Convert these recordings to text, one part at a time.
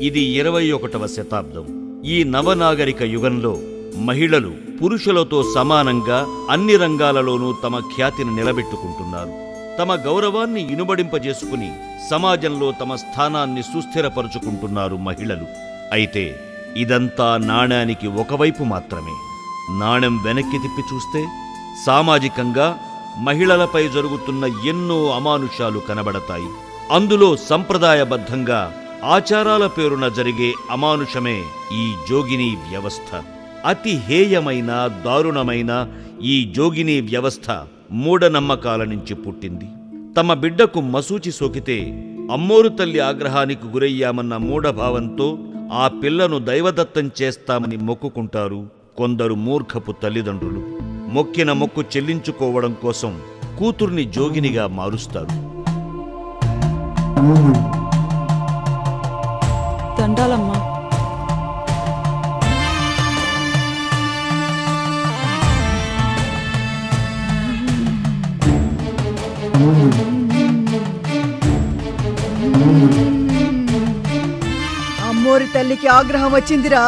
ఇది 21వ శతాబ్దం. ఈ నవనాగరిక యుగంలో మహిళలు పురుషులతో సమానంగా అన్ని రంగాలలోనూ తమ ఖ్యాతిని నిలబెట్టుకుంటున్నారు. తమ గౌరవాన్ని ఇనుబడింపజేసుకుని సమాజంలో తమ స్థానాన్ని సుస్థిరపరుచుకుంటున్నారు మహిళలు. అయితే ఇదంతా నాణానికి ఒకవైపు మాత్రమే. నాణెం వెనక్కి తిప్పి చూస్తే సామాజికంగా మహిళలపై జరుగుతున్న ఎన్నో అమానుషాలు కనబడతాయి. అందులో సంప్రదాయబద్ధంగా ఆచారాల పేరున జరిగే అమానుషమే ఈ జోగినీ వ్యవస్థ. అతి హేయమైన దారుణమైన ఈ జోగినీ వ్యవస్థ మూఢనమ్మకాల నుంచి పుట్టింది. తమ బిడ్డకు మసూచి సోకితే అమ్మోరు తల్లి ఆగ్రహానికి గురయ్యామన్న మూఢభావంతో ఆ పిల్లను దైవదత్తం చేస్తామని మొక్కుకుంటారు కొందరు మూర్ఖపు తల్లిదండ్రులు. మొక్కిన మొక్కు చెల్లించుకోవడం కోసం కూతుర్ని జోగినిగా మారుస్తారు. దండాలమ్మా. అమ్మోరి తల్లికి ఆగ్రహం వచ్చిందిరా,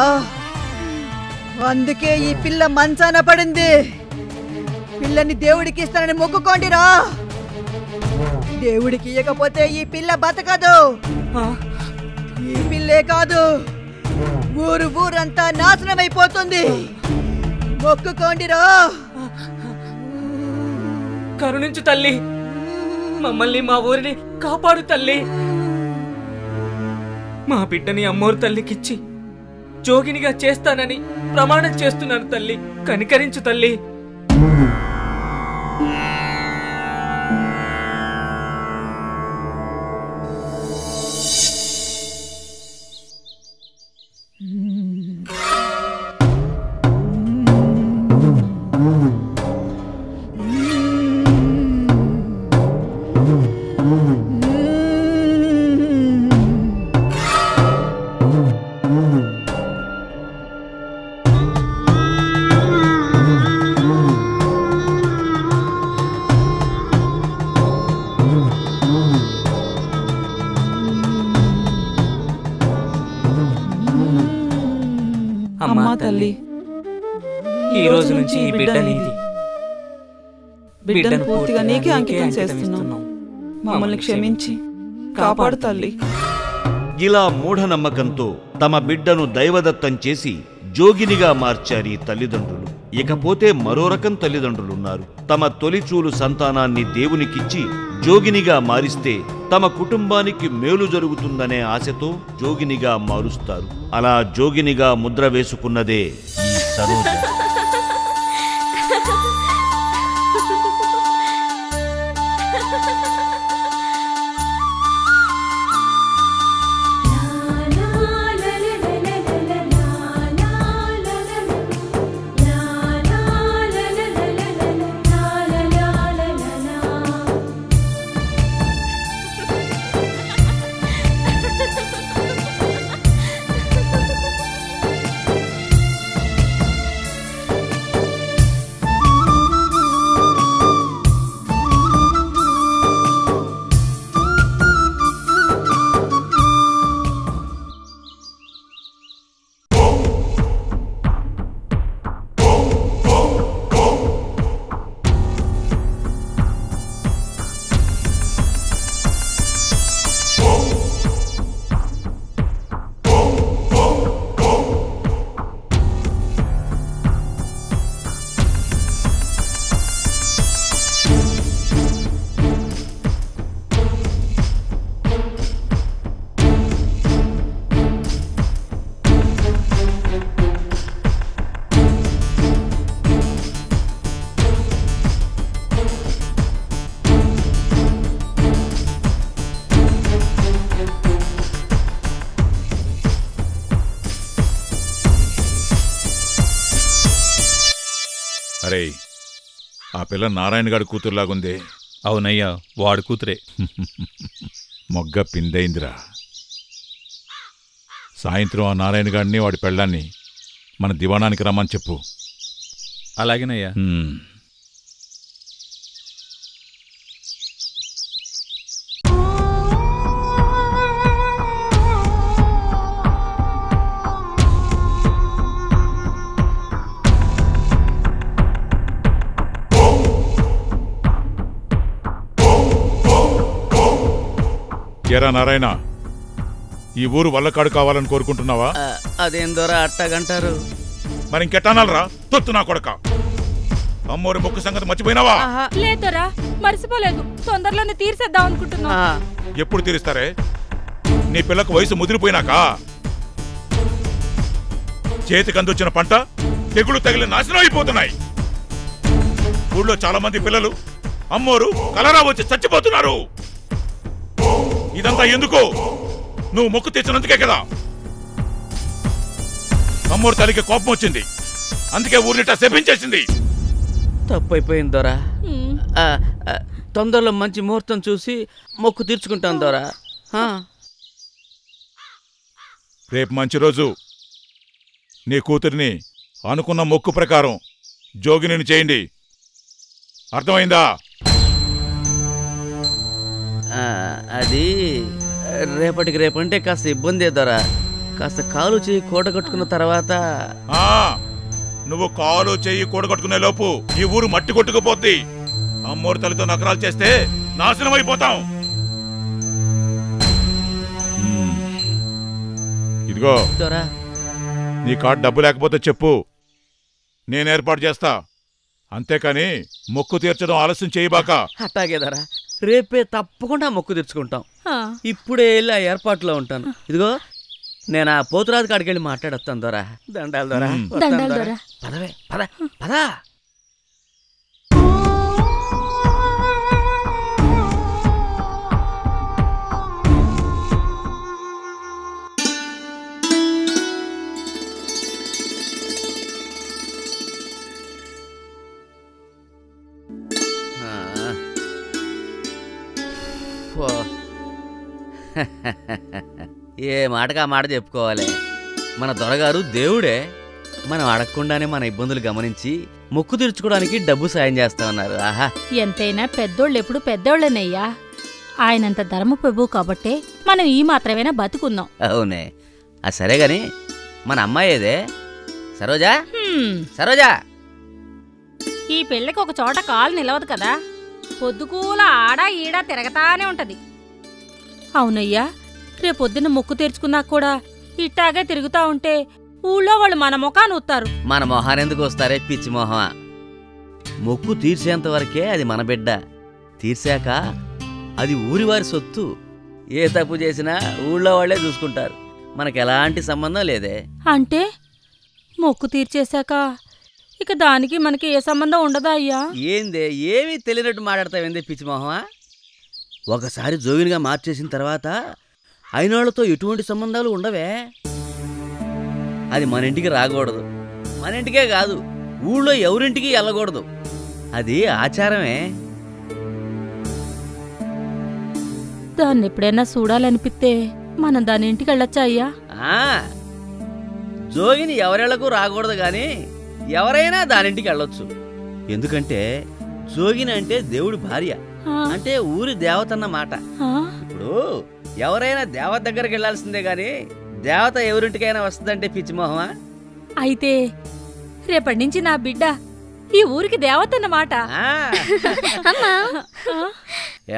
అందుకే ఈ పిల్ల మంచాన పడింది. పిల్లని దేవుడికి ఇస్తానని మొక్కుకోండిరా. దేవుడికి ఇవ్వకపోతే ఈ పిల్ల బతకదు. ఈ పిల్లే కాదు, ఊరంతా నాశనం అయిపోతుంది. మొక్కుకోండిరా. కరుణించు తల్లి, మమ్మల్ని మా ఊరిని కాపాడు తల్లి. మా బిడ్డని అమ్మోరు తల్లికిచ్చి జోగినిగా చేస్తానని ప్రమాణం చేస్తున్నాను తల్లి, కనికరించు తల్లి. అమ్మా తల్లి, ఈ రోజు నుంచి ఈ బిడ్డ నీది. బిడ్డను పూర్తిగా నీకే అంకితం చేస్తున్నాం. మమ్మల్ని క్షమించి కాపాడు తల్లి. ఇలా మూఢనమ్మకంతో తమ బిడ్డను దైవదత్తం చేసి జోగినిగా మార్చారు ఈ తల్లిదండ్రులు. ఇకపోతే మరో రకం తల్లిదండ్రులున్నారు. తమ తొలిచూలు సంతానాన్ని దేవునికిచ్చి జోగినిగా మారిస్తే తమ కుటుంబానికి మేలు జరుగుతుందనే ఆశతో జోగినిగా మారుస్తారు. అలా జోగినిగా ముద్ర వేసుకున్నదే ఈ సరోజ. అరే, ఆ పిల్ల నారాయణ గారి కూతురులాగుందే. అవునయ్యా, వాడి కూతురే. మొగ్గ పిందైందిరా. సాయంత్రం ఆ నారాయణ గారిని వాడి పెళ్ళాన్ని మన దివాణానికి రమ్మని చెప్పు. అలాగేనయ్యా. ఎరా నారాయణ, ఈ ఊరు వల్లకాడు కావాలని కోరుకుంటున్నావా? అదేం దొరా అట్టాగంటారు? మరి ఇంకెట్టానాలరా తొత్తు నా కొడక. అమ్మోరి మొక్కు సంగతి మర్చిపోయినావా? లేదరా, మర్చిపోలేదు. తొందరలోనే తీర్చేద్దాం అనుకుంటున్నా. ఎప్పుడు తీరుస్తారే? నీ పిల్లకు వయసు ముదిరిపోయినాక? చేతికి అందొచ్చిన పంట తెగులు తగిలి నాశనం అయిపోతున్నాయి. ఊళ్ళో చాలా మంది పిల్లలు అమ్మోరు కలరా వచ్చి చచ్చిపోతున్నారు. ఇదంతా ఎందుకు? నువ్వు మొక్కు తెచ్చినందుకే కదా. అమ్మోరు తల్లికి కోపం వచ్చింది, అందుకే ఊరిట శపించేసింది. తప్పైపోయింది దొరా. తొందరలో మంచి ముహూర్తం చూసి మొక్కు తీర్చుకుంటాను దొరా. రేపు మంచి రోజు. నీ కూతురిని అనుకున్న మొక్కు ప్రకారం జోగిని చేయండి. అర్థమైందా? అది రేపటికి రేపంటే కాస్త ఇబ్బంది దొరా. కాస్త కాలు చేయి కూడగట్టుకున్న తర్వాత. నువ్వు కాలు చెయ్యి కూడగట్టుకునే లోపు ఈ ఊరు మట్టి కొట్టుకుపోద్ది. అమ్మోరు తల్లితో నకరాలు చేస్తే నాశనం అయిపోతాం. ఇదిగో దొరా, నీ కాడ డబ్బు లేకపోతే చెప్పు, నేను ఏర్పాటు చేస్తా. అంతేకాని మొక్కు తీర్చడం ఆలస్యం చేయబాక. అట్టాగే దొరా, రేపే తప్పకుండా మొక్కు తీర్చుకుంటాం. ఇప్పుడే వెళ్ళి ఆ ఏర్పాట్లో ఉంటాను. ఇదిగో నేను ఆ పోతురాజు కాడికి వెళ్ళి మాట్లాడొస్తాను దొరా. దండాలు దొరా. పదవే, పద పదా. ఏ మాటగా మాట చెప్పుకోవాలి. మన దొరగారు దేవుడే. మనం అడగకుండానే మన ఇబ్బందులు గమనించి మొక్కు తీర్చుకోవడానికి డబ్బు సాయం చేస్తామన్నారు. ఆహా, ఎంతైనా పెద్దోళ్ళు ఎప్పుడు పెద్దోళ్ళేనయ్యా. ఆయనంత ధర్మప్రభు కాబట్టే మనం ఈ మాత్రమేనా బతుకున్నాం. అవునే. సరే గాని మన అమ్మాయి ఏదే? సరోజా, సరోజా. ఈ పెళ్ళికి ఒక చోట కాలు నిలవదు కదా. పొద్దుకూల ఆడా ఈడా తిరగతానే ఉంటది. అవునయ్యా, రేపొద్దున మొక్కు తీర్చుకున్నాక కూడా ఇట్టాగే తిరుగుతా ఉంటే ఊళ్ళో వాళ్ళు మన మొఖాన్ని ఊస్తారు. మన మొహానెందుకు వస్తారే పిచ్చి మొహమా? మొక్కు తీర్చేంత వరకే అది మన బిడ్డ. తీర్చాక అది ఊరివారి సొత్తు. ఏ తప్పు చేసినా ఊళ్ళో వాళ్లే చూసుకుంటారు. మనకు ఎలాంటి సంబంధం లేదే. అంటే మొక్కు తీర్చేశాక ఇక దానికి మనకి ఏ సంబంధం ఉండదా అయ్యా? ఏందే ఏమీ తెలియనట్టు మాట్లాడతావేందే పిచ్చి మొహమా? ఒకసారి జోగినిగా మార్చేసిన తర్వాత అయినోళ్లతో ఎటువంటి సంబంధాలు ఉండవే. అది మన ఇంటికి రాకూడదు. మన ఇంటికే కాదు, ఊళ్ళో ఎవరింటికి వెళ్ళకూడదు. అది ఆచారమే. దాన్ని ఎప్పుడైనా చూడాలనిపిస్తే మనం దాని ఇంటికి వెళ్ళొచ్చా అయ్యా? జోగిని ఎవరెళ్లకు రాకూడదు గాని ఎవరైనా దానింటికి వెళ్ళొచ్చు. ఎందుకంటే జోగిని అంటే దేవుడి భార్య, అంటే ఊరి దేవతన్నమాట. ఇప్పుడు ఎవరైనా దేవత దగ్గరికి వెళ్లాల్సిందే గాని దేవత ఎవరింటికైనా వస్తుందంటే పిచ్చిమోహమా? అయితే రేపటి నుంచి నా బిడ్డ ఈ ఊరికి దేవతన్నమాట.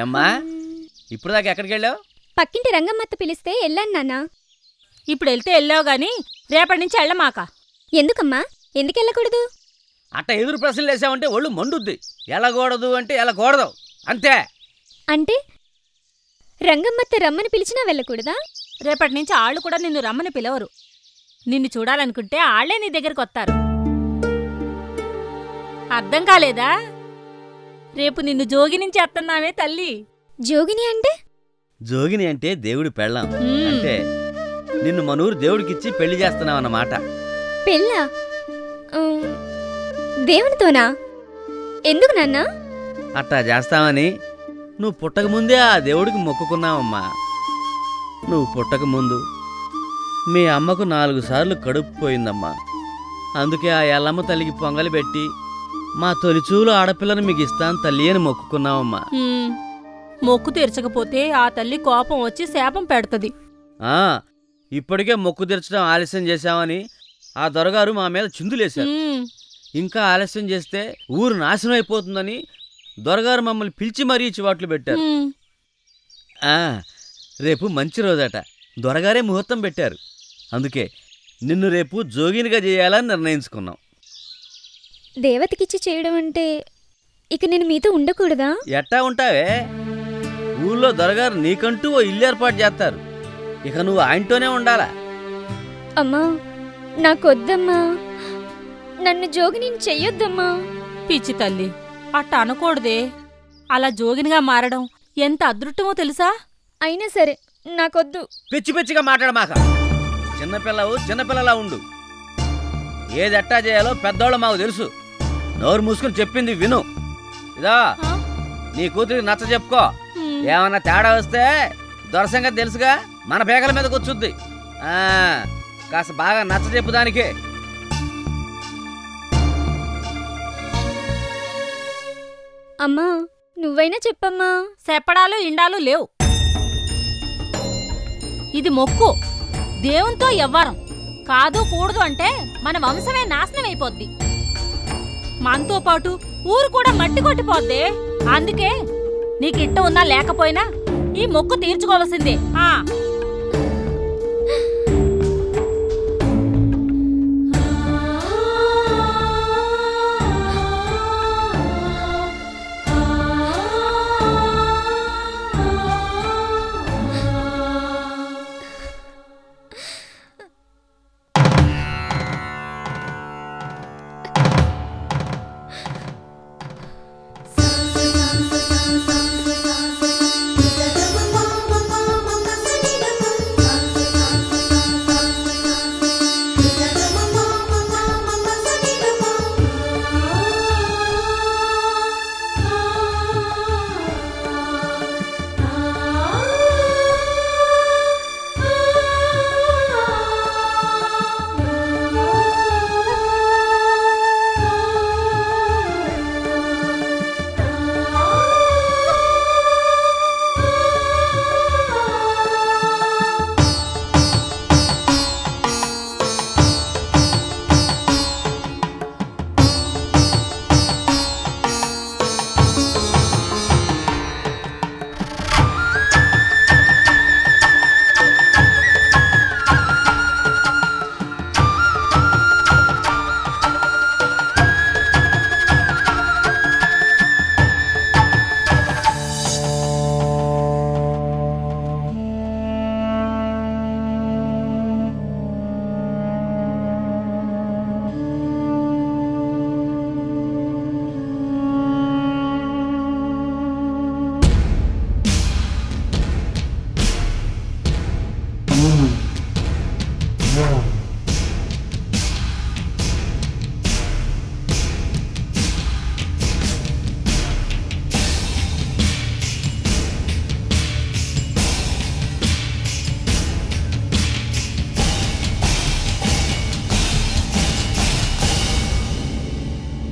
ఏమ్మా, ఇప్పుడు దాకా ఎక్కడికి వెళ్ళావు? పక్కింటి రంగమ్మత్త పిలిస్తే వెళ్ళాను నాన్న. ఇప్పుడు వెళ్తే వెళ్ళావు గాని రేపటి నుంచి వెళ్ళమాక. ఎందుకమ్మా? ఎందుకు వెళ్ళకూడదు? అట్ట ఎదురు ప్రశ్నలు వేసావంటే ఒళ్ళు మండుద్ది. వెళ్ళకూడదు అంటే వెళ్ళకూడదు అంతే. అంటే రంగమ్మత్త రమ్మని పిలిచినా వెళ్ళకూడదా? రేపటి నుంచి ఆళ్ళు కూడా నిన్ను రమ్మని పిలవరు. నిన్ను చూడాలనుకుంటే ఆళ్లే నీ దగ్గరికి వస్తారు. అర్థం కాలేదా? రేపు నిన్ను జోగి నుంచి వస్తున్నామే తల్లి. జోగిని అంటే? జోగిని అంటే దేవుడి పెళ్ళాం. అంటే నిన్ను మనూరు దేవుడికిచ్చి పెళ్లి చేస్తున్నావు అన్నమాట. పెళ్ళా? దేవునితోనా? ఎందుకు నాన్నా? అట్టా చేస్తామని నువ్వు పుట్టకముందే ఆ దేవుడికి మొక్కుకున్నావమ్మా. నువ్వు పుట్టకముందు మీ అమ్మకు 4 సార్లు కడుపు పోయిందమ్మా. అందుకే ఆ ఎల్లమ్మ తల్లికి పొంగలి పెట్టి మా తొలిచూలు ఆడపిల్లను మీకు ఇస్తాను తల్లి అని మొక్కుకున్నావమ్మా. మొక్కు తీర్చకపోతే ఆ తల్లి కోపం వచ్చి శాపం పెడుతుంది. ఇప్పటికే మొక్కు తీర్చడం ఆలస్యం చేశామని ఆ దొరగారు మా మీద చిందులేశారు. ఇంకా ఆలస్యం చేస్తే ఊరు నాశనం అయిపోతుందని దొరగారు మమ్మల్ని పిలిచి మరీ చివాట్లు పెట్టారు. రేపు మంచి రోజట. దొరగారే ముహూర్తం పెట్టారు. అందుకే నిన్ను రేపు జోగినిగా చేయాలని నిర్ణయించుకున్నాం. దేవతకిచ్చి చేయడం అంటే ఇక నేను మీతో ఉండకూడదా? ఎట్టా ఉంటావే? ఊళ్ళో దొరగారు నీకంటూ ఓ ఇల్లు ఏర్పాటు చేస్తారు. ఇక నువ్వు ఆయనతోనే ఉండాలా. అమ్మా నాకొద్దమ్మా, నన్ను జోగిని చెయ్యొద్దమ్మా. పిచ్చి తల్లి, అట్ట అనకూడదే. అలా జోగినిగా మారడం ఎంత అదృష్టమో తెలుసా? అయినా సరే నాకొద్దు. పిచ్చి పిచ్చిగా మాట్లాడమాక. చిన్నపిల్లవు చిన్నపిల్లలా ఉండు. ఏదెట్టా చేయాలో పెద్దోళ్ళు మాకు తెలుసు. నోరు మూసుకుని చెప్పింది విను. ఇదా నీ కూతురికి నచ్చ చెప్పుకో. ఏమన్నా తేడా వస్తే దొరసంగతి తెలుసుగా, మన పేకల మీద కూర్చుద్ది. కాస్త బాగా నచ్చ చెప్పు దానికి. అమ్మా నువ్వైనా చెప్పమ్మా. చెప్పడాలు ఇండాలు లేవు. ఇది మొక్కు, దేవునితో ఎవ్వరం. కాదు కూడదు అంటే మన వంశమే నాశనం అయిపోద్ది. మనతో పాటు ఊరు కూడా మట్టి కొట్టిపోద్ది. అందుకే నీకిట్ట ఉన్నా లేకపోయినా ఈ మొక్కు తీర్చుకోవాల్సిందే.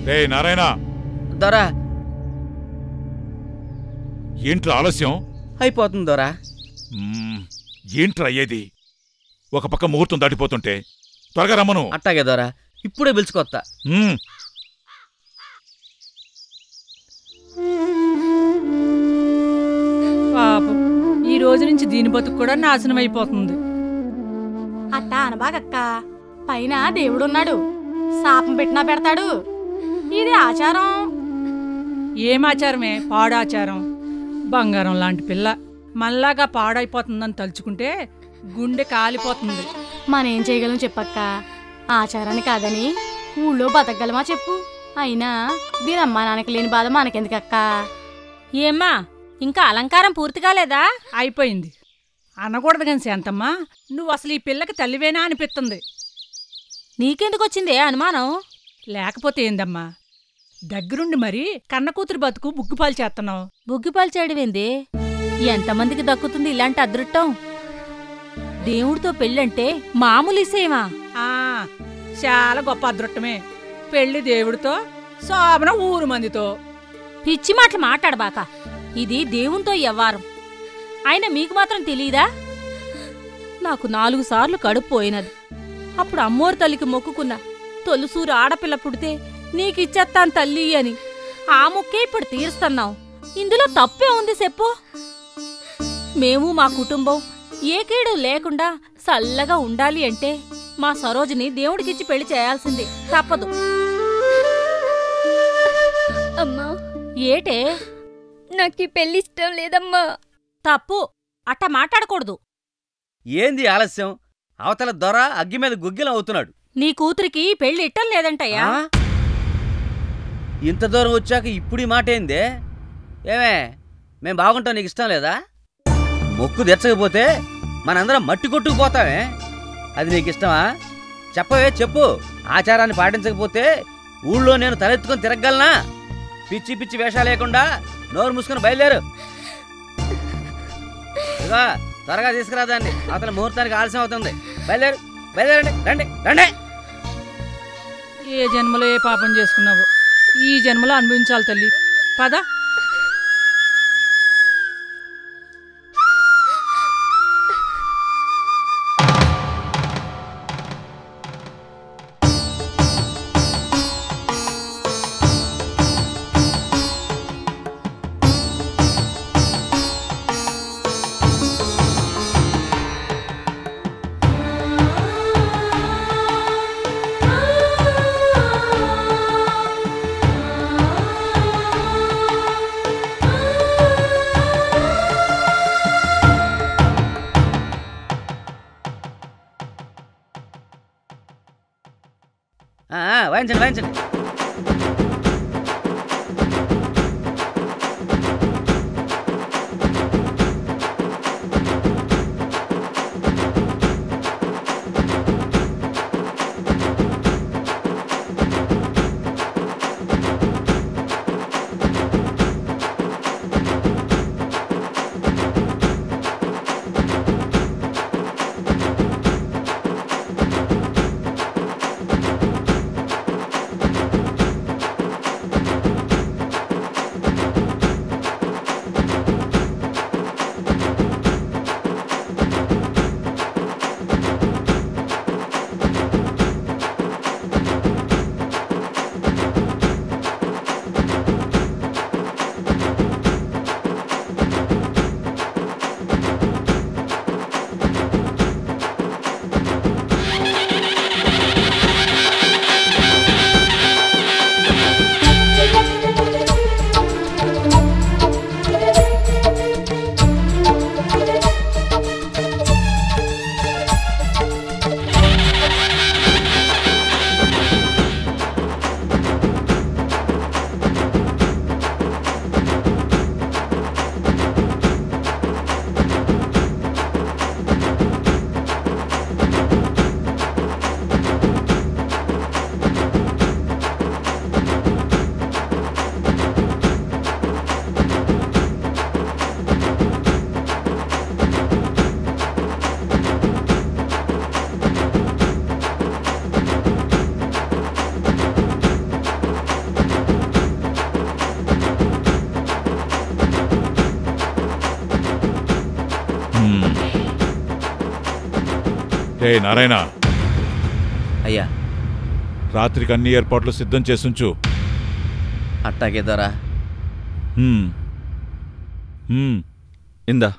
రే నారాయణ, దొరా ఏంట్రా ఆలస్యం? అయిపోతుంది దొరా. ఏంట్రా అయ్యేది? ఒక పక్క ముహూర్తం దాటిపోతుంటే త్వరగా రమ్మను. అట్టాగే దొరా, ఇప్పుడే పిలుచుకొత్తా. పాపం ఈ రోజు నుంచి దీని బతుకు కూడా నాశనం అయిపోతుంది. అట్టా అనబాగక్క, పైన దేవుడున్నాడు, శాపం పెట్టినా పెడతాడు. ఇది ఆచారం. ఏం ఆచారమే? పాడాచారం. బంగారం లాంటి పిల్ల మళ్ళాగా పాడైపోతుందని తలుచుకుంటే గుండె కాలిపోతుంది. మనేం చేయగలం చెప్పక్క? ఆచారాన్ని కాదని ఊళ్ళో బతకగలమా చెప్పు? అయినా దీని అమ్మా నాన్నకి లేని బాధ మనకెందుకక్క? ఏమ్మా ఇంకా అలంకారం పూర్తి కాలేదా? అయిపోయింది. అనకూడదు కాని శాంతమ్మా, నువ్వు అసలు ఈ పిల్లకి తల్లివేనా అనిపిస్తుంది. నీకెందుకొచ్చిందే అనుమానం? లేకపోతే ఏందమ్మా, దగ్గరుండి మరి కన్న కూతురు బతుకు బుగ్గిపాలు చేస్తున్నావు. బుగ్గిపాలు చేయడమేంది? ఎంతమందికి దక్కుతుంది ఇలాంటి అదృష్టం? దేవుడితో పెళ్ళంటే మామూలు ఇసేమా? చాలా గొప్ప అదృష్టమే. పెళ్లి దేవుడితో, శోభనం ఊరు మందితో. పిచ్చి మాటలు మాట్లాడబాక. ఇది దేవునితో వ్యవహారం. అయినా మీకు మాత్రం తెలీదా? నాకు 4 సార్లు కడుపు పోయినది. అప్పుడు అమ్మోరు తల్లికి మొక్కుకున్నా, తొలుసూరు ఆడపిల్ల పుడితే నీకిచ్చేస్తాను తల్లి అని. ఆ మొక్కే ఇప్పుడు తీరుస్తున్నావు. ఇందులో తప్పే ఉంది చెప్పు? మేము మా కుటుంబం ఏ కీడు లేకుండా చల్లగా ఉండాలి అంటే మా సరోజిని దేవుడికిచ్చి పెళ్లి చేయాల్సిందే, తప్పదు. అమ్మా, ఏటే? నాకు ఈ పెళ్లి ఇష్టం లేదమ్మా. తప్పు, అట్ట మాట్లాడకూడదు. ఏంది ఆలస్యం? అవతల దొర అగ్గి మీద గుగ్గిలం అవుతున్నాడు. నీ కూతురికి పెళ్లి ఇట్టం లేదంటయ్యా. ఇంత దూరం వచ్చాక ఇప్పుడు ఈ మాట ఏందే? ఏమే, మేం బాగుంటాం, నీకు ఇష్టం లేదా? మొక్కు తెచ్చకపోతే మనందరం మట్టి కొట్టుకుపోతామే. అది నీకు ఇష్టమా? చెప్పవే, చెప్పు. ఆచారాన్ని పాటించకపోతే ఊళ్ళో నేను తలెత్తుకొని తిరగలనా? పిచ్చి పిచ్చి వేషాలు లేకుండా నోరు మూసుకొని బయలుదేరు. ఇదిగో త్వరగా తీసుకురా దాన్ని, అతని ముహూర్తానికి ఆలస్యం అవుతుంది. బయలుదేరు, బయలుదేరండి, రండి రండి. ఏ జన్మలో ఏ పాపం చేసుకున్నావో ఈ జన్మలో అనుభవించాలి తల్లి. పద. వాయించండి, వాయించండి. ఏ నారాయణ, అయ్యా, రాత్రికి అన్ని ఏర్పాట్లు సిద్ధం చేసుంచు. అట్టాగే దొరా. ఇందా.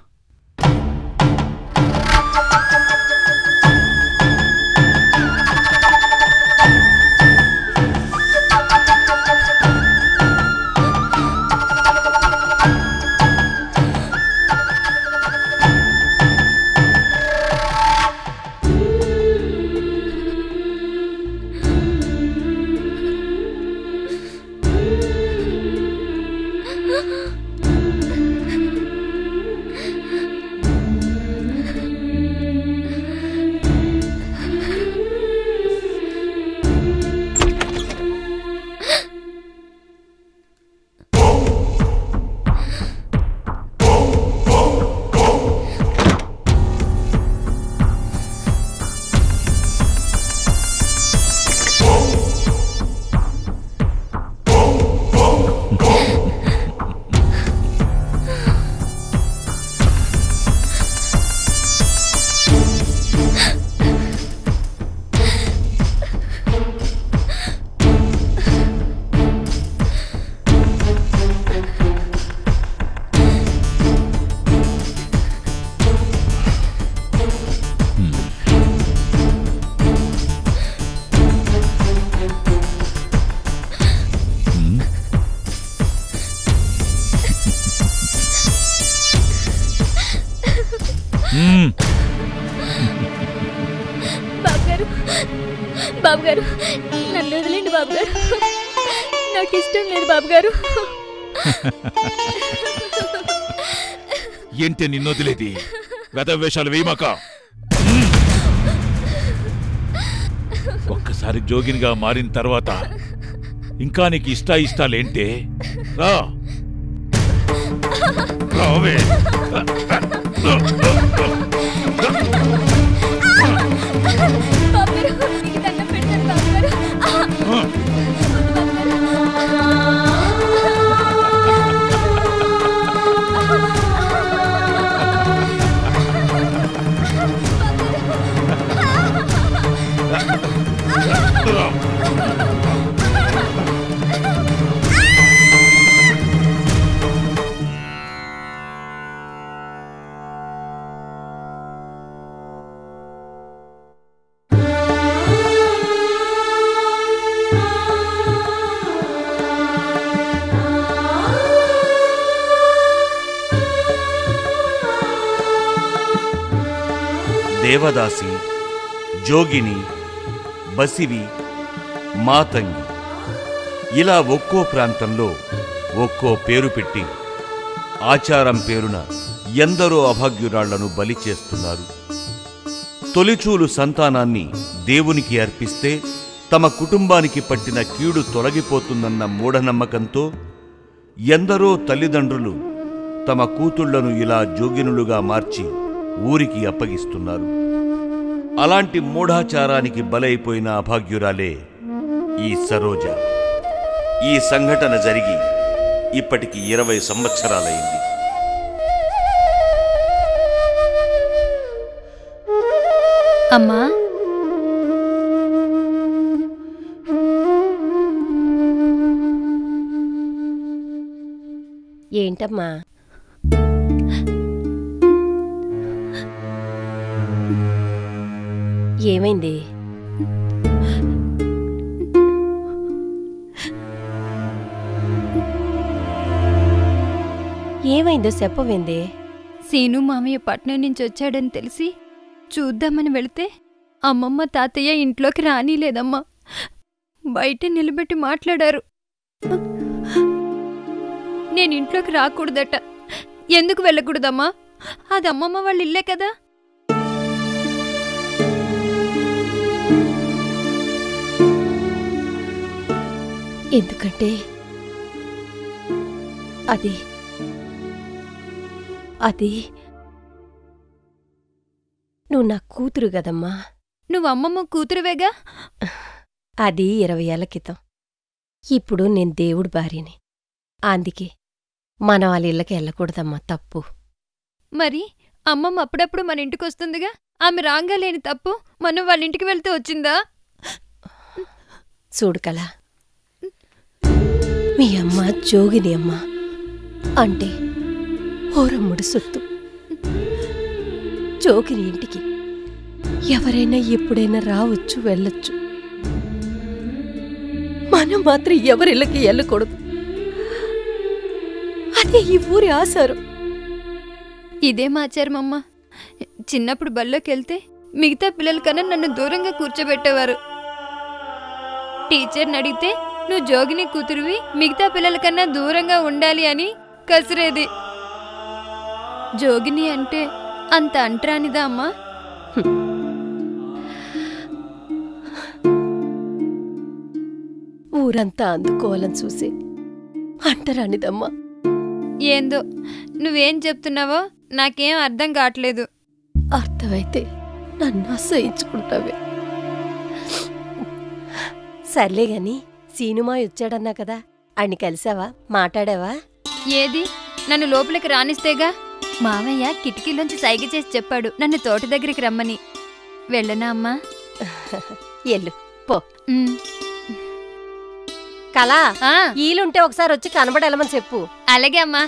బాబు గారు నన్ను వదిలేండి బాబు గారు. నాకు ఇష్టం లేదు బాబు గారు. ఏంటి నిన్నొదిలేది? వెధవేషాలు వేయమాక. ఒక్కసారి జోగినిగా మారిన తర్వాత ఇంకా నీకు ఇష్టాలేంటే? రావే. దేవదాసి, జోగిని, బసివి, మాతంగి ఇలా ఒక్కో ప్రాంతంలో ఒక్కో పేరు పెట్టి ఆచారం పేరున ఎందరో అభాగ్యురాళ్లను బలి చేస్తున్నారు. తొలిచూలు సంతానాన్ని దేవునికి అర్పిస్తే తమ కుటుంబానికి పట్టిన కీడు తొలగిపోతుందన్న మూఢనమ్మకంతో ఎందరో తల్లిదండ్రులు తమ కూతుళ్లను ఇలా జోగినులుగా మార్చి ఊరికి అప్పగిస్తున్నారు. అలాంటి మూఢాచారానికి బలైపోయిన అభాగ్యురాలే ఈ సరోజ. ఈ సంఘటన జరిగి ఇప్పటికి 20 సంవత్సరాలైంది. అమ్మా, ఏంటమ్మా? ఏమైంది? ఏమైందో చెప్పవేంది? సీను మామయ్య పట్నం నుంచి వచ్చాడని తెలిసి చూద్దామని వెళితే అమ్మమ్మ తాతయ్య ఇంట్లోకి రానీలేదమ్మా. బయట నిలబెట్టి మాట్లాడారు. నేను ఇంట్లోకి రాకూడదట. ఎందుకు వెళ్ళకూడదమ్మా? అది అమ్మమ్మ వాళ్ళ ఇల్లే కదా. ఎందుకంటే అది అది నువ్వు నా కూతురు కదమ్మా. నువ్వు అమ్మమ్మ కూతురువేగా. అది 20 ఏళ్ల క్రితం. ఇప్పుడు నేను దేవుడి భార్యని. అందుకే మనం వాళ్ళ ఇళ్ళకి వెళ్ళకూడదమ్మా. తప్పు. మరి అమ్మమ్మ అప్పుడప్పుడు మన ఇంటికి వస్తుందిగా. ఆమె రాంగా లేని తప్పు మనం వాళ్ళ ఇంటికి వెళ్తే వచ్చిందా? చూడు కళ, మీ అమ్మ జోగిని అమ్మ అంటే ఓరమ్ముడు సొత్తు. జోగిని ఇంటికి ఎవరైనా ఎప్పుడైనా రావచ్చు, వెళ్ళొచ్చు. మనం మాత్రం ఎవరిళ్ళకి వెళ్ళకూడదు. అదే ఈ ఊరి ఆచారం. ఇదేం ఆచారం అమ్మా? చిన్నప్పుడు బళ్ళోకి వెళ్తే మిగతా పిల్లల కన్నా నన్ను దూరంగా కూర్చోబెట్టేవారు. టీచర్ని అడిగితే నువ్వు జోగిని కూతురువి, మిగతా పిల్లల కన్నా దూరంగా ఉండాలి అని కసిరేది. జోగిని అంటే అంత అంటరానిదా అమ్మా? ఊరంతా అందుకోవాలని చూసి అంటరానిదమ్మా. ఏందో నువ్వేం చెప్తున్నావో నాకేం అర్థం కావట్లేదు. అర్థమైతే నన్ను అసహించుకుంటావే. సర్లే గాని సీనుమా వచ్చాడన్నా కదా, అన్ని కలిసావా? మాట్లాడావా? ఏది? నన్ను లోపలికి రానిస్తేగా. మావయ్య కిటికీలోంచి సైగ చేసి చెప్పాడు నన్ను తోట దగ్గరికి రమ్మని. వెళ్ళనా అమ్మా? ఎల్లు పో. కళా, ఈలుంటే ఒకసారి వచ్చి కనబడేలమని చెప్పు. అలాగే అమ్మా.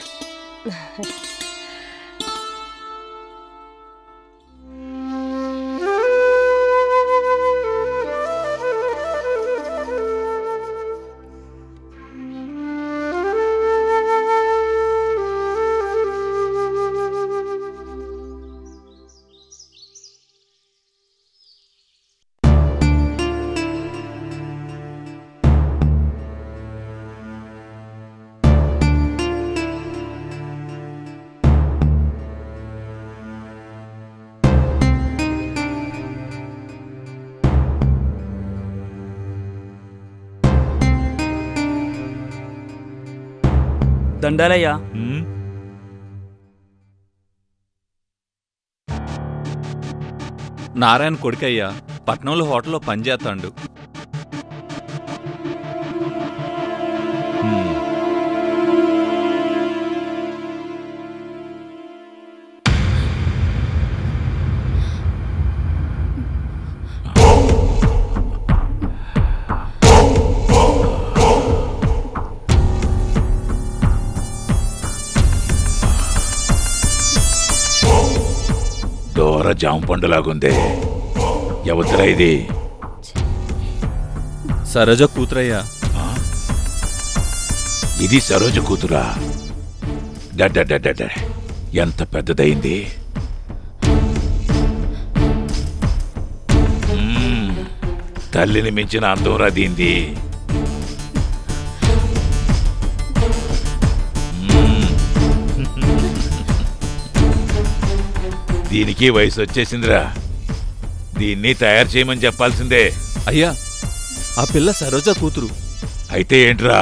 దండాలయ్యా. నారాయణ కొడుకయ్యా, పట్నంలో హోటల్లో పనిచేస్తాడు. దూర జామ పండులాగుందే. ఎవతరా ఇది? సరోజ కూతురయ్యా. ఇది సరోజ కూతురా? డడ్డ ఎంత పెద్దదైంది. తల్లిని మించిన అందం రాదింది. దీనికి వయసు వచ్చేసిందిరా. దీన్ని తయారు చేయమని చెప్పాల్సిందే. అయ్యా, ఆ పిల్ల సరోజ కూతురు. అయితే ఏంట్రా?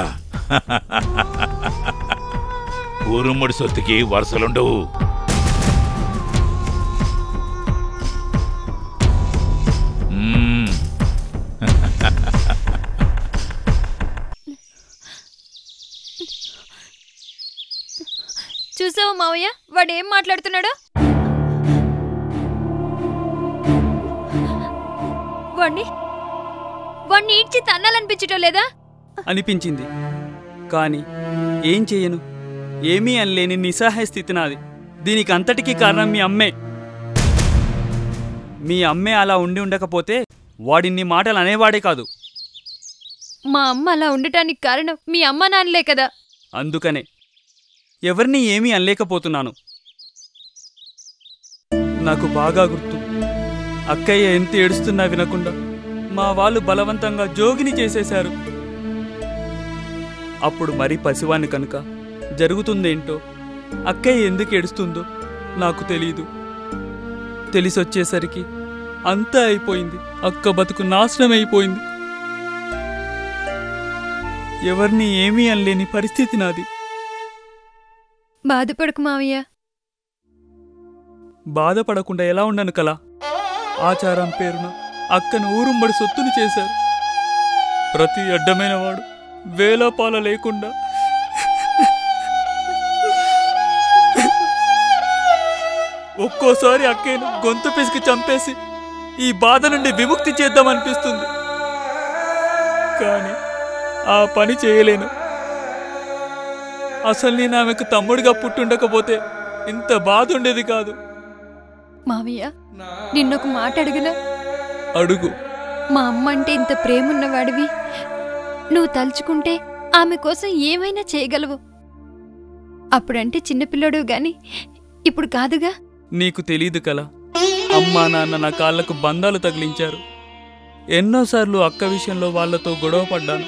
ఊరుమ్మడి సొత్తుకి వరుసలుండవు. చూసావు మావయ్య, వాడేం మాట్లాడుతున్నాడు? వాణ్ణి ఈడ్చి తన్నాలనిపించటం లేదా? అనిపించింది, కాని ఏం చెయ్యను. ఏమీ అనలేని నిస్సహాయ స్థితి నాది. దీనికి అంతటికీ కారణం మీ అమ్మే. మీ అమ్మే అలా ఉండి ఉండకపోతే వాడిన్ని మాటలు అనేవాడే కాదు. మా అమ్మ అలా ఉండటానికి కారణం మీ అమ్మ నాన్నలే కదా. అందుకనే ఎవరిని ఏమీ అనలేకపోతున్నాను. నాకు బాగా గుర్తు, అక్కయ్య ఎంత ఏడుస్తున్నా వినకుండా మా వాళ్ళు బలవంతంగా జోగిని చేసేశారు. అప్పుడు మరీ పసివాణ్ణి కనుక జరుగుతుందేంటో, అక్కయ్య ఎందుకు ఏడుస్తుందో నాకు తెలీదు. తెలిసొచ్చేసరికి అంతా అయిపోయింది. అక్క బతుకు నాశనం అయిపోయింది. ఎవరిని ఏమీ అనలేని పరిస్థితి నాది. బాధపడకు మావయ్య. బాధపడకుండా ఎలా ఉండను కలా? ఆచారం పేరున అక్కను ఊరుమ్మడి సొత్తులు చేశారు. ప్రతి అడ్డమైన వాడు వేలపాల లేకుండా ఒక్కోసారి అక్కయ్యను గొంతు పిసికి చంపేసి ఈ బాధ నుండి విముక్తి చేద్దామనిపిస్తుంది. కానీ ఆ పని చేయలేను. అసలు నేను ఆమెకు తమ్ముడిగా పుట్టుండకపోతే ఇంత బాధ ఉండేది కాదు. మావయ్య, నిన్నొక మాట అడుగునా? అడుగు. మా అమ్మ అంటే ఇంత ప్రేమున్నవాడివి. నువ్వు తలుచుకుంటే ఆమె కోసం ఏమైనా చేయగలవు. అప్పుడంటే చిన్నపిల్లడు గాని ఇప్పుడు కాదుగా. నీకు తెలీదు కలా, అమ్మా నాన్న నా కాళ్లకు బంధాలు తగిలించారు. ఎన్నోసార్లు అక్క విషయంలో వాళ్లతో గొడవ పడ్డాను.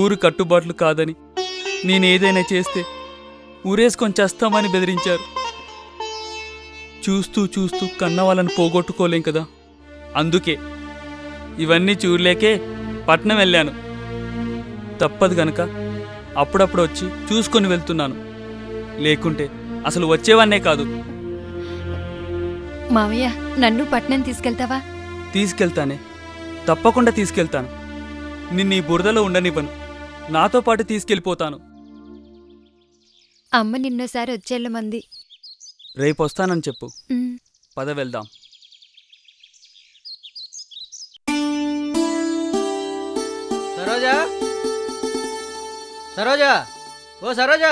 ఊరు కట్టుబాట్లు కాదని, నేనేదైనా చేస్తే ఊరేసుకొని చేస్తామని బెదిరించారు. చూస్తూ చూస్తూ కన్న వాళ్ళని పోగొట్టుకోలేం కదా. అందుకే ఇవన్నీ చూడలేకే పట్నం వెళ్ళాను. తప్పదు గనక అప్పుడప్పుడు వచ్చి చూసుకొని వెళ్తున్నాను. లేకుంటే అసలు వచ్చేవన్నే కాదు. మావయ్య, నన్ను పట్నం తీసుకెళ్తావా? తీసుకెళ్తానే, తప్పకుండా తీసుకెళ్తాను. నిన్ను ఈ బురదలో ఉండనివ్వను. నాతో పాటు తీసుకెళ్ళిపోతాను. అమ్మ నిన్నోసారి వచ్చేళ్ళమంది. రేపు వస్తానని చెప్పు. పద వెళ్దాం. సరోజా, సరోజా, ఓ సరోజా.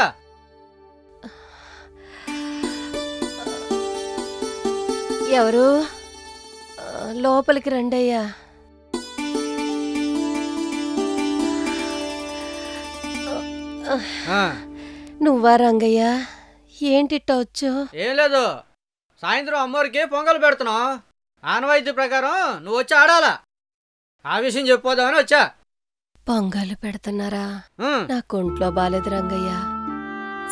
ఎవరు? లోపలికి రండయ్యా. నువ్వా రంగయ్య? ఏంటిట్ట వచ్చు? ఏం లేదు, సాయంత్రం అమ్మవారికి పొంగల్ పెడుతున్నాం. ఆనవాయితీ ప్రకారం నువ్వు వచ్చి ఆడాలా. ఆ విషయం చెప్పోదామని వచ్చా. పొంగలు పెడుతున్నారా? నాకు ఒంట్లో బాలేదు రంగయ్య,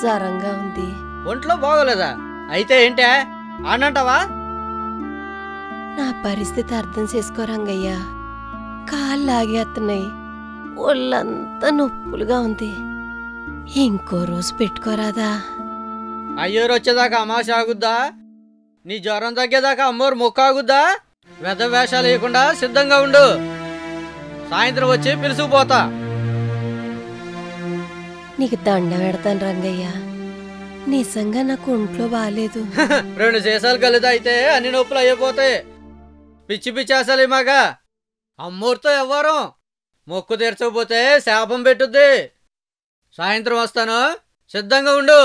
జ్వరంగా ఉంది. ఒంట్లో బాగోలేదా? అయితే ఏంటే ఆడంటావా? నా పరిస్థితి అర్థం చేసుకో రంగయ్య. కాళ్ళు లాగేస్తున్నాయి, ఒళ్ళంతా నొప్పులుగా ఉంది. ఇంకో రోజు పెట్టుకోరాదా? అయ్యోరు వచ్చేదాకా అమావాస ఆగుద్దా? నీ జ్వరం తగ్గేదాకా అమ్మోరు మొక్క ఆగుద్దా? వెద వేషాలు వేయకుండా సిద్ధంగా ఉండు. సాయంత్రం వచ్చి పిలుసుకుపోతా. నీకు దండ పెడతాను రంగయ్య. నిజంగా నాకు ఒంట్లో బాగాలేదు. 2 సీసాలు కలిదా అయితే అన్ని నొప్పులు అయిపోతాయి. పిచ్చి పిచ్చేసాలి మాగా. అమ్మోరితో ఎవ్వరం మొక్కు తీర్చకపోతే శాపం పెట్టుద్ది. సాయంత్రం వస్తాను, సిద్ధంగా ఉండు.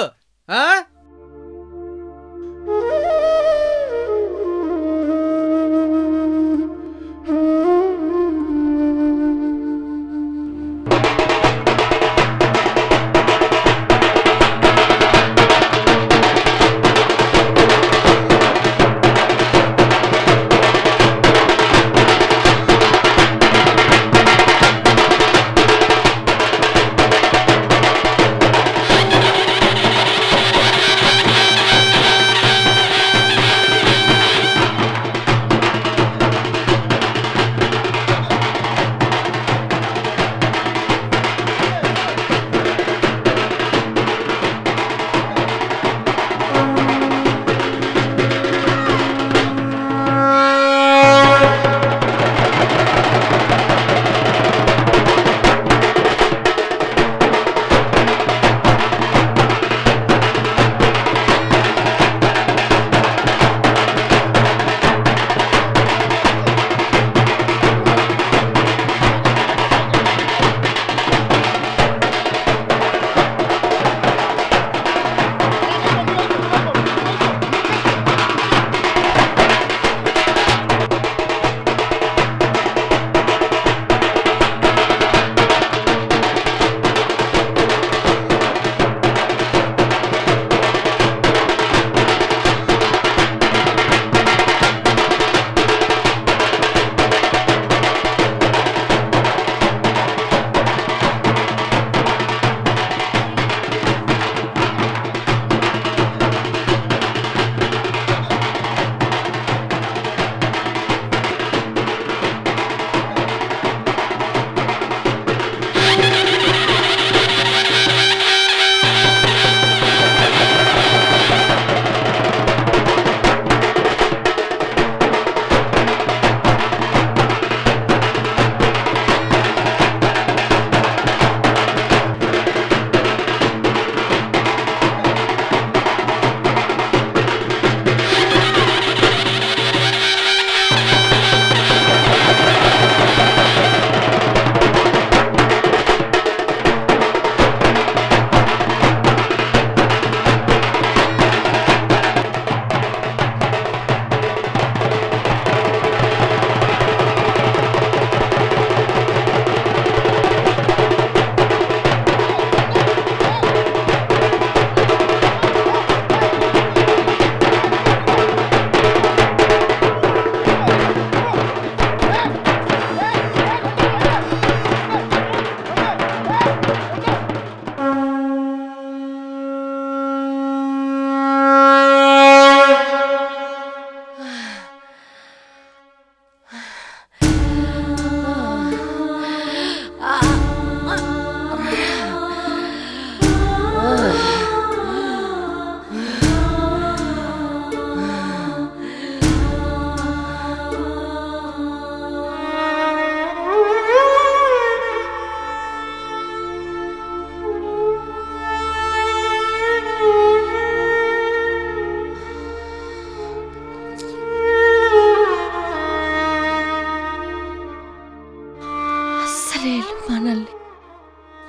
మనల్ని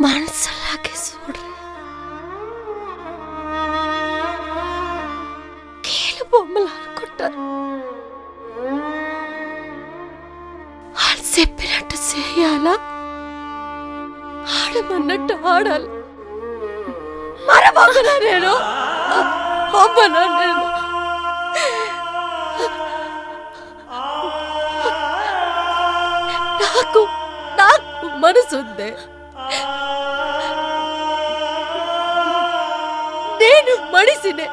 మనసులాగే చూడరే. కీలు బొమ్మలు అనుకుంటారు. వాళ్ళు చెప్పినట్టు చేయాలా, ఆడమన్నట్టు ఆడాలి. మరబొమ్మనా నేను, బొమ్మనా నేను. నాకు నాకు మనసుందే. నేను మనిషినే.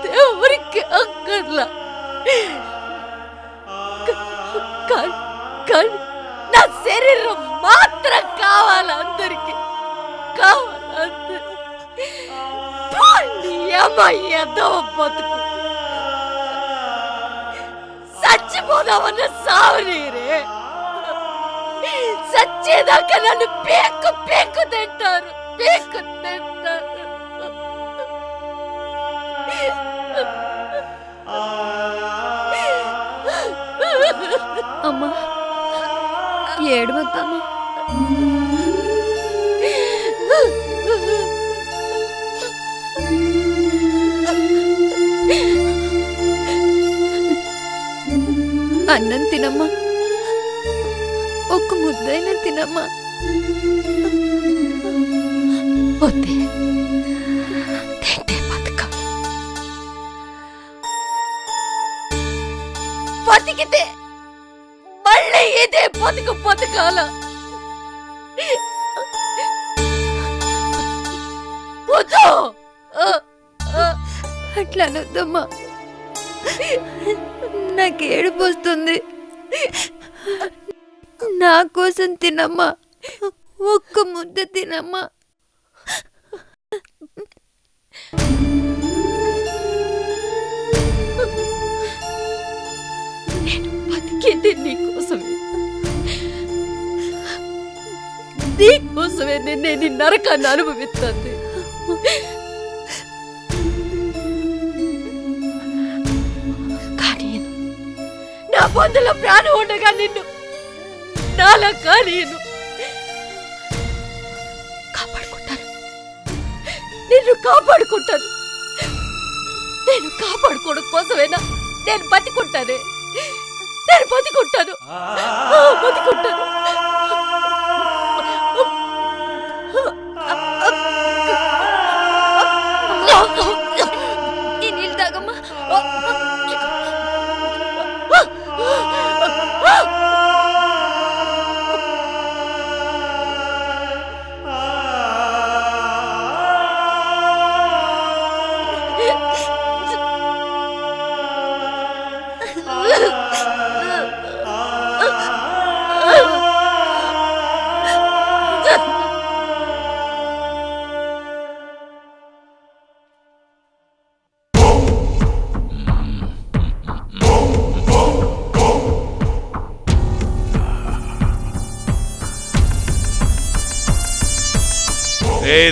దేవుడికి అక్కర్లా. కానీ నా శరీరం మాత్రం కావాలి అందరికి, కావాలి అందరికి. బతుకు చచ్చిపోదామన్న సావనీరే, చచ్చేదాకా నన్ను పేక్కు పేక్కు తింటారు, పేక్కు తింటారు. అమ్మా ఏడవద్దమ్మా. అన్నం తినమ్మా, ఒక్క ముద్దైనా తినమ్మా. వద్దే, తింటే బతకం, బతికితే మళ్ళీ ఇదే బతుకు బతకాల. అట్లా అనొద్దమ్మా, నాకు ఏడుపు వస్తుంది. నా కోసం తినమ్మా, ఒక్క ముద్ద తినమ్మా. నేను బతికేది నీకోసమే, నీకోసమే నేను ఈ నరకాన్ని అనుభవిస్తుంది. కానీ నా పొందులో ప్రాణం ఉండగా నిన్ను నాలా కానీ కాపాడుకుంటాను, నిన్ను కాపాడుకుంటాను. నేను కాపాడుకోవడం కోసమేనా నేను బతికుంటానే, నేను బతికుంటాను, బతికుంటాను. ఈ నీళ్ళు తాగమ్మా.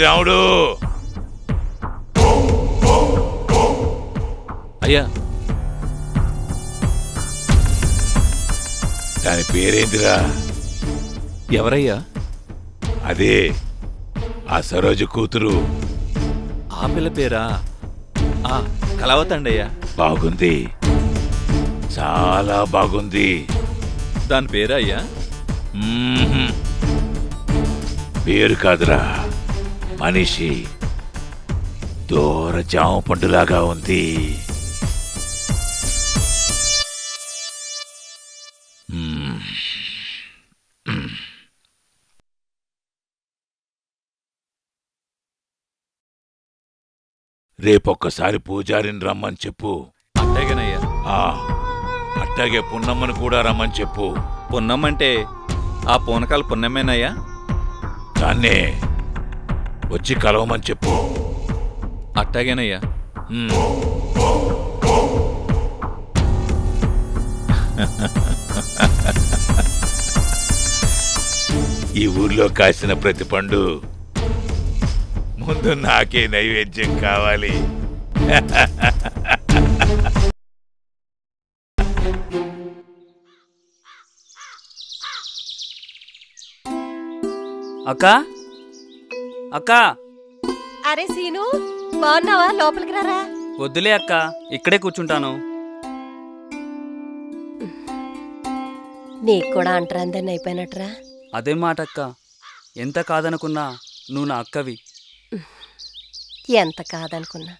రాముడు, అయ్యా దాని పేరేందిరా? ఎవరయ్యా? అదే ఆ సరోజు కూతురు. ఆ పిల్ల పేరా? కలవతండయ్యా. బాగుంది, చాలా బాగుంది. దాని పేరా అయ్యా? పేరు కాదురా, మనిషి. దూర జామ పండులాగా ఉంది. రేపొక్కసారి పూజారిని రమ్మని చెప్పు. అట్టేగనయ్యా. అట్టాగే పున్నమ్మను కూడా రమ్మని చెప్పు. పున్నమ్మంటే ఆ పూనకాల పున్నమ్మేనయ్యా? దాన్నే వచ్చి కలవమని చెప్పు. అట్టాగేనయ్యా. ఈ ఊర్లో కాసిన ప్రతి పండు ముందు నాకే నైవేద్యం కావాలి. అక్కా, అక్కా. అరే సీను, బాగున్నావా? లోపలికి రారా. వద్దులే అక్క, ఇక్కడే కూర్చుంటాను. నీకు కూడా అంటరాందని అయిపోయినట్రా. అదే మాట అక్క, ఎంత కాదనుకున్నా నువ్వు నా అక్కవి. ఎంత కాదనుకున్నా.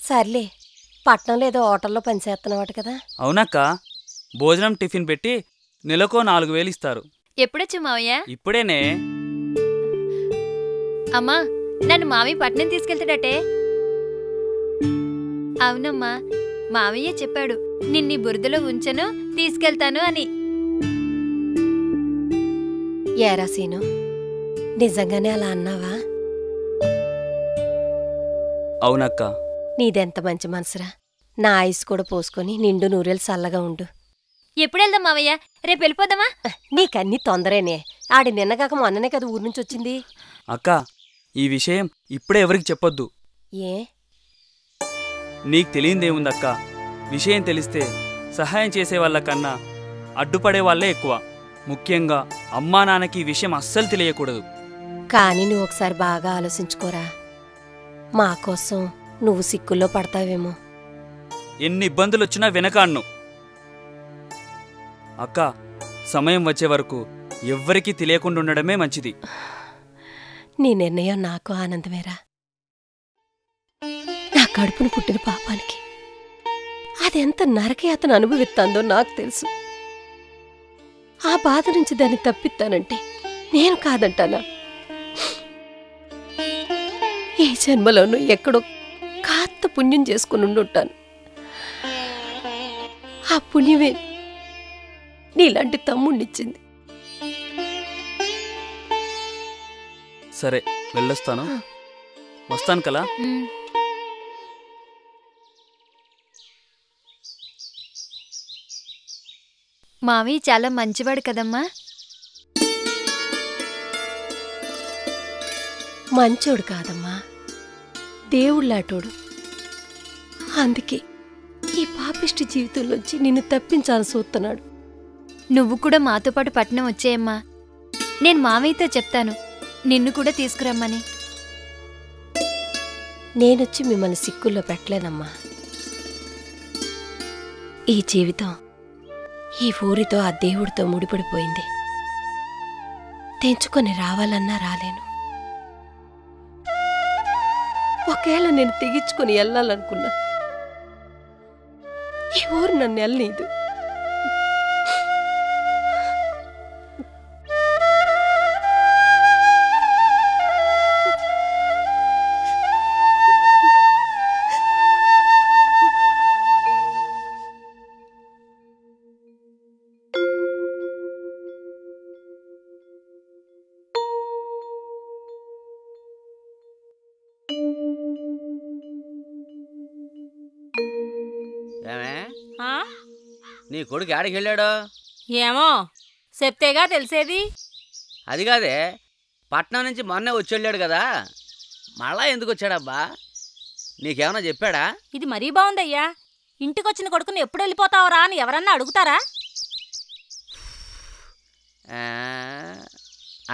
సర్లే, పట్నంలో ఏదో హోటల్లో పనిచేస్తున్నావాట కదా? అవునక్క, భోజనం టిఫిన్ పెట్టి నెలకో 4,000 ఇస్తారు. ఎప్పుడొచ్చు మావయ్య? ఇప్పుడేనే. అమ్మా, నన్ను మావి పట్నం తీసుకెళ్తాడటే. అవునమ్మా, మావయ్య చెప్పాడు నిన్ని బురదలో ఉంచను తీసుకెళ్తాను అని. ఏరా సీను, నిజంగానే అలా అన్నావా? అవునక్క. నీదెంత మంచి మనసురా. నా ఐస్ కూడా పోసుకొని నిండు నూరేళ్ళు చల్లగా ఉండు. ఎప్పుడెళ్దాం మావయ్య? రేపు వెళ్ళిపోదామా? నీకన్నీ తొందరేనే. ఆడి నిన్నగాక మొన్ననే కదా ఊరి నుంచి వచ్చింది. అక్క, ఈ విషయం ఇప్పుడే ఎవరికి చెప్పొద్దు. ఏ? నీకు తెలియందేముందక్క. విషయం తెలిస్తే సహాయం చేసే వాళ్ళకన్నా అడ్డుపడే వాళ్ళే ఎక్కువ. ముఖ్యంగా అమ్మా నాన్నకి ఈ విషయం అస్సలు తెలియకూడదు. కానీ నువ్వు ఒకసారి బాగా ఆలోచించుకోరా. మా కోసం నువ్వు సిక్కుల్లో పడతావేమో. ఎన్ని ఇబ్బందులు వచ్చినా వెనకాడ్ను. అక్క, సమయం వచ్చే వరకు ఎవ్వరికీ తెలియకుండా ఉండడమే మంచిది. నీ నిర్ణయం నాకు ఆనందమేరా. నా కడుపును పుట్టిన పాపానికి అదెంత నరకయాతను అనుభవిస్తాందో నాకు తెలుసు. ఆ బాధ నుంచి దాన్ని తప్పిస్తానంటే నేను కాదంటానా? ఏ జన్మలోనూ ఎక్కడో కాస్త పుణ్యం చేసుకుని ఉండుంటాను. ఆ పుణ్యమే నీలాంటి తమ్ముణ్ణిచ్చింది. సరే, వెళ్ళొస్తాను. వస్తాను కలా. మావయ్య చాలా మంచివాడు కదమ్మా. మంచోడు కాదమ్మా, దేవుళ్ళాటోడు. అందుకే ఈ పాపిష్టి జీవితంలోంచి నిన్ను తప్పించాలని చూస్తున్నాడు. నువ్వు కూడా మాతో పాటు పట్నం వచ్చేయమ్మా. నేను మావయ్యతో చెప్తాను నిన్ను కూడా తీసుకురమ్మని. నేనొచ్చి మిమ్మల్ని సిక్కుల్లో పెట్టలేదమ్మా. ఈ జీవితం ఈ ఊరితో ఆ దేవుడితో ముడిపడిపోయింది. తెంచుకొని రావాలన్నా రాలేను. ఒకేళ నేను తెగించుకొని వెళ్ళాలనుకున్నా ఈ ఊరు నన్ను వెళ్ళనీదు. నీ కొడుకు ఆడికి వెళ్ళాడు? ఏమో, చెప్తేగా తెలిసేది. అది కాదే, పట్నం నుంచి మొన్నే వచ్చి వెళ్ళాడు కదా, మళ్ళా ఎందుకు వచ్చాడబ్బా? నీకేమన్నా చెప్పాడా? ఇది మరీ బాగుందయ్యా. ఇంటికొచ్చిన కొడుకుని ఎప్పుడు వెళ్ళిపోతావురా అని ఎవరన్నా అడుగుతారా?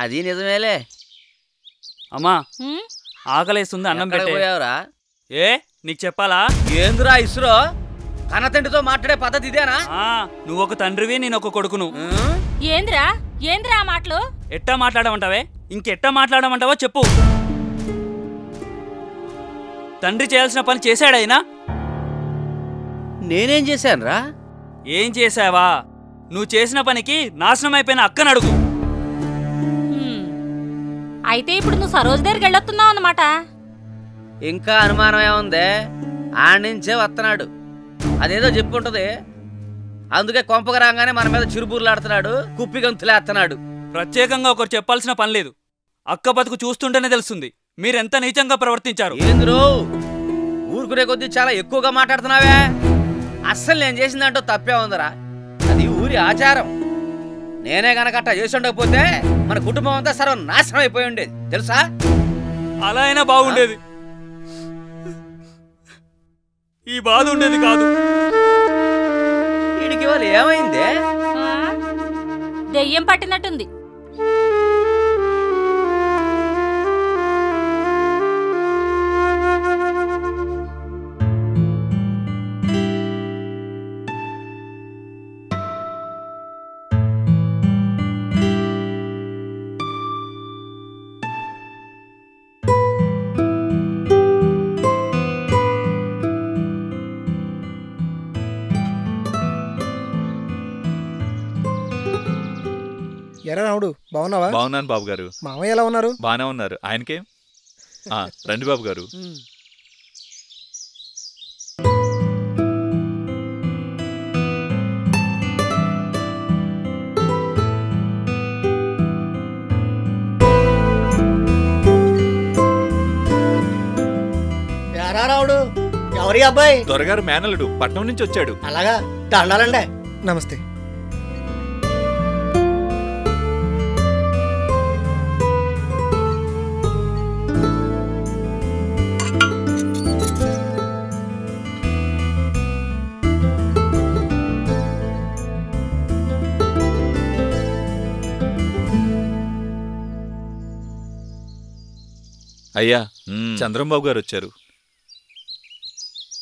అది నిజమేలే. అమ్మా, ఆకలేస్తుంది, అన్నం పెట్టేవరా? ఏ నీకు చెప్పాలా? ఏందురా ఇస్రో, కన్నతండ్రితో మాట్లాడే పద్ధతి ఇదేనా? నువ్వు ఒక తండ్రివి, నేను ఒక కొడుకును. ఏంద్రా ఏంద్రా మాటలు? ఎట్టా మాట్లాడమంటావే? ఇంకెట్టా మాట్లాడమంటావో చెప్పు. తండ్రి చేయాల్సిన పని చేశాడైనా? నేనేం చేశానురా? ఏం చేశావా? నువ్వు చేసిన పనికి నాశనం అయిపోయిన అక్కను అడుగు. అయితే ఇప్పుడు నువ్వు సరోజ దగ్గరికి వెళ్ళొస్తున్నావు అన్నమాట. ఇంకా అనుమానం ఏముందే, ఆడించే వస్తున్నాడు. అదేదో చెప్పుంటది, అందుకే కొంపగా రాగానే మన మీద చిరుబూర్లాడుతున్నాడు, కుప్పి గంతులేస్తున్నాడు. ప్రత్యేకంగా ఒకరు చెప్పాల్సిన పని లేదు. అక్క బతుకు చూస్తుంటేనే తెలుస్తుంది మీరెంత నీచంగా ప్రవర్తించారు. ఏంద్రో ఊరుకునే కొద్దీ చాలా ఎక్కువగా మాట్లాడుతున్నావే. అస్సలు నేను చేసిందంటూ తప్పే ఉందరా, అది ఊరి ఆచారం. నేనే గనక అట్టా చేసి ఉండకపోతే మన కుటుంబం అంతా సర్వనాశనం అయిపోయి ఉండేది తెలుసా? అలా అయినా బాగుండేది, ఈ బాధ ఉండేది కాదు. వీడికి వాళ్ళు ఏమైందే? దెయ్యం పట్టినట్టుంది. ఎరా రాముడు, బాగున్నావా? బాగున్నాను బాబు గారు. మామయ్య ఎలా ఉన్నారు? బాగానే ఉన్నారు. ఆయనకే రండి బాబు గారు. ఎవరి అబ్బాయి? దొరగారు మేనలుడు పట్నం నుంచి వచ్చాడు. అలాగా, దండాలండి. నమస్తే. అయ్యా, చంద్రంబాబు గారు వచ్చారు.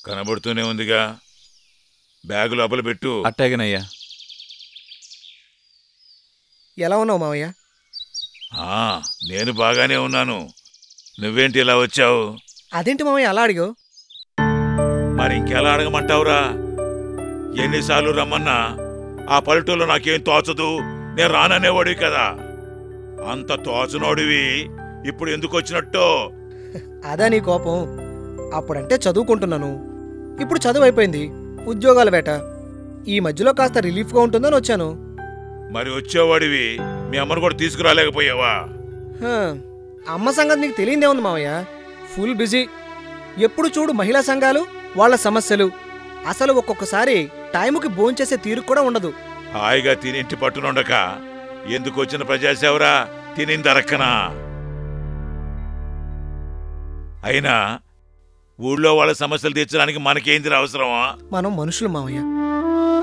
కనబడుతూనే ఉందిగా. బ్యాగు లోపల పెట్టు. అట్టాగనయ్యా. ఎలా ఉన్నావు మావయ్య? నేను బాగానే ఉన్నాను. నువ్వేంటి ఇలా వచ్చావు? అదేంటి మావయ్య అలా అడిగావు? మరి ఇంకెలా అడగమంటావురా? ఎన్నిసార్లు రమ్మన్నా ఆ పల్లెటూరులో నాకేం తోచదు, నేను రాననేవాడివి కదా. అంత తోచనోడివి ఇప్పుడు ఎందుకు వచ్చినట్టు? అదా నీ కోపం? అప్పుడంటే చదువుకుంటున్నాను, ఇప్పుడు చదువు అయిపోయింది, ఉద్యోగాల వేట. ఈ మధ్యలో కాస్త రిలీఫ్గా ఉంటుందని వచ్చాను. మరి వచ్చేవాడివి మీ అమ్మను కూడా తీసుకురాలేకపోయావా? అమ్మ సంగతి నీకు తెలియదే ఉంది మావయ్య. Full busy. ఎప్పుడు చూడు మహిళా సంఘాలు, వాళ్ళ సమస్యలు. అసలు ఒక్కొక్కసారి టైముకి భోంచేసే తీరు కూడా ఉండదు. హాయిగా తినింటి పట్టునుండక ఎందుకు వచ్చిన ప్రజాసేవరా? తినిందరక్కనా? అయినా ఊళ్ళో వాళ్ళ సమస్యలు తీర్చడానికి మనకేంది అవసరమా? మనం మనుషులు మావయ్య.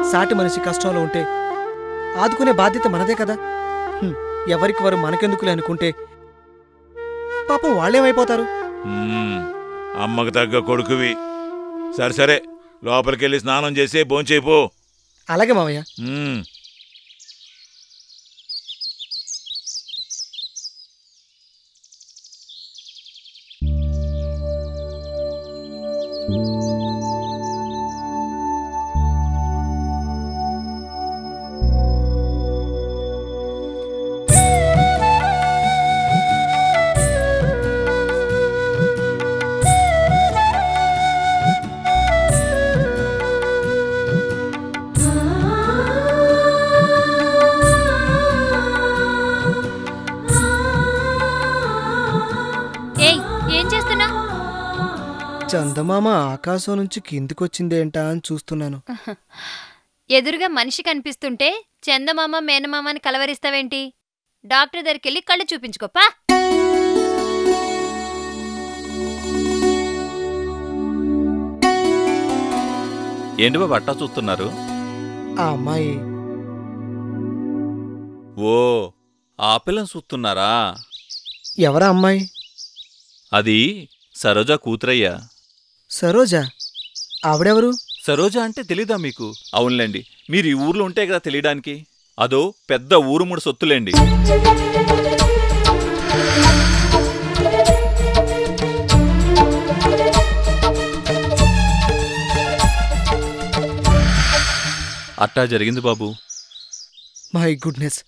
సాటి మనిషి కష్టంలో ఉంటే ఆదుకునే బాధ్యత మనదే కదా. ఎవరికి వారు మనకెందుకులే అనుకుంటే పాపం వాళ్ళేమైపోతారు? అమ్మకు తగ్గ కొడుకువి. సరే సరే, లోపలికెళ్ళి స్నానం చేసి భోంచేయిపో. అలాగే మావయ్య. చందమామ ఆకాశం నుంచి కిందికొచ్చిందేంటా అని చూస్తున్నాను. ఎదురుగా మనిషి కనిపిస్తుంటే చందమామ మేనమామని కలవరిస్తావేంటి? డాక్టర్ దగ్గరికెళ్ళి కళ్ళు చూపించుకోపా. ఏంటి బాబు అట్టా చూస్తున్నారు? ఆ అమ్మాయి. ఓ, ఆ పిల్లని చూస్తున్నారా? ఎవరా అమ్మాయి? అది సరోజా కూతురయ్యా. సరోజా? ఆవిడెవరు? సరోజా అంటే తెలీదా మీకు? అవునులేండి, మీరు ఈ ఊర్లో ఉంటే కదా తెలియడానికి. అదో పెద్ద ఊరుముడు సొత్తులేండి. అట్టా జరిగింది బాబు. మై గుడ్నెస్,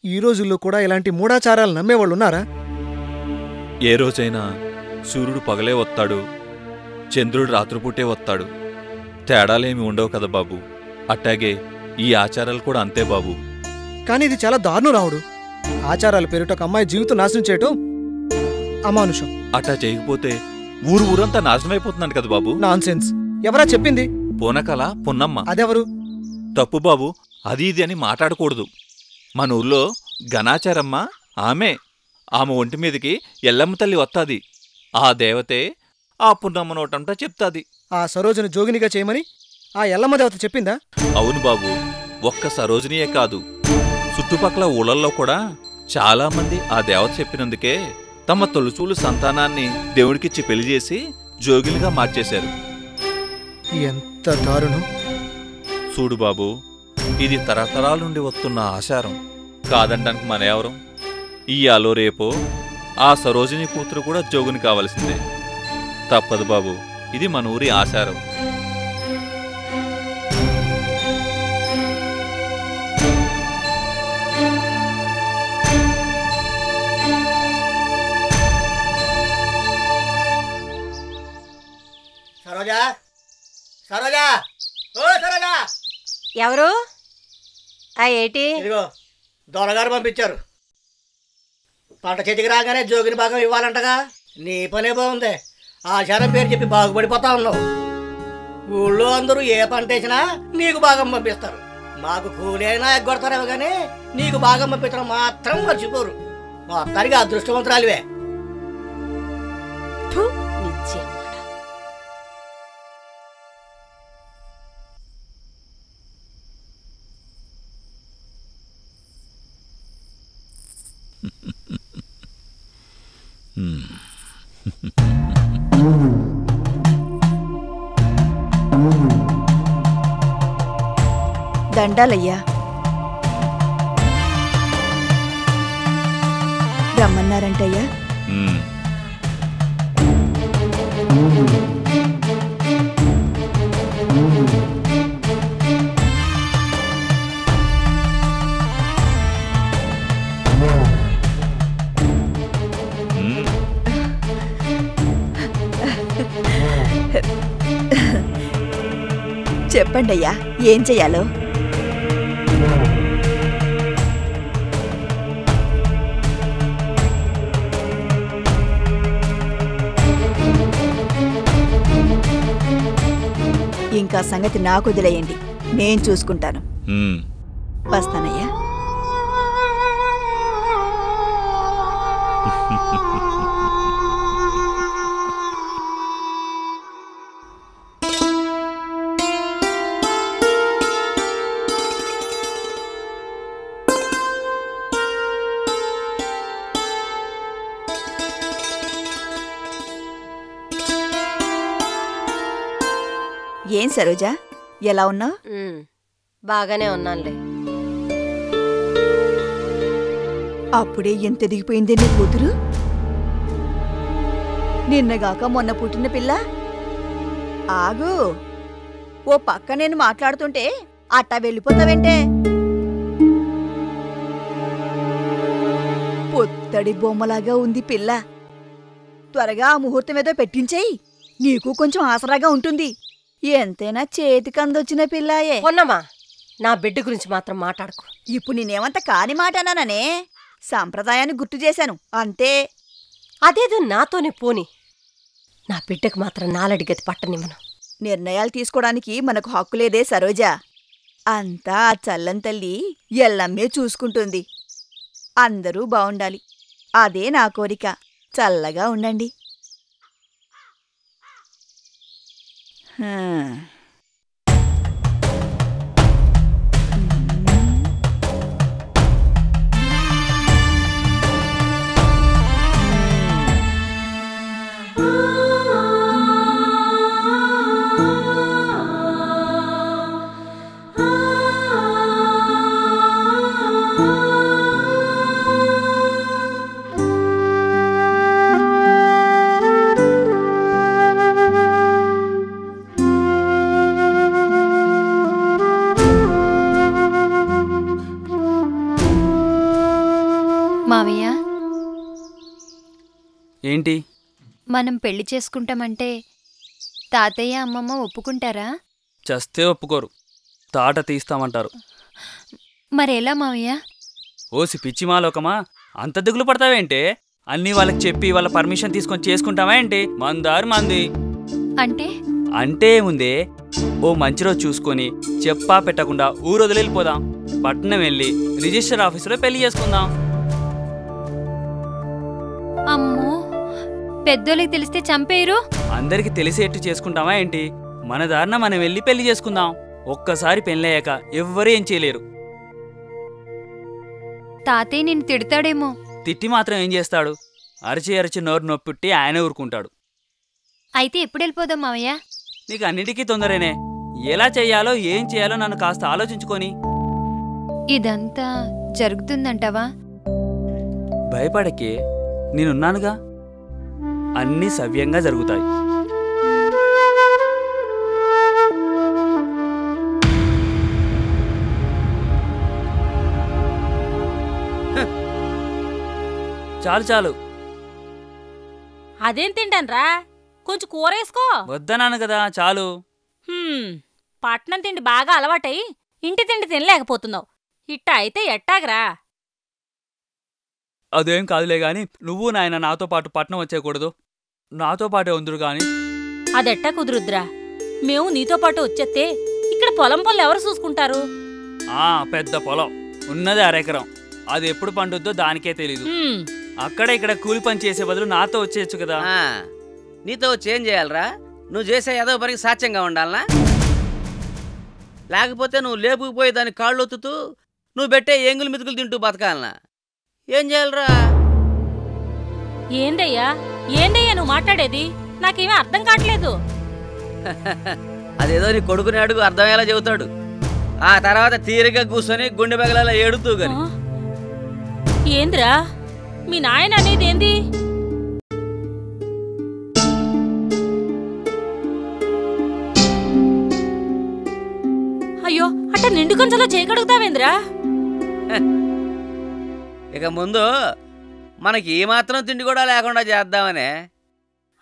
ఈ రోజుల్లో కూడా ఇలాంటి మూఢాచారాలు నమ్మేవాళ్ళు ఉన్నారా? ఏ రోజైనా సూర్యుడు పగలే వస్తాడు, చంద్రుడు రాత్రిపూటే వస్తాడు. తేడాలేమి ఉండవు కదా బాబు. అట్టాగే ఈ ఆచారాలు కూడా అంతే బాబు. కానీ ఇది చాలా దారుణం రావుడు. ఆచారాల పేరుట ఒక అమ్మాయి జీవితం నాశనం చేయటం అమానుషం. అట్టా చేయకపోతే ఊరంతా నాశనమైపోతున్నాను కదా బాబు. నాన్సెన్స్. ఎవరా చెప్పింది? పూనకాల పున్నమ్మ. అదెవరు? తప్పు బాబు, అది ఇది అని మాట్లాడకూడదు. మన ఊర్లో గణాచారమ్మ ఆమె ఒంటి మీదకి ఎల్లమ్మ తల్లి వస్తాది. ఆ దేవతే ఆ పున్నమ్మ నోటంతా చెప్తాది. ఆ సరోజను జోగినిగా చేయమని ఆ ఎల్లమ్మ దేవత చెప్పిందా? అవును బాబు, ఒక్క సరోజినియే కాదు, చుట్టుపక్కల ఊళ్ళల్లో కూడా చాలా మంది ఆ దేవత చెప్పినందుకే తమ తొలుచూలు సంతానాన్ని దేవుడికిచ్చి పెళ్లి చేసి జోగిలుగా మార్చేశారు. ఎంత దారుణం! చూడు బాబు, ఇది తరతరాల నుండి వస్తున్న ఆచారం కాదంటానికి మన ఎవరం? ఇయ్యాలో రేపో ఆ సరోజిని కూతురు కూడా జోగుని కావలసిందే. తప్పదు బాబు, ఇది మన ఊరి ఆచారం. సరోజా, సరోజా, ఓ సరోజా. ఎవరు? ఏటి? ఇదిగో దొరగారు పంపించారు. పంట చేతికి రాగానే జోగిని భాగం ఇవ్వాలంటగా. నీ పనే బాగుంది. ఆచారం పేరు చెప్పి బాగుపడిపోతా ఉన్నావు. ఊళ్ళో అందరూ ఏ పంట వేసినా నీకు భాగం పంపిస్తారు. మాకు కూలి అయినా ఎగ్గొడతారేమో కానీ నీకు భాగం పంపించడం మాత్రం మర్చిపోరు. మొత్తానికి అదృష్టవంతురాలివే. దండాలయ్యా. రమ్మన్నారంటయ్యా. చెప్పండయ్యా, ఏం చెయ్యాలో. ఇంకా సంగతి నాకు వదిలేయండి, నేను చూసుకుంటాను. వస్తానయ్యా. ఏం సరోజా, ఎలా ఉన్నావు? బాగానే ఉన్నానులే. అప్పుడే ఎంత ఎదిగిపోయింది నీ కూతురు. నిన్నగాక మొన్న పుట్టిన పిల్ల. ఆగు, ఓ పక్క నేను మాట్లాడుతుంటే అట్టా వెళ్ళిపోతావేంటే? పొత్తడి బొమ్మలాగా ఉంది పిల్ల. త్వరగా ఆ ముహూర్తం ఏదో పెట్టించేయి, నీకు కొంచెం ఆసరాగా ఉంటుంది. ఎంతైనా చేతికి అందొచ్చిన పిల్లాయే. పొన్నమ్మా, నా బిడ్డ గురించి మాత్రం మాట్లాడుకో. ఇప్పుడు నేనేమంత కాని మాట అన్నాననే, సంప్రదాయాన్ని గుర్తు చేశాను అంతే. అదేదో నాతోనే పోని, నా బిడ్డకు మాత్రం నాలడిగతి పట్టనివ్వను. నిర్ణయాలు తీసుకోవడానికి మనకు హక్కు లేదే సరోజా. అంతా ఆ చల్లని తల్లి ఎల్లమ్మే చూసుకుంటుంది. అందరూ బావుండాలి, అదే నా కోరిక. చల్లగా ఉండండి. మావయ్య, ఏంటి? మనం పెళ్లి చేసుకుంటామంటే తాతయ్య అమ్మమ్మ ఒప్పుకుంటారా? చస్తే ఒప్పుకోరు, తాట తీస్తామంటారు. మరెలా మావయ్య? ఓసి పిచ్చిమాలోకమా, అంత దిగులు పడతావేంటే? అన్నీ వాళ్ళకి చెప్పి వాళ్ళ పర్మిషన్ తీసుకొని చేసుకుంటావా ఏంటి? మందారు మంది అంటే అంటే ఏముందే, ఓ మంచి రోజు చూసుకొని చెప్పా పెట్టకుండా ఊరు వదిలిపోదాం. పట్నం వెళ్ళి రిజిస్టర్ ఆఫీసులో పెళ్లి చేసుకుందాం. అమ్మో, పెద్దోళ్ళకి తెలిస్తే చంపేయరు. అందరికి తెలిసేట్టు చేసుకుంటావా ఏంటి? మన దారిన మనం వెళ్ళి పెళ్లి చేసుకుందాం. ఒక్కసారి పెళ్ళయ్యాక ఎవ్వరూ ఏం చేయలేరు. తాతయ్య నిన్ను తిడతాడేమో. తిట్టి మాత్రం ఏం చేస్తాడు? అరిచి అరిచి నోరు నొప్పిట్టి ఆయనే ఊరుకుంటాడు. అయితే ఎప్పుడు వెళ్ళిపోదాం మావయ్య? నీకు అన్నిటికీ తొందరనే. ఎలా చెయ్యాలో ఏం చేయాలో నన్ను కాస్త ఆలోచించుకొని. ఇదంతా జరుగుతుందంటావా? భయపడకే, నేనున్నానుగా. అన్నీ సవ్యంగా జరుగుతాయి. చాలు చాలు. అదేం తింటాన్రా, కొంచెం కూరేసుకో. వద్దనాను కదా, చాలు. పట్నం తిండి బాగా అలవాటై ఇంటి తిండి తినలేకపోతున్నావు. ఇట్ట అయితే ఎట్టాగరా? అదేం కాదులే గాని, నువ్వు నాయన నాతో పాటు పట్నం వచ్చేయకూడదు. నాతో పాటే ఉందురు గాని. అదెట్టా కుదురుద్రా? మేము నీతో పాటు వచ్చేస్తే ఇక్కడ పొలం పనులు ఎవరు చూసుకుంటారు? పెద్ద పొలం ఉన్నది అరెకరం. అది ఎప్పుడు పండుద్దో దానికే తెలీదు. అక్కడ ఇక్కడ కూలి పని చేసే బదులు నాతో వచ్చేయచ్చు కదా. నీతో వచ్చి ఏం చేయాలరా? నువ్వు చేసే ఏదో పనికి సాక్ష్యంగా ఉండాలనా? లేకపోతే నువ్వు లేపుకుపోయి దాని కాళ్ళు ఒత్తుతూ నువ్వు పెట్టే ఎంగులు మితుకులు తింటూ బతకాలనా? ఏం చేయాలరా? ఏందయ్యా నువ్వు మాట్లాడేది? నాకేమీ అర్థం కావట్లేదు. అదేదో నీ కొడుకుని అడుగు, అర్థమయ్యేలా చెబుతాడు. ఆ తర్వాత తీరిగ్గా కూర్చొని గుండె బగలలా ఏడుతూ గాని. ఏంద్రా మీ నాయన అనేది ఏంది? అయ్యో అట్ట నిండు కొంచెంలో చేయగలుగుతావేంద్రా? ఇక ముందు మనకి ఏమాత్రం తిండి కూడా లేకుండా చేద్దామనే.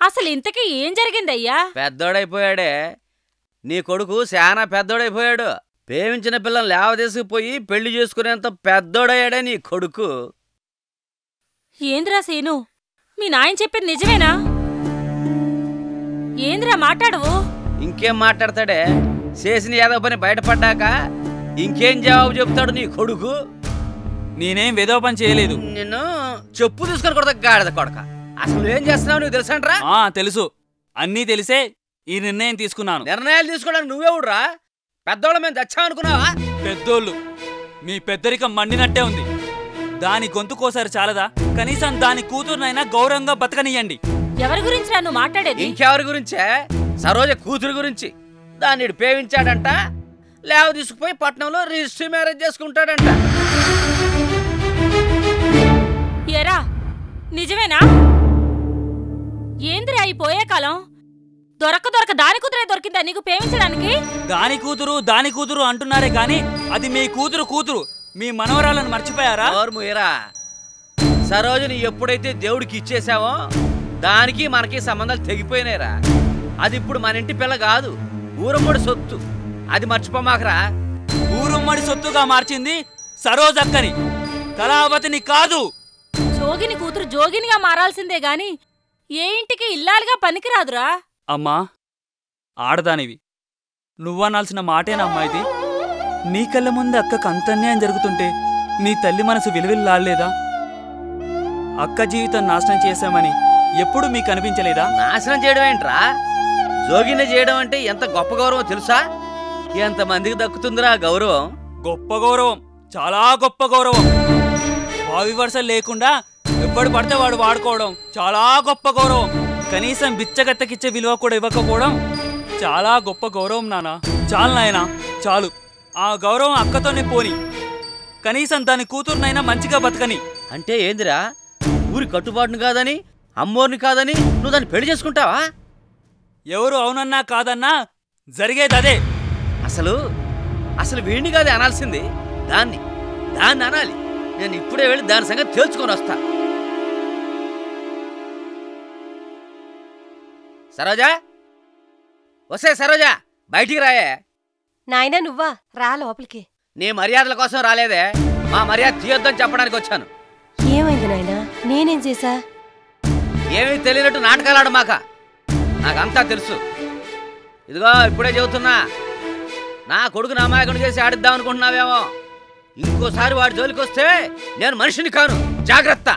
అసలు ఇంతకీ ఏం జరిగిందయ్యా? పెద్దోడైపోయాడే నీ కొడుకు, శానా పెద్దోడైపోయాడు. ప్రేమించిన పిల్లలు లేవదీసుకుపోయి పెళ్లి చేసుకునేంత పెద్దోడయ్యాడే నీ కొడుకు. ఏంద్రా సీను, మీ నాయన చెప్పేది నిజమేనా? ఏంద్రా మాట్లాడవు? ఇంకేం మాట్లాడతాడే? చేసిన ఏదో పని బయటపడ్డాక ఇంకేం జవాబు చెప్తాడు నీ కొడుకు? నేనేం వేదో పని చేయలేదు. నిన్ను చెప్పు తీసుకొని కొడతా గాడిద కొడక. అసలు ఏం చేస్తున్నావు నీకు తెలుసంట్రా? తెలుసు, అన్నీ తెలిసే ఈ నిర్ణయం తీసుకున్నాను. నిర్ణయాలు తీసుకోవడానికి నువ్వెవడురా? పెద్దోళ్ళ మేము తెచ్చామనుకున్నావా? పెద్దోళ్ళు మీ పెద్దరికం మండినట్టే ఉంది. దాని గొంతుకోసారి చాలదా? కనీసం దాని కూతురునైనా గౌరవంగా బతకనియండి. ఎవరి గురించి నన్ను మాట్లాడేది? ఇంకెవరి గురించే? సరోజ కూతురు గురించి. దాన్ని పేవించాడంట, లేవ తీసుకుపోయి పట్నంలో రిజిస్ట్రీ మ్యారేజ్ చేసుకుంటాడంట. ఏరా నిజమేనా? ఏంద్రా ఈ పోయే కాలం? దొరక దాని కూతురే దొరికిందా నీకు ప్రేమించడానికి? దాని కూతురు అంటున్నారే గాని అది మీ కూతురు. మీ మనవరాలను మర్చిపోయారా? ఏరా సరోజని ఎప్పుడైతే దేవుడికి ఇచ్చేసావో దానికి మనకి సంబంధాలు తెగిపోయినాయిరా. అది ఇప్పుడు మన ఇంటి పిల్ల కాదు, ఊరమ్మడి సొత్తు. అది మర్చిపోమాకరా. ఊరమ్మడి సొత్తుగా మార్చింది సరోజక్కని, కళావతిని కాదు. జోగిని కూతురు జోగినిగా మారాల్సిందే గాని ఏ ఇంటికి ఇల్లాలుగా పనికిరాదురా. అమ్మా, ఆడదానివి, నువ్వనాల్సిన మాటేనమ్మా ఇది. నీ కళ్ళ ముందు అక్కకు అంత అన్యాయం జరుగుతుంటే నీ తల్లి మనసు విలువిల్లాలేదా? అక్క జీవితం నాశనం చేశామని ఎప్పుడు మీకు అనిపించలేదా? నాశనం చేయడం ఏంట్రా? జోగిని చేయడం అంటే ఎంత గొప్ప గౌరవం తెలుసా? ఎంతమందికి దక్కుతుందిరా గౌరవం? గొప్ప గౌరవం, చాలా గొప్ప గౌరవం. వావి వరుస లేకుండా ఎప్పుడు పడితే వాడు వాడుకోవడం చాలా గొప్ప గౌరవం. కనీసం బిచ్చగత్తకిచ్చే విలువ కూడా ఇవ్వకపోవడం చాలా గొప్ప గౌరవం నానా. చాలు నాయనా, చాలు. ఆ గౌరవం అక్కతోనే పోని. కనీసం దాని కూతురునైనా మంచిగా బతకని. అంటే ఏందిరా? ఊరి కట్టుబాటును కాదని, అమ్మోర్ని కాదని నువ్వు దాన్ని పెళ్లి చేసుకుంటావా? ఎవరు అవునన్నా కాదన్నా జరిగేదదే. అసలు వీడిని కాదే అనాల్సింది, దాన్ని అనాలి. నేను ఇప్పుడే వెళ్ళి దాని సంగతి తేల్చుకొని వస్తా. సరోజా, వస్తే సరోజా, బయటికి రాయే. నాయనా నువ్వా? రా లోపలికి. నీ మర్యాదల కోసం రాలేదే, మా మర్యాద తీయొద్దని చెప్పడానికి వచ్చాను. ఏమైంది నాయనా? నేనేం చేశా? ఏమీ తెలియనట్టు నాటకాలు ఆడమాక. నాకంతా తెలుసు. ఇదిగో ఇప్పుడే చెబుతున్నా, నా కొడుకుని అమాయకుని చేసి ఆడిద్దాం అనుకుంటున్నావేమో. ఇంకోసారి వాడి జోలికి వస్తే నేను మనిషిని కాను, జాగ్రత్త.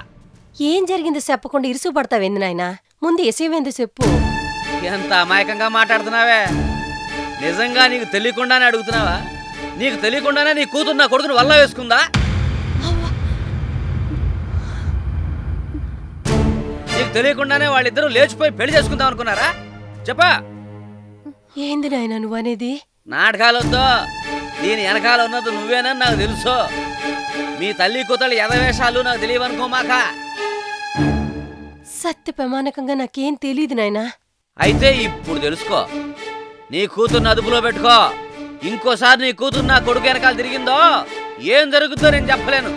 ఏం జరిగింది చెప్పకుండా ఇరుసు పడతావేంది నాయనా? ముందు ఎసేవేంది చెప్పు. ఎంత అమాయకంగా మాట్లాడుతున్నావే. నిజంగా నీకు తెలియకుండానే అడుగుతున్నావా? నీకు తెలియకుండానే నీ కూతురు నా కొడుకుని వల్ల వేసుకుందా? నీకు తెలియకుండానే వాళ్ళిద్దరూ లేచిపోయి పెళ్లి చేసుకుందాం అనుకున్నారా? చెప్పా. ఏంది నాయనా నువ్వనేది? నాటకాలొద్దో, దీని వెనకాల ఉన్నది నువ్వేనని నాకు తెలుసు. మీ తల్లి కూతురు ఎదవేషాలు నాకు తెలియవనుకోమాక. సత్య ప్రమాణకంగా నాకేం తెలియదు నాయనా. అయితే ఇప్పుడు తెలుసుకో. నీ కూతుర్ని అదుపులో పెట్టుకో. ఇంకోసారి నీ కూతురు నా కొడుకు వెనకాల తిరిగిందో ఏం జరుగుతుందో నేను చెప్పలేను.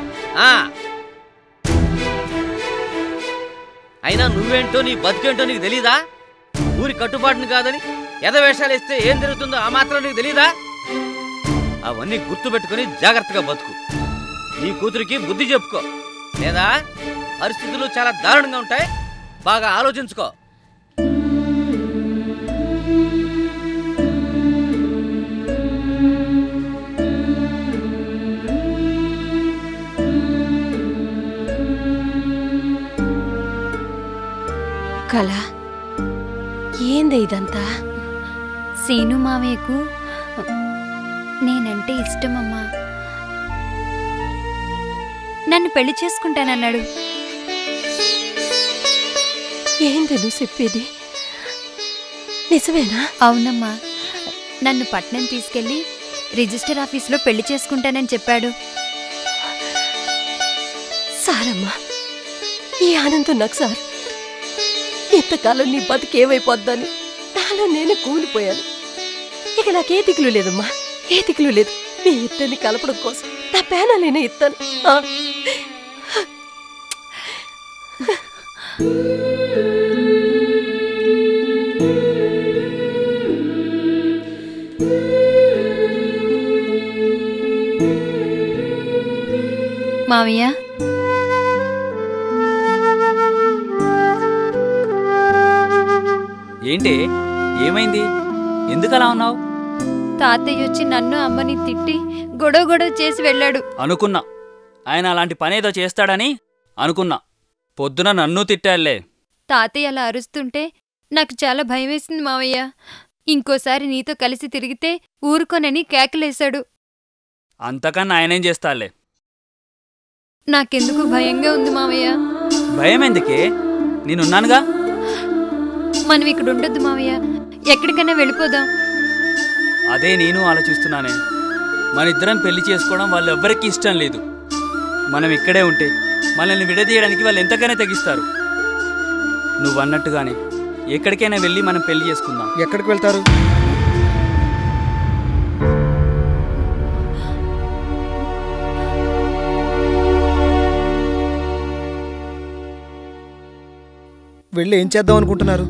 అయినా నువ్వేంటో నీ బతుకేంటో నీకు తెలీదా? ఊరి కట్టుబాటుని కాదని ఎదవేషాలు ఇస్తే ఏం జరుగుతుందో ఆ మాత్రం నీకు తెలీదా? అవన్నీ గుర్తుపెట్టుకుని జాగ్రత్తగా బతుకు. నీ కూతురికి బుద్ధి చెప్పుకో, లేదా పరిస్థితులు చాలా దారుణంగా ఉంటాయి. బాగా ఆలోచించుకో. కళ ఏంది ఇదంతా? సీను మావయ్యకు నేనంటే ఇష్టమమ్మా. నన్ను పెళ్లి చేసుకుంటానన్నాడు. ఏంది నువ్వు చెప్పేది? నిజమేనా? అవునమ్మా, నన్ను పట్నం తీసుకెళ్లి రిజిస్టర్ ఆఫీసులో పెళ్లి చేసుకుంటానని చెప్పాడు. సారమ్మా, ఈ ఆనందం నాకు సార్. ఇంతకాలం నీ బతికేమైపోద్దని నాలో నేనే కూలిపోయాను. ఇక నాకే దిగులు లేదమ్మా, ఏ దిగులు లేదు. నీ ఇద్దరిని కలపడం కోసం నా పేనాలైనా ఇస్తాను. మావయ్య, ఏంటి? ఏమైంది? ఎందుకలా ఉన్నావు? తాతయ్య వచ్చి నన్ను అమ్మని తిట్టి గొడవ గొడవ చేసి వెళ్ళాడు. అనుకున్నా ఆయన అలాంటి పనేదో చేస్తాడని అనుకున్నా. పొద్దున నన్ను తిట్టాళ్లే. తాతయ్య అలా అరుస్తుంటే నాకు చాలా భయమేసింది మావయ్య. ఇంకోసారి నీతో కలిసి తిరిగితే ఊరుకోనని కేకలేశాడు. అంతకన్నా ఆయనేం చేస్తాళ్లే. నాకెందుకు భయంగా ఉంది మావయ్య. భయం ఎందుకే? నేనున్నానుగా. మనం ఇక్కడ ఉండొద్దు మావయ్య, ఎక్కడికైనా వెళ్ళిపోదాం. అదే నేను ఆలోచిస్తున్నానే. మనిద్దరం పెళ్లి చేసుకోవడం వాళ్ళెవ్వరికీ ఇష్టం లేదు. మనం ఇక్కడే ఉంటే మనల్ని విడదీయడానికి వాళ్ళు ఎంతకైనా తెగిస్తారు. నువ్వన్నట్టుగానే ఎక్కడికైనా వెళ్ళి మనం పెళ్లి చేసుకుందాం. ఎక్కడికి వెళ్తారు? వెళ్ళి ఏం చేద్దాం అనుకుంటున్నారు?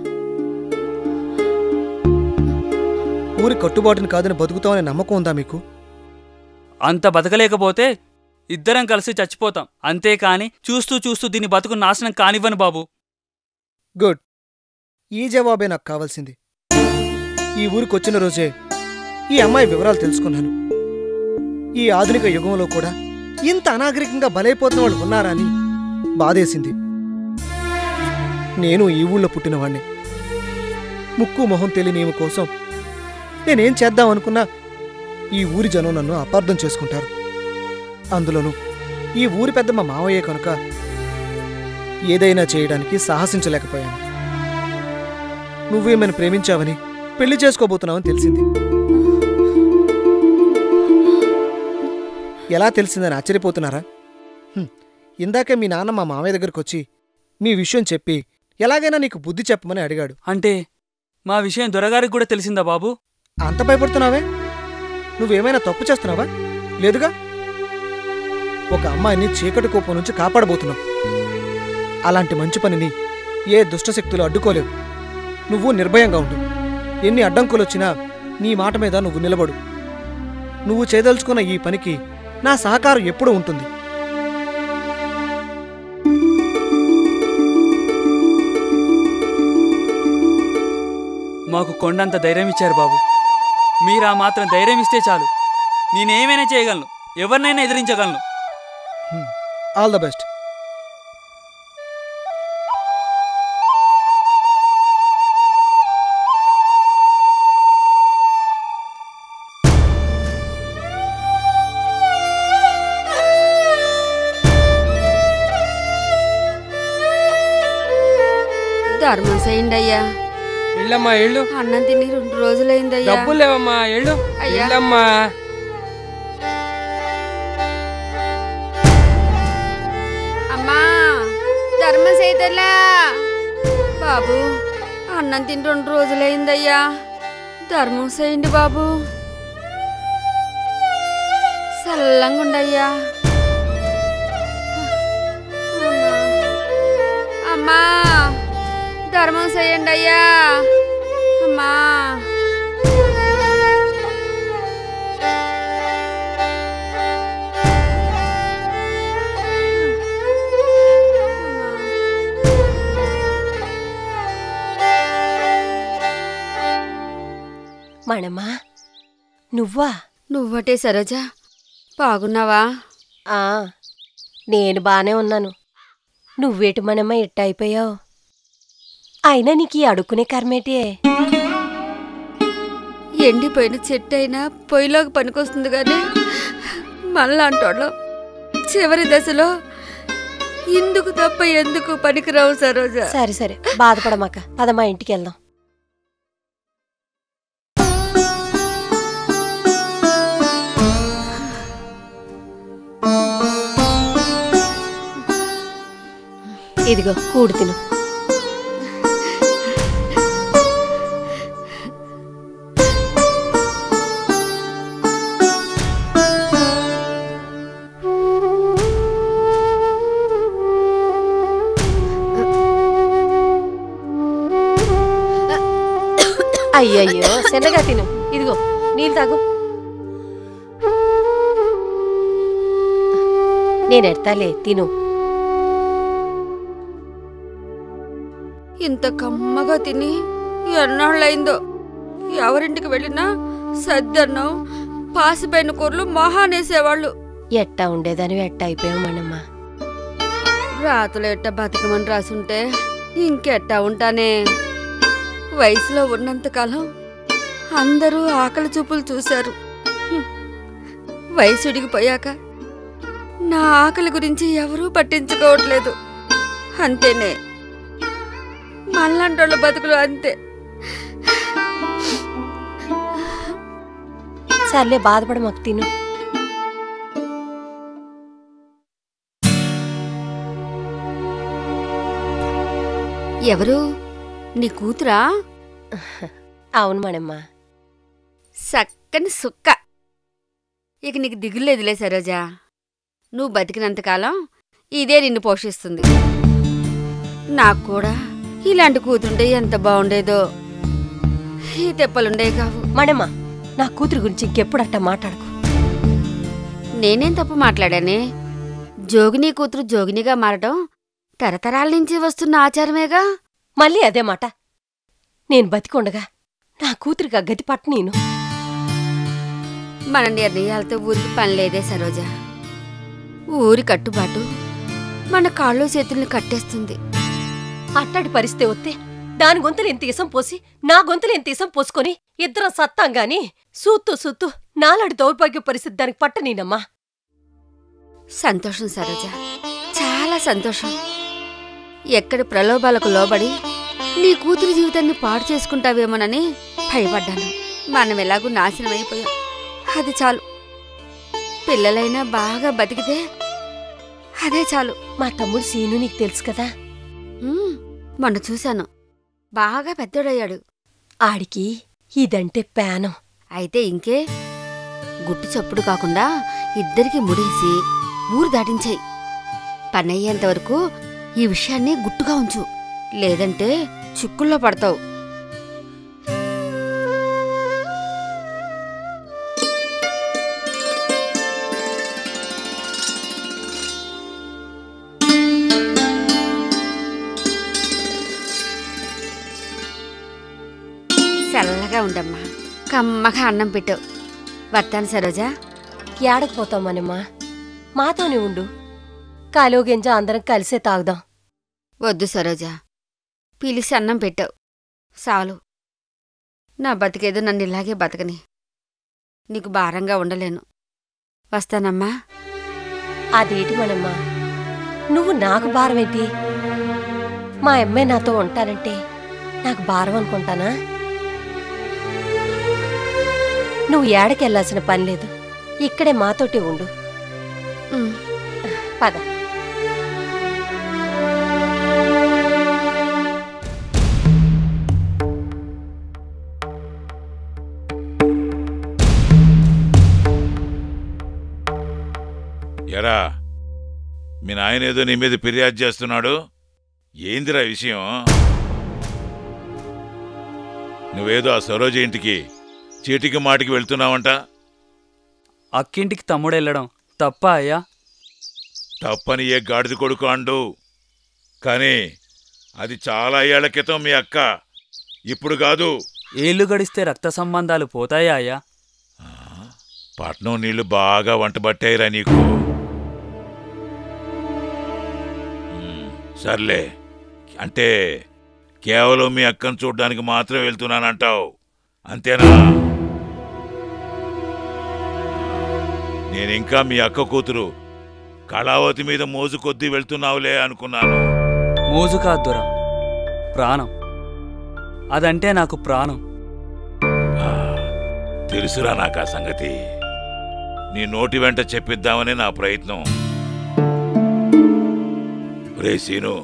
ఊరి కట్టుబాటుని కాదని బతుకుతామనే నమ్మకం ఉందా మీకు? అంత బతకలేకపోతే ఇద్దరం కలిసి చచ్చిపోతాం. అంతేకాని చూస్తూ చూస్తూ దీని బతుకు నాశనం కానివ్వను బాబు. గుడ్. ఈ జవాబే నాకు కావాల్సింది. ఈ ఊరికొచ్చిన రోజే ఈ అమ్మాయి వివరాలు తెలుసుకున్నాను. ఈ ఆధునిక యుగంలో కూడా ఇంత అనాగరికంగా బలైపోతున్న వాళ్ళు ఉన్నారా అని బాధేసింది. నేను ఈ ఊళ్ళో పుట్టినవాణ్ణి. ముక్కు మొహం తెలియని ఈమె కోసం నేనేం చేద్దామనుకున్నా ఈ ఊరి జనం నన్ను అపార్థం చేసుకుంటారు. అందులోనూ ఈ ఊరి పెద్ద మా మావయ్యే కనుక ఏదైనా చేయడానికి సాహసించలేకపోయాను. నువ్వేమైనా ప్రేమించావని పెళ్లి చేసుకోబోతున్నావని తెలిసింది. ఎలా తెలిసిందని ఆశ్చర్యపోతున్నారా? ఇందాకే మీ నాన్న మా మావయ్య దగ్గరకు వచ్చి మీ విషయం చెప్పి ఎలాగైనా నీకు బుద్ధి చెప్పమని అడిగాడు. అంటే మా విషయం దొరగారికి కూడా తెలిసిందా బాబు? అంత భయపడుతున్నావే? నువ్వేమైనా తప్పు చేస్తున్నావా? లేదుగా. ఒక అమ్మాయిని చీకటి కోపం నుంచి కాపాడబోతున్నావు. అలాంటి మంచి పనిని ఏ దుష్టశక్తులు అడ్డుకోలేవు. నువ్వు నిర్భయంగా ఉండు. ఎన్ని అడ్డంకులొచ్చినా నీ మాట మీద నువ్వు నిలబడు. నువ్వు చేయదలుచుకున్న ఈ పనికి నా సహకారం ఎప్పుడూ ఉంటుంది. మాకు కొండంత ధైర్యం ఇచ్చారు బాబు. మీరా మాత్రం ధైర్యం ఇస్తే చాలు. నేనేమైనా చేయగలను, ఎవరినైనా ఎదిరించగలను. All the best. ధర్మం చేయండి అయ్యా. ఎళ్ళమ్మా ఎళ్ళు. అన్నం తిని 2 రోజులైందయ్యా. డబ్బులు లేవమ్మా, ఎళ్ళు. ఎళ్ళమ్మా. అమ్మా ధర్మం చేయదలా. బాబు అన్నం తిని 2 రోజులైందయ్యా. ధర్మం చేయండి బాబు. చల్లంగా ఉండయ్యా. అమ్మా ధర్మం చేయండి అయ్యా. అమ్మా మణమ్మా, నువ్వా? నువ్వటే సరోజ, బాగున్నావా? నేను బానే ఉన్నాను. నువ్వేటి మణమ్మ ఎట్ట అయిపోయావు? అయినా నీకు ఈ అడుక్కునే కర్మేటే. ఎండిపోయిన చెట్టు అయినా పొయ్యిలోకి పనికొస్తుంది కానీ మళ్ళాంటోళ్ళం చివరి దశలో ఇందుకు తప్ప ఎందుకు పనికిరావు సరోజా. సరే సరే బాధపడమాక, పద మా ఇంటికి వెళ్దాం. ఇదిగో కూడు తిను. అయ్యయ్యో చిన్నగా తిను. ఇదిగో నీళ్ళు తాగు. నేనెడతాలే తిను. ఇంత కమ్మగా తిని ఎన్నాళ్ళయిందో. ఎవరింటికి వెళ్ళినా సద్దన్నం పాసిపోయిన కూరలు మహానేసేవాళ్ళు. ఎట్టా ఉండేదని ఎట్టా అయిపోయావు మనమ్మ. రాతలు ఎట్ట బతికమని రాసుంటే ఇంకెట్టా ఉంటానే. వయసులో ఉన్నంతకాలం అందరూ ఆకలి చూపులు చూశారు. వయసు ఉడిగిపోయాక నా ఆకలి గురించి ఎవరూ పట్టించుకోవట్లేదు. అంతేనే మళ్ళంటోళ్ళ బతుకులు అంతే. సర్లే బాధపడ మాకు తిను. ఎవరు నీ కూతురా? అవును మనమ్మ. సక్కని సుక్క. ఇక నీకు దిగులేదులే సరోజా. నువ్వు బతికినంతకాలం ఇదే నిన్ను పోషిస్తుంది. నాకు కూడా ఇలాంటి కూతుంటే ఎంత బాగుండేదో. ఈ తెప్పలుండే కావు. మనమ్మ నా కూతురు గురించి ఇంకెప్పుడు అట్టా మాట్లాడకు. నేనేం తప్పు మాట్లాడానే? జోగిని కూతురు జోగినిగా మారటం తరతరాల నుంచి వస్తున్న ఆచారమేగా. మళ్ళీ అదే మాట. నేను బతికొండగా నా కూతురికి ఆ గతి పట్టు. నేను మన నిర్ణయాలతో ఊరికి పనిలేదే సరోజా. ఊరి కట్టుబాటు మన కాళ్ళు చేతుల్ని కట్టేస్తుంది. అట్టడి పరిస్థితి వస్తే దాని గొంతులు ఎంత ఇసం పోసి నా గొంతులు ఎంత ఇసం పోసుకొని ఇద్దరం సత్తాం గాని సూత్తూ సూత్తూ నాలాంటి దౌర్భాగ్య పరిస్థితి దానికి పట్ట నేనమ్మా. సంతోషం సరోజా, చాలా సంతోషం. ఎక్కడి ప్రలోభాలకు లోబడి నీ కూతురు జీవితాన్ని పాడు చేసుకుంటావేమోనని భయపడ్డాను. మనం ఎలాగూ నాశనమైపోయాం. అది చాలు. పిల్లలైనా బాగా బతికితే అదే చాలు. మా తమ్ముడు సీను నీకు తెలుసు కదా. మొన్న చూశాను. బాగా పెద్దోడయ్యాడు. ఆడికి ఇదంటే పేనం. అయితే ఇంకే గుట్టు చప్పుడు కాకుండా ఇద్దరికి ముడేసి ఊరు దాటించాయి. పనయ్యేంతవరకు ఈ విషయాన్ని గుట్టుగా ఉంచు. లేదంటే చిక్కుల్లో పడతావు. చల్లగా ఉండమ్మా. కమ్మగా అన్నం పెట్టు. వస్తాను సరోజా. ఏడకపోతాం మనమ్మా. మాతోనే ఉండు. కాలో గింజ అందరం కలిసే తాగుదాం. వద్దు సరోజా, పిలిచి అన్నం పెట్టావు చాలు. నా బతికేదో నన్ను ఇలాగే బతకని. నీకు భారంగా ఉండలేను. వస్తానమ్మా. అదేటి మనమ్మా, నువ్వు నాకు భారమేంటి? మా అమ్మాయి నాతో ఉంటానంటే నాకు భారం అనుకుంటానా? నువ్వు ఏడకెళ్లాల్సిన పని లేదు. ఇక్కడే మాతోటే ఉండు. పద. ఎరా, మీ నాయన ఏదో నీ మీద ఫిర్యాదు చేస్తున్నాడు. ఏందిరా విషయం? నువ్వేదో ఆ సరోజ ఇంటికి చీటికి మాటికి వెళ్తున్నావంట. అక్కింటికి తమ్ముడెళ్ళడం తప్ప అయ్యా? తప్పని ఏ గాడిద కొడుకు అండు. కానీ అది చాలా ఏళ్ల క్రితం మీ అక్క, ఇప్పుడు కాదు. ఏళ్ళు గడిస్తే రక్త సంబంధాలు పోతాయా అయ్యా? పట్నం నీళ్లు బాగా వంటబట్టాయిరా నీకు. సర్లే, అంటే కేవలం మీ అక్కను చూడ్డానికి మాత్రం వెళ్తున్నానంటావు, అంతేనా? నేనింకా మీ అక్క కూతురు కళావతి మీద మోజు కొద్దీ వెళ్తున్నావులే అనుకున్నాను. మోజు కాదు దొరా, ప్రాణం. అదంటే నాకు ప్రాణం. తెలుసురా నాకు ఆ సంగతి. నీ నోటి వెంట చెప్పిద్దామని నా ప్రయత్నం. రే సీను,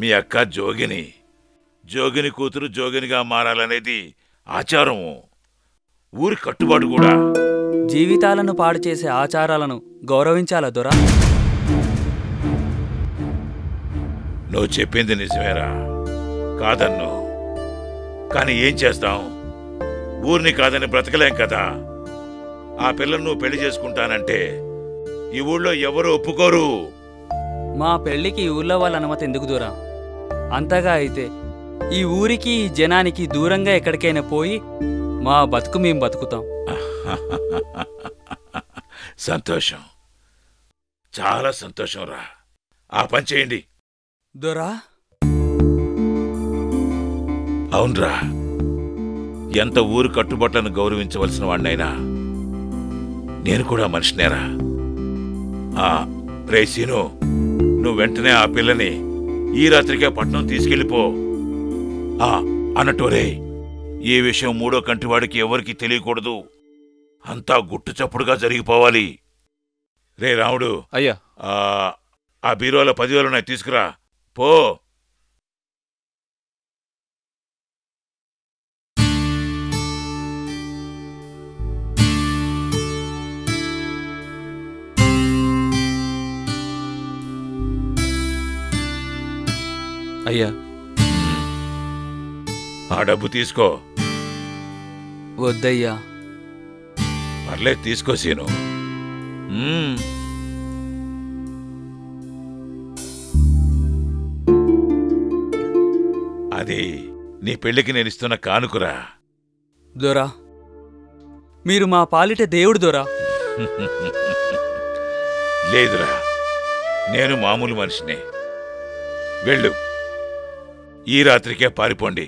మీ అక్క జోగిని కూతురు జోగినిగా మారాలనేది ఆచారము, ఊరి కట్టుబాటు కూడా. జీవితాలను పాడు చేసే ఆచారాలను గౌరవించాలా దొరా? నువ్వు చెప్పింది నిజమేరా, కాదన్ను. కానీ ఏం చేస్తాం, ఊరిని కాదని బ్రతకలేం కదా. ఆ పిల్లను నువ్వు పెళ్లి చేసుకుంటానంటే ఈ ఊళ్ళో ఎవరు ఒప్పుకోరు. మా పెళ్లికి ఈ ఊళ్ళో వాళ్ళ అనుమతి ఎందుకు దూరా? అంతగా అయితే ఈ ఊరికి ఈ జనానికి దూరంగా ఎక్కడికైనా పోయి మా బతుకు మేం బతుకుతాం. సంతోషం, చాలా సంతోషం రా. ఆ పని చేయండి దొరా. అవునరా, ఎంత ఊరు కట్టుబాట్లను గౌరవించవలసిన వాడినైనా నేను కూడా మనిషినేరా. రే సీను, నువ్వు వెంటనే ఆ పిల్లని ఈ రాత్రికే పట్నం తీసుకెళ్ళిపో. అన్నట్టు రే, ఈ విషయం మూడో కంటివాడికి ఎవరికి తెలియకూడదు. అంతా గుట్టు చప్పుడుగా జరిగిపోవాలి. రే రాముడు, అయ్యా, ఆ బీరోలో 10,000 తీసుకురా పో. అయ్యా, ఆ డబ్బు తీసుకో. వద్దయ్యా. పర్లేదు, తీసుకో సీను. అది నీ పెళ్లికి నేను ఇస్తున్న కానుకురా. దొరా, మీరు మా పాలిట దేవుడు దొరా. లేదురా, నేను మామూలు మనిషినే. వెళ్ళు, ఈ రాత్రికే పారిపోండి.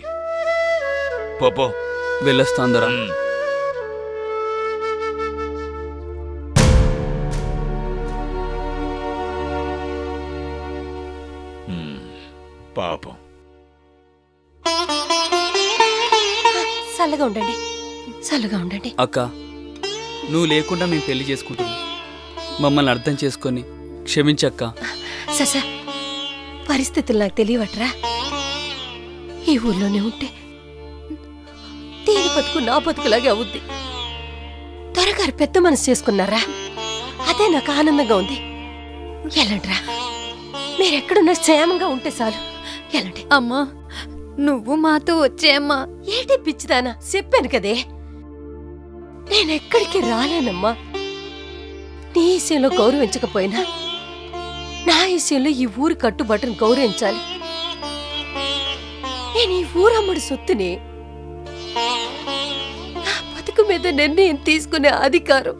పో. వెళ్ళొస్తాం దొరా. పాపం. చల్లగా ఉండండి, చల్లగా ఉండండి. అక్క, నువ్వు లేకుండా మేము పెళ్లి చేసుకుంటున్నాం. మమ్మల్ని అర్థం చేసుకొని క్షమించక్క. ససా, పరిస్థితులు నాకు తెలియవట్రా. ఈ ఊర్లోనే ఉంటే దీని బతుకు నా బతుకులాగే అవుద్ది. త్వరగారు పెద్ద మనసు చేసుకున్నారా, అదే నాకు ఆనందంగా ఉంది. ఎలాంట్రా, మీరెక్కడున్నా క్షేమంగా ఉంటే చాలు. ఎలాంటి అమ్మా, నువ్వు మాతో వచ్చేయమ్మా. ఏంటి పిచ్చిదానా, చెప్పాను కదే నేనెక్కడికి రాలేనమ్మా. నీ విషయంలో గౌరవించకపోయినా నా విషయంలో ఈ ఊరి కట్టుబాటును గౌరవించాలి. నేను ఈ ఊరమ్మడి సొత్తుని నా బతుకు మీద నిర్ణయం తీసుకునే అధికారం,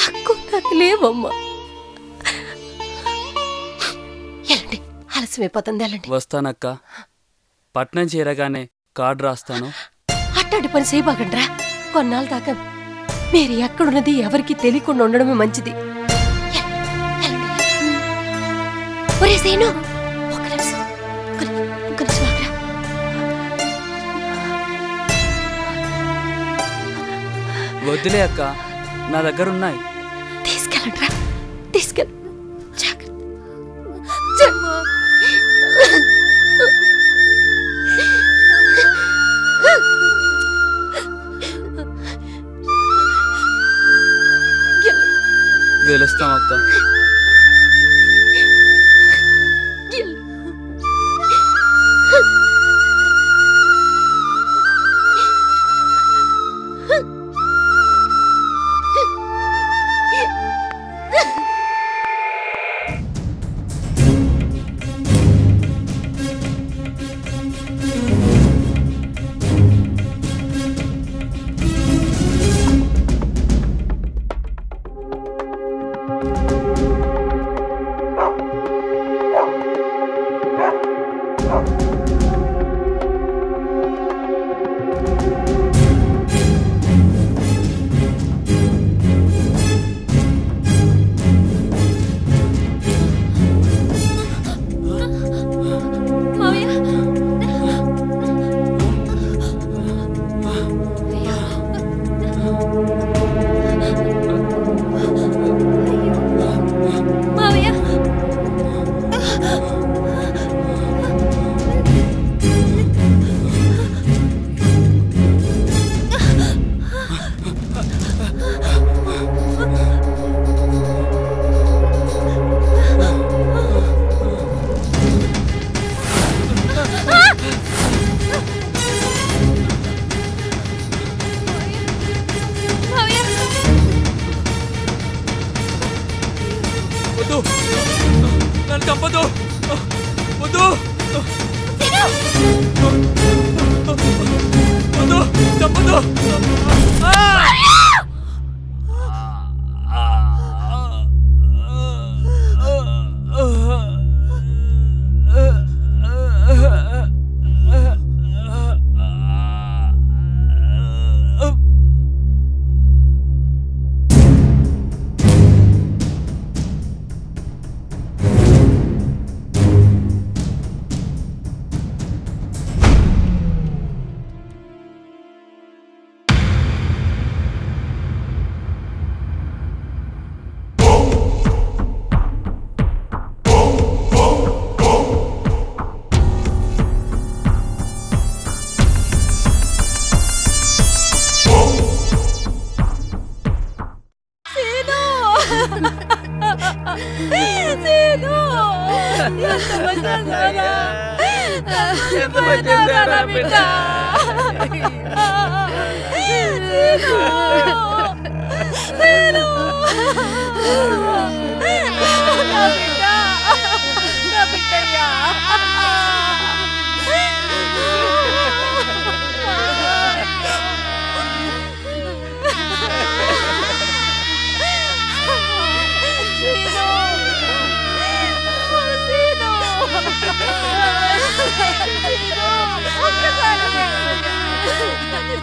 హక్కు నాకు లేవమ్మా. ఎలాంటి ఆలస్యమైపోతుంది. ఎలాంటి వస్తానక్క. పట్నం చేరగానే కార్డు రాస్తాను. అట్టాడి పని చేయబాకండ్రా. కొన్నాళ్ళ దాకా మీరు ఎక్కడున్నది ఎవరికి తెలియకుండా ఉండడమే మంచిది. ఒరే సీను, ఒక్క నిమిషం ఆగ్రా. వద్దులే అక్క, నా దగ్గరున్నాయి. తీసుకెళ్ళండ్రా, తీసుకెళ్ళ. వెళ్ళొస్తాం అక్క. చంపదు వద్దు వద్దు చంపదు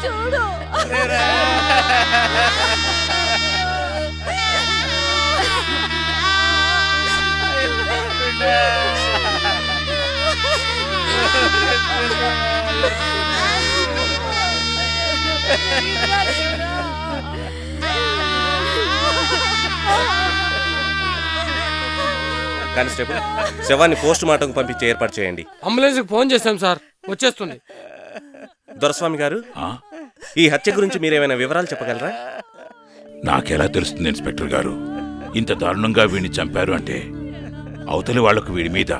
చూడు కానిస్టేబుల్ శవాన్ని పోస్ట్ మార్టంకు పంపించి ఏర్పాటు చేయండి. అంబులెన్స్కి ఫోన్ చేశాం సార్, వచ్చేస్తుంది. దొరస్వామి గారు, ఈ హత్య గురించి మీరేమైనా వివరాలు చెప్పగలరా? నాకెలా తెలుస్తుంది ఇన్స్పెక్టర్ గారు? ఇంత దారుణంగా వీడిని చంపారు అంటే అవతలి వాళ్లకు వీడి మీద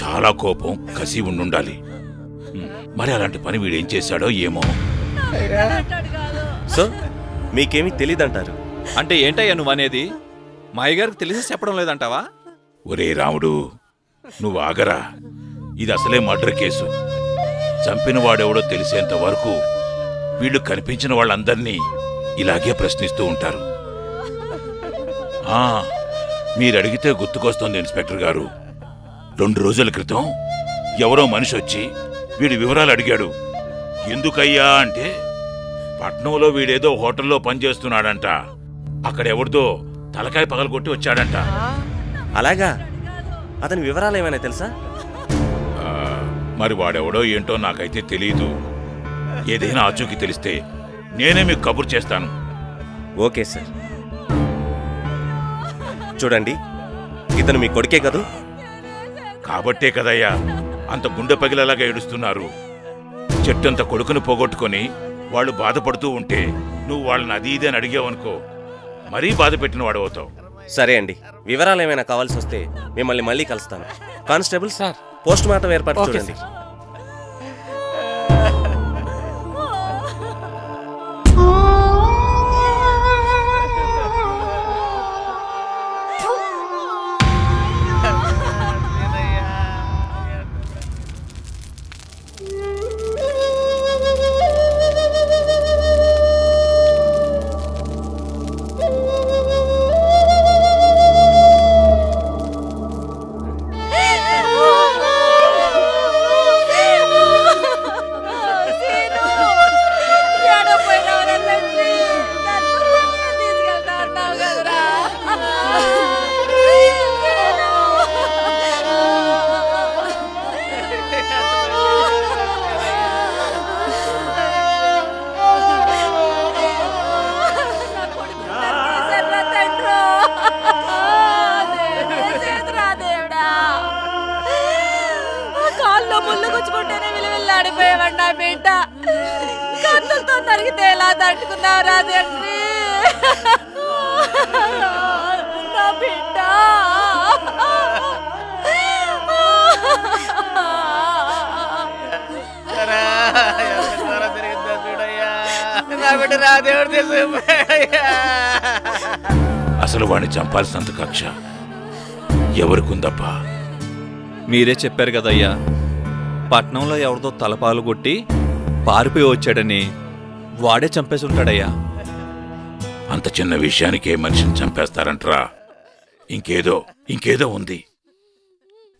చాలా కోపం, కసి ఉండుండాలి. మరి అలాంటి పని వీడేం చేశాడో ఏమో. సో మీకేమీ తెలీదంటారు? అంటే ఏంటయ్యా నువ్వనేది? మా అయ్యగారికి తెలిసి చెప్పడం లేదంటావా? ఒరే రాముడు, నువ్వు ఆగరా. ఇది అసలే మర్డర్ కేసు. చంపిన వాడెవడో తెలిసేంత వరకు వీళ్ళు కనిపించిన వాళ్ళందర్నీ ఇలాగే ప్రశ్నిస్తూ ఉంటారు. మీరడిగితే గుర్తుకొస్తోంది ఇన్స్పెక్టర్ గారు. 2 రోజుల క్రితం ఎవరో మనిషి వచ్చి వీడి వివరాలు అడిగాడు. ఎందుకయ్యా అంటే, పట్నంలో వీడేదో హోటల్లో పనిచేస్తున్నాడంట, అక్కడెవరిదో తలకాయ పగలగొట్టి వచ్చాడంట. అలాగా? అతని వివరాలు ఏమైనా తెలుసా? మరి వాడెవడో ఏంటో నాకైతే తెలీదు. ఏదైనా ఆచూకీ తెలిస్తే నేనే మీకు కబురు చేస్తాను. Okay sir. చూడండి, ఇతను మీ కొడుకే కదూ? కాబట్టే కదయ్యా అంత గుండె పగిలేలాగా ఏడుస్తున్నారు. చెట్టంత కొడుకును పోగొట్టుకొని వాళ్ళు బాధపడుతూ ఉంటే నువ్వు వాళ్ళని అది ఇదే అని అడిగావనుకో, మరీ బాధ పెట్టిన వాడవుతావు. సరే అండి, వివరాలు ఏమైనా కావాల్సి వస్తే మిమ్మల్ని మళ్ళీ కలుస్తాను. కానిస్టేబుల్ సార్, పోస్ట్ మార్టం ఏర్పాటు చూడండి. అసలు వాడిని చంపాల్సినంత కక్ష ఎవరికుందప్పా? మీరే చెప్పారు కదయ్యా, పట్నంలో ఎవరితో తలపాలు కొట్టి పారిపోయి వచ్చాడని. వాడే చంపేసి ఉంటాడయ్యా. అంత చిన్న విషయానికే మనిషిని చంపేస్తారంట్రా? ఇంకేదో ఉంది.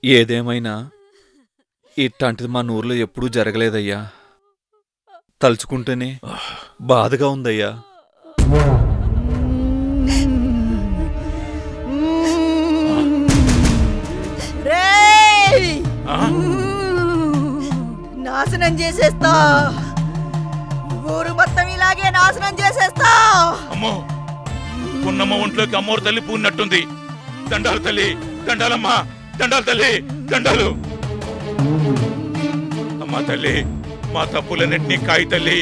ఏదేమైనా ఇట్లాంటిది మా ఊర్లో ఎప్పుడూ జరగలేదయ్యా. తలుచుకుంటేనే బాధగా ఉందయ్యా. నాశనం చేసేస్తా, ఊరు మొత్తం ఇలాగే నాశనం చేసేస్తా. అమ్మో, పున్నమ్మ ఒంట్లోకి అమ్మోరు తల్లి పూన్నట్టుంది. దండాలు తల్లి, దండాలమ్మా, దండాలు తల్లి, దండాలు. అమ్మా తల్లి, మా తప్పులన్నింటినీ కాయి తల్లి,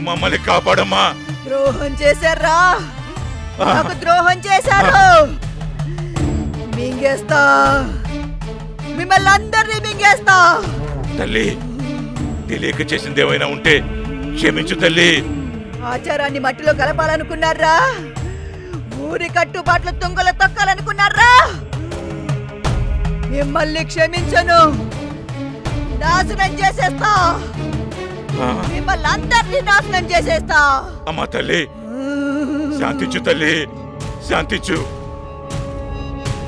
మమ్మల్ని కాపాడమ్మా. ద్రోహం చేశారా? నాకు ద్రోహం చేశారు. మింగేస్తా, మిమ్మల్ని అందరినీ మింగేస్తా. తల్లి, తెలియక చేసింది ఏమైనా ఉంటే క్షమించు తల్లి. ఆచారాన్ని మట్టిలో కలపాలనుకున్నారా? ఊరి కట్టుబాట్లు తుంగల తొక్కాలనుకున్నారా? మిమ్మల్ని క్షమించను, నాశనం చేసేస్తా. మిమ్మల్ని అందరినీ నాశనం చేసేస్తా. అమ్మా తల్లి, శాంతించు తల్లి, శాంతించు.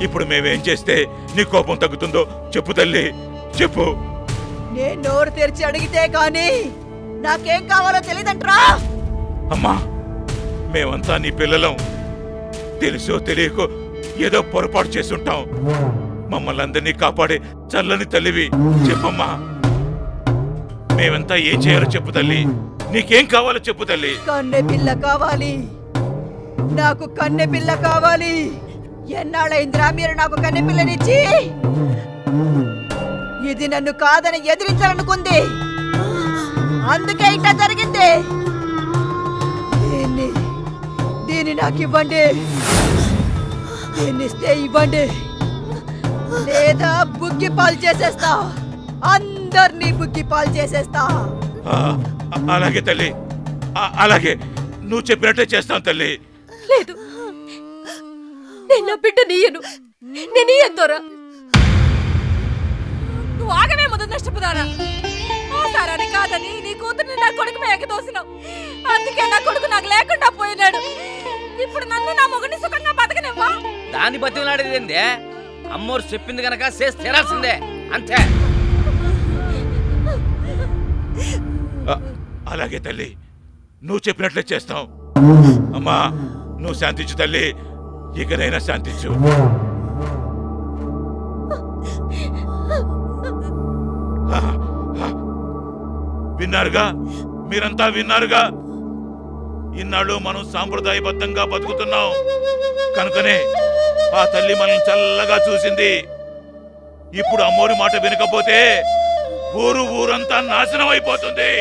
ఇప్పుడు మేమేం చేస్తే నీ కోపం తగ్గుతుందో చెప్పు తల్లి, చెప్పు. నేను నోరు తెరిచి అడిగితే గాని నాకేం కావాలో తెలియదంట్రా? అమ్మా, మేమంతా నీ పిల్లలం. తెలుసో తెలియకో ఏదో పొరపాటు చేసుంటాం. మమ్మల్ని అందరినీ కాపాడే చల్లని తల్లివి, చెప్పమ్మా. మేమంతా ఏం చేయాలో చెప్పు తల్లి. నీకేం కావాలో చెప్పు తల్లి. కన్నె పిల్ల కావాలి, నాకు కన్నె పిల్ల కావాలి. ఎన్నాళ్ళైందిరా మీరు నాకు కన్నె పిల్లనిచ్చి? ఇది నన్ను కాదని ఎదిరించాలనుకుంది, అందుకే ఇట్లా జరిగింది. దీన్ని నాకు ఇవ్వండి. దీన్నిస్తే ఇవ్వండి, లేదా బుగ్గి పాలు చేసేస్తా. అందరినీ బుగ్గి పాలు చేసేస్తా. అలాగే తల్లి, అలాగే. నువ్వు చెప్పినట్టే చేస్తాను తల్లి. లేదు, నేను నా బిడ్డ నీయను. నేను ఇయ్యొద్దురా. నువ్వు ఆగవే ముందు నష్టపోదారా. ఆసారాన్ని కాదని నీ కూతుర్ని నా కొడుకు మేక దోసినావు. అందుకే నా కొడుకు నాకు లేకుండా పోయినాడు. ఇప్పుడు నన్ను నా మొగుడిని సుఖంగా బతకనివ్వా? దాన్ని బతిలాడేదేందే? అమ్మోరు చెప్పింది గనక చేసి తీరాల్సిందే, అంతే. అలాగే తల్లి, నువ్వు చెప్పినట్లే చేస్తాం. అమ్మా, నువ్వు శాంతించు తల్లి, ఇకనైనా శాంతించు. విన్నారుగా, మీరంతా విన్నారుగా. ఇన్నాళ్ళు మనం సాంప్రదాయబద్ధంగా బతుకుతున్నాం కనుకనే ఆ తల్లి మనల్ని చల్లగా చూసింది. ఇప్పుడు అమ్మోరి మాట వినకపోతే ఊరంతా నాశనం అయిపోతుంది.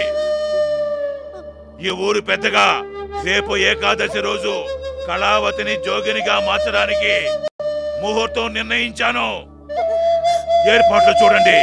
ఈ ఊరు పెద్దగా రేపు ఏకాదశి రోజు కళావతిని జోగినిగా మార్చడానికి ముహూర్తం నిర్ణయించాను. ఏర్పాట్లు చూడండి.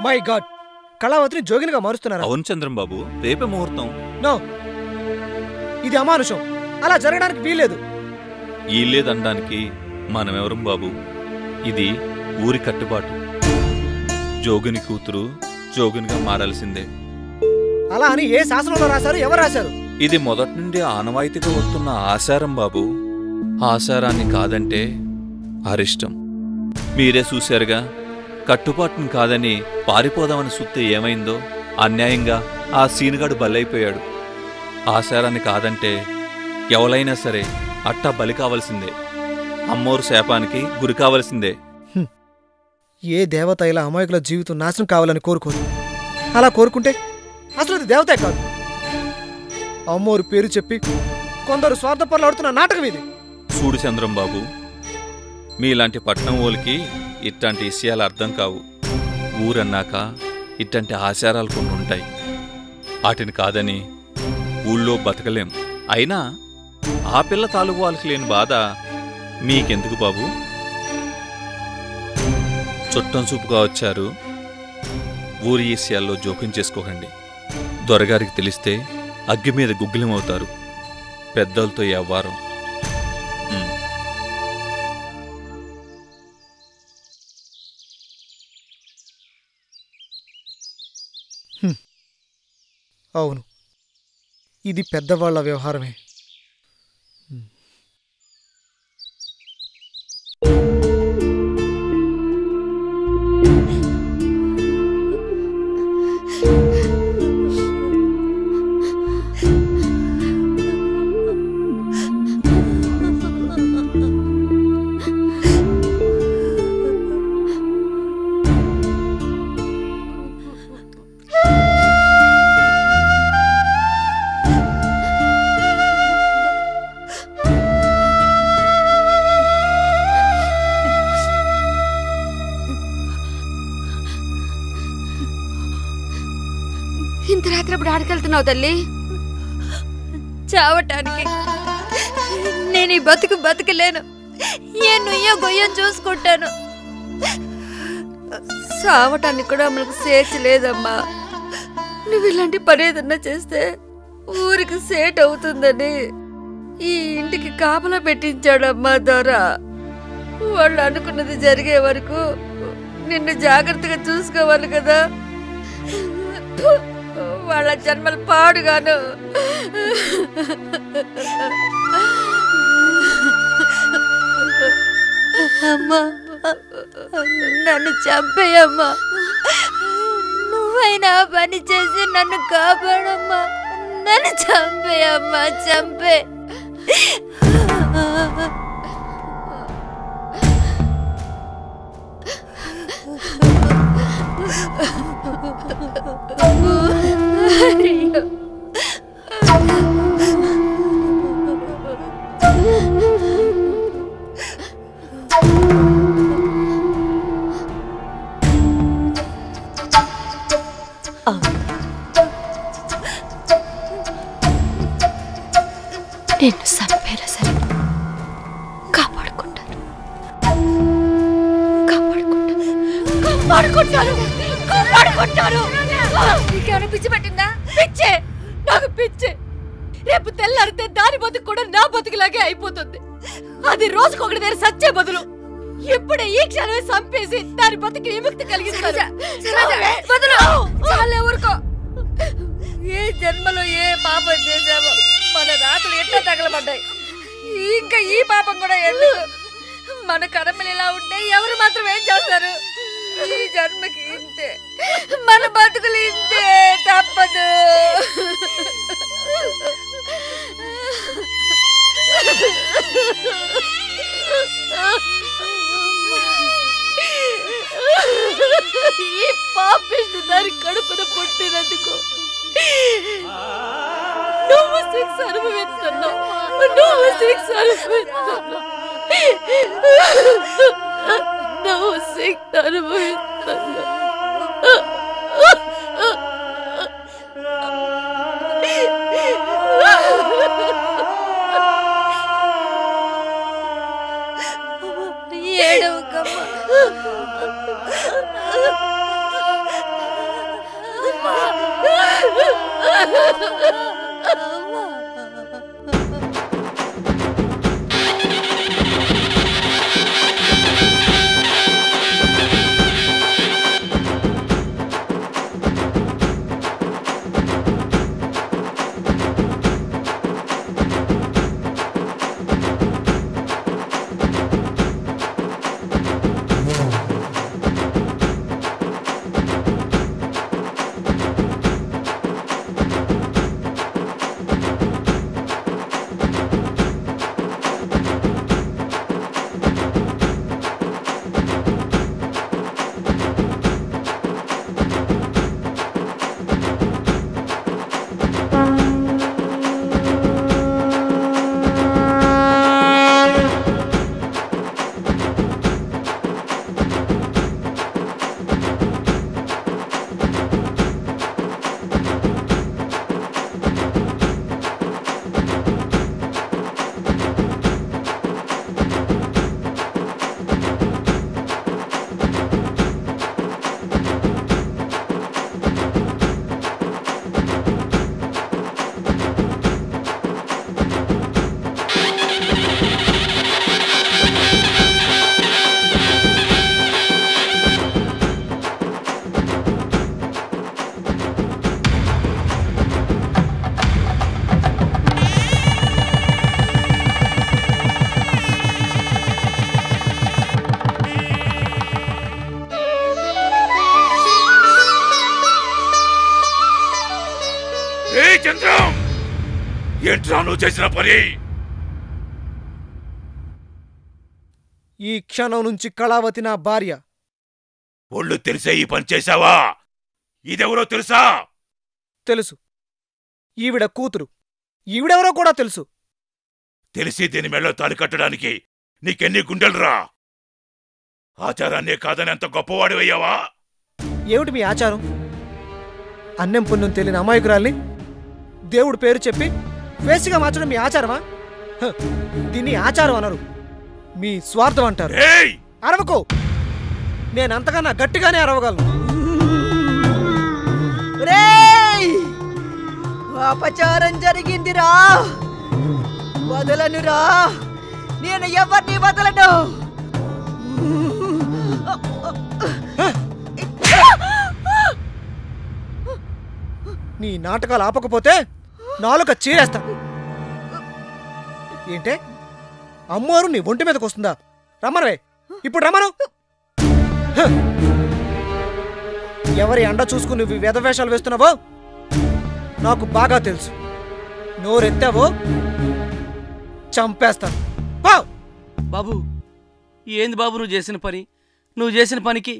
మై గాడ్, కళావతిని జోగినిగా మారుస్తున్నారా? అవును చంద్రం బాబు, రేపే ముహూర్తం. నో, ఇది అమానుషం. అలా జరగడానికి వీల్లేదు. ఈలేదనడానికి మనమెవరం బాబు? ఇది ఊరి కట్టుబాటు. జోగిని కూతురు జోగినిగా మారాల్సిందే. అలా అని ఏ శాసనంలో రాశారు? ఎవరు రాశారు? ఇది మొదటి నుండి ఆనవాయితీగా వస్తున్న ఆచారం బాబు. ఆచారాన్ని కాదంటే అరిష్టం. మీరే చూశారుగా, కట్టుబాటును కాదని పారిపోదామని సుత్తే ఏమైందో. అన్యాయంగా ఆ సీనుగాడు బలైపోయాడు. ఆచారాన్ని కాదంటే ఎవరైనా సరే అట్టా బలి కావలసిందే. అమ్మోరు శాపానికి గురి కావలసిందే. ఏ దేవత ఇలా అమాయకుల జీవితం నాశనం కావాలని కోరుకోదు. అలా కోరుకుంటే అసలు అది దేవతే కాదు. అమ్మోరు పేరు చెప్పి కొందరు స్వార్థపరులు ఆడుతున్న నాటకం ఇది. చూడు చంద్రం బాబు, మీలాంటి పట్నం వాళ్ళకి ఇట్లాంటి విషయాలు అర్థం కావు. ఊరన్నాక ఇట్లాంటి ఆచారాలు కొన్ని ఉంటాయి. వాటిని కాదని ఊళ్ళో బతకలేం. అయినా ఆ పిల్ల తాలూకు వాళ్ళకి లేని బాధ మీకెందుకు బాబు? చుట్టం చూపుగా వచ్చారు, ఊరి విషయాల్లో జోక్యం చేసుకోకండి. దొరగారికి తెలిస్తే అగ్గి మీద గుగ్గిలమవుతారు. పెద్దలతో ఎవ్వారం. అవును, ఇది పెద్దవాళ్ల వ్యవహారమే. ఇంత రాత్రి అప్పుడు ఆడకెళ్తున్నావు తల్లి? చావటానికి. నేను ఈ బతుకు బతకలేను. ఏ నుయ్యో గొయ్యం చూసుకుంటాను. సావటానికి కూడా మనకు స్వేచ్ఛ లేదమ్మా. నువ్వు ఇలాంటి పని ఏదన్నా చేస్తే ఊరికి సేట్ అవుతుందని ఈ ఇంటికి కాపలా పెట్టించాడమ్మా దొర. వాళ్ళు అనుకున్నది జరిగే వరకు నిన్ను జాగ్రత్తగా చూసుకోవాలి కదా. వాళ్ళ జన్మలు పాడుగాను. అమ్మా, నన్ను చంపేయమ్మా. నువ్వైనా పని చేసి నన్ను కాపాడమ్మా. నన్ను చంపేయమ్మా, చంపే. నిన్ను చంపేరా సరే, కాపాడుకుంటాను. నీకేమైనా పిచ్చి పట్టిందా? పిచ్చే, నాకు పిచ్చే. రేపు తెల్లారితే దాని బతుకు కూడా నా బతుకులాగే అయిపోతుంది. అది రోజుకొకటి దగ్గర సచ్చే బదులు ఇప్పుడే ఈ క్షణమే చంపేసి దాని బతుకు విముక్తి కలిగిస్తారు. ఊరుకో. ఏ జన్మలో ఏ పాపం చేశామో మన రాత్రులు ఎట్లా తగలబడ్డాయి. ఇంకా ఈ పాపం కూడా ఎందుకు? మన కర్మలు ఇలా ఉంటే ఎవరు మాత్రం ఏం చేస్తారు? ఈ జన్మకి ఇంతే, మన బతుకులు ఇంతే, తప్పదు. ఈ పాపిష్టి దాని కడుపున పుట్టినందుకు నువ్వు శిక్ష అనుభవిస్తున్నావు. నువ్వు శిక్ష అనుభవిస్తున్నావు. నువ్వు శిక్ష అనుభవిస్తున్నావు. ఏడవకమ్మా. ఏంట్రా నువ్వు చేసిన పని? ఈ క్షణం నుంచి కళావతి నా భార్య. ఒళ్ళు తెలిసే ఈ పని చేశావా? ఇదెవరో తెలుసా? తెలుసు. ఈవిడ కూతురు. ఈవిడెవరో కూడా తెలుసు. తెలిసి దీని మెళ్ళో తాళి కట్టడానికి నీకెన్ని గుండెలురా? ఆచారాన్నే కాదని అంత గొప్పవాడివయ్యావా? ఏమిటి మీ ఆచారం? అన్నం పుణ్యం తెలియని అమాయకురాల్ని దేవుడు పేరు చెప్పి వేసిగా మార్చడం మీ ఆచారమా? దీన్ని ఆచారం అనరు, మీ స్వార్థం అంటారు. అరవకు. నేనంతకన్నా గట్టిగానే అరవగలను. అపచారం జరిగిందిరా, వదలనురా, నేను ఎవరిని వదలను. నీ నాటకాలు ఆపకపోతే నాలుక చీరేస్తా. ఏంటే అమ్మోరు నీ ఒంటి మీదకి వస్తుందా? రమ్మనవే, ఇప్పుడు రమ్మను. ఎవరి అండ చూసుకుని నువ్వు వేదవేషాలు వేస్తున్నావో నాకు బాగా తెలుసు. నోరెత్తావో చంపేస్తాను. బాబు, ఏంది బాబు నువ్వు చేసిన పని? నువ్వు చేసిన పనికి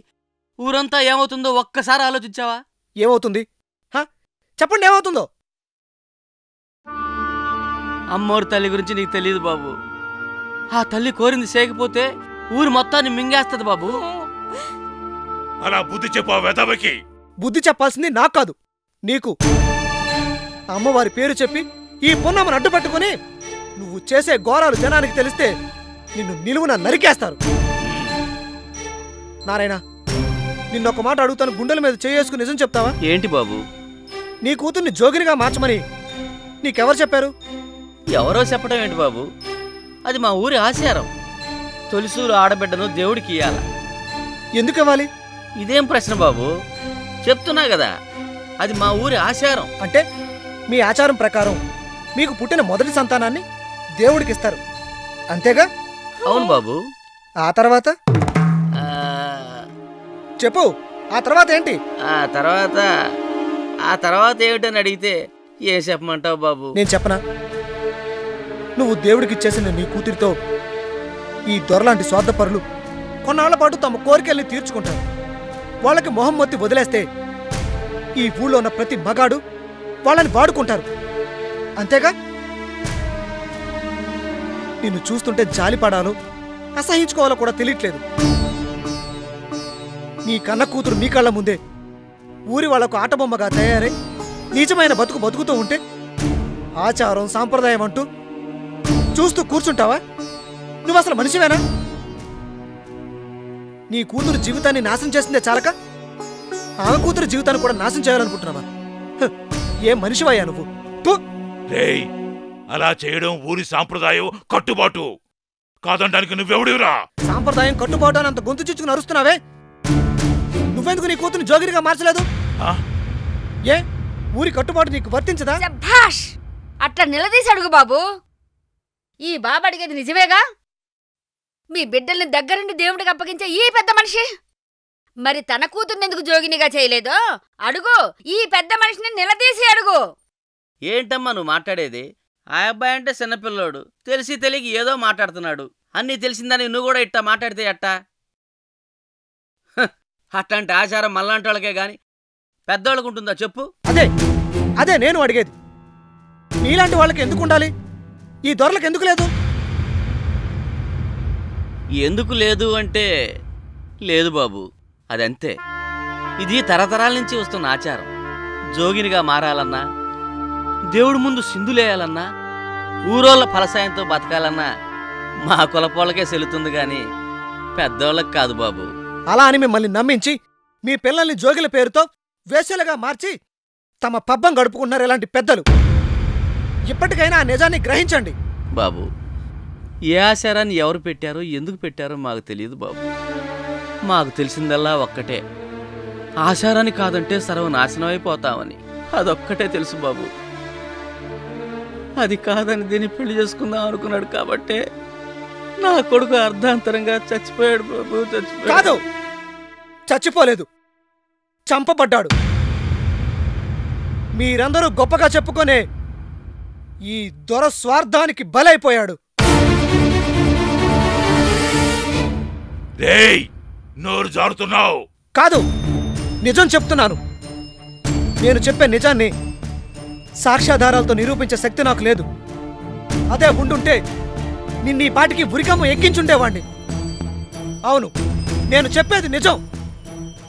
ఊరంతా ఏమవుతుందో ఒక్కసారి ఆలోచించావా? ఏమవుతుంది చెప్పండి, ఏమవుతుందో? అమ్మోరు తల్లి గురించి నీకు తెలియదు బాబు. ఆ తల్లి కోరింది చేయకపోతే ఊరి మొత్తాన్ని మింగేస్తుంది బాబు. అలా బుద్ధి చెప్పా వెదవకి. బుద్ధి చెప్పాల్సింది నాకు కాదు, నీకు. అమ్మవారి పేరు చెప్పి ఈ పున్నమ్మను అడ్డుపట్టుకుని నువ్వు చేసే ఘోరాలు జనానికి తెలిస్తే నిన్ను నిలువున నరికేస్తారు. నారాయణ, నిన్నొక మాట అడుగుతాను, గుండెల మీద చేసుకుని నిజం చెప్తావా? ఏంటి బాబు? నీ కూతుర్ని జోగినిగా మార్చమని నీకెవరు చెప్పారు? ఎవరో చెప్పడం ఏంటి బాబు? అది మా ఊరి ఆచారం. తొలిసూరు ఆడబిడ్డను దేవుడికి ఇయ్యాల. ఎందుకు ఇవ్వాలి? ఇదేం ప్రశ్న బాబు? చెప్తున్నా కదా, అది మా ఊరి ఆచారం. అంటే మీ ఆచారం ప్రకారం మీకు పుట్టిన మొదటి సంతానాన్ని దేవుడికి ఇస్తారు, అంతేగా? అవును బాబు. ఆ తర్వాత చెప్పు, ఆ తర్వాత ఏంటి? ఆ తర్వాత ఏమిటని అడిగితే ఏం చెప్పమంటావు బాబు? నేను చెప్పనా? నువ్వు దేవుడికి ఇచ్చేసిన నీ కూతురితో ఈ దొరలాంటి స్వార్థపరులు కొన్నాళ్ల పాటు తమ కోరికల్ని తీర్చుకుంటారు. వాళ్ళకి మొహం మొత్తి వదిలేస్తే ఈ ఊళ్ళో ఉన్న ప్రతి మగాడు వాళ్ళని వాడుకుంటారు, అంతేగా? నిన్ను చూస్తుంటే జాలిపడాలో అసహించుకోవాలో కూడా తెలియట్లేదు. నీ కన్న కూతురు నీ కళ్ళ ముందే ఊరి వాళ్లకు ఆటబొమ్మగా తయారై నీచమైన బతుకు బతుకుతూ ఉంటే ఆచారం సాంప్రదాయం అంటూ చూస్తూ కూర్చుంటావా? నువ్వు అసలు మనిషివేనా? నీ కూతురు జీవితాన్ని నాశనం చేసిందే చాలక ఆమె కూతురు జీవితాన్ని కూడా నాశనం చేయాలనుకుంటున్నావా? ఏం మనిషివయ్యా నువ్వు? రేయ్, అలా చేయడం ఊరి సాంప్రదాయం, కట్టుబాటు. కాదనడానికి నువ్వెవడివిరా? సాంప్రదాయం కట్టుబాటు అని అంత గొంతు చిచ్చుకుని అరుస్తున్నావే, నువ్వెందుకు నీ కూతురు జోగినిగా మార్చలేదు? ఏ ఊరి కట్టుబాటు నీకు వర్తించదా? అట్లా నిలదీసి అడుగు బాబు. ఈ బాబు అడిగేది నిజమేగా? మీ బిడ్డల్ని దగ్గరుండి దేవుడికి అప్పగించే ఈ పెద్ద మనిషి మరి తన కూతుర్నెందుకు జోగినిగా చేయలేదో అడుగు. ఈ పెద్ద మనిషిని నిలదీసి అడుగు. ఏంటమ్మా నువ్వు మాట్లాడేది? ఆ అబ్బాయి అంటే చిన్నపిల్లోడు, తెలిసి తెలియక ఏదో మాట్లాడుతున్నాడు. అన్నీ తెలిసిందని నువ్వు కూడా ఇట్టా మాట్లాడితే ఎట్టా? అట్లాంటి ఆచారం మళ్ళాంటి వాళ్ళకే గాని పెద్దోళ్ళకు ఉంటుందా చెప్పు? అదే నేను అడిగేది. నీలాంటి వాళ్ళకి ఎందుకు ఉండాలి, ఈ దొరలకు ఎందుకు లేదు? ఎందుకు లేదు అంటే లేదు బాబు, అదంతే. ఇది తరతరాల నుంచి వస్తున్న ఆచారం. జోగినిగా మారాలన్నా, దేవుడి ముందు సింధులేయాలన్నా, ఊరోళ్ళ ఫలసాయంతో బతకాలన్నా మా కులపోళ్ళకే సెలుతుంది గాని పెద్దోళ్ళకి కాదు బాబు. అలా అని మిమ్మల్ని నమ్మించి మీ పిల్లల్ని జోగిల పేరుతో వేశ్యలుగా మార్చి తమ పబ్బం గడుపుకుంటున్నారు ఇలాంటి పెద్దలు. ఇప్పటికైనా ఆ నిజాన్ని గ్రహించండి బాబు. ఏ ఆచారాన్ని ఎవరు పెట్టారో ఎందుకు పెట్టారో మాకు తెలియదు బాబు. మాకు తెలిసిందల్లా ఒక్కటే, ఆచారాన్ని కాదంటే సర్వనాశనం అయిపోతామని. అదొక్కటే తెలుసు బాబు. అది కాదని దీన్ని పెళ్లి చేసుకుందాం అనుకున్నాడు కాబట్టే నా కొడుకు అర్ధాంతరంగా చచ్చిపోయాడు బాబు. కాదు, చచ్చిపోలేదు, చంపబడ్డాడు. మీరందరూ గొప్పగా చెప్పుకునే ఈ దొర స్వార్థానికి బలైపోయాడు. రేయ్, నోరు జారుతున్నావు. కాదు, నిజం చెప్తున్నాను. నేను చెప్పే నిజాన్ని సాక్ష్యాధారాలతో నిరూపించే శక్తి నాకు లేదు. అదే ఉండుంటే నిన్నీ పాటికి ఉరికమ్మ ఎక్కించుండేవాణ్ణి. అవును, నేను చెప్పేది నిజం.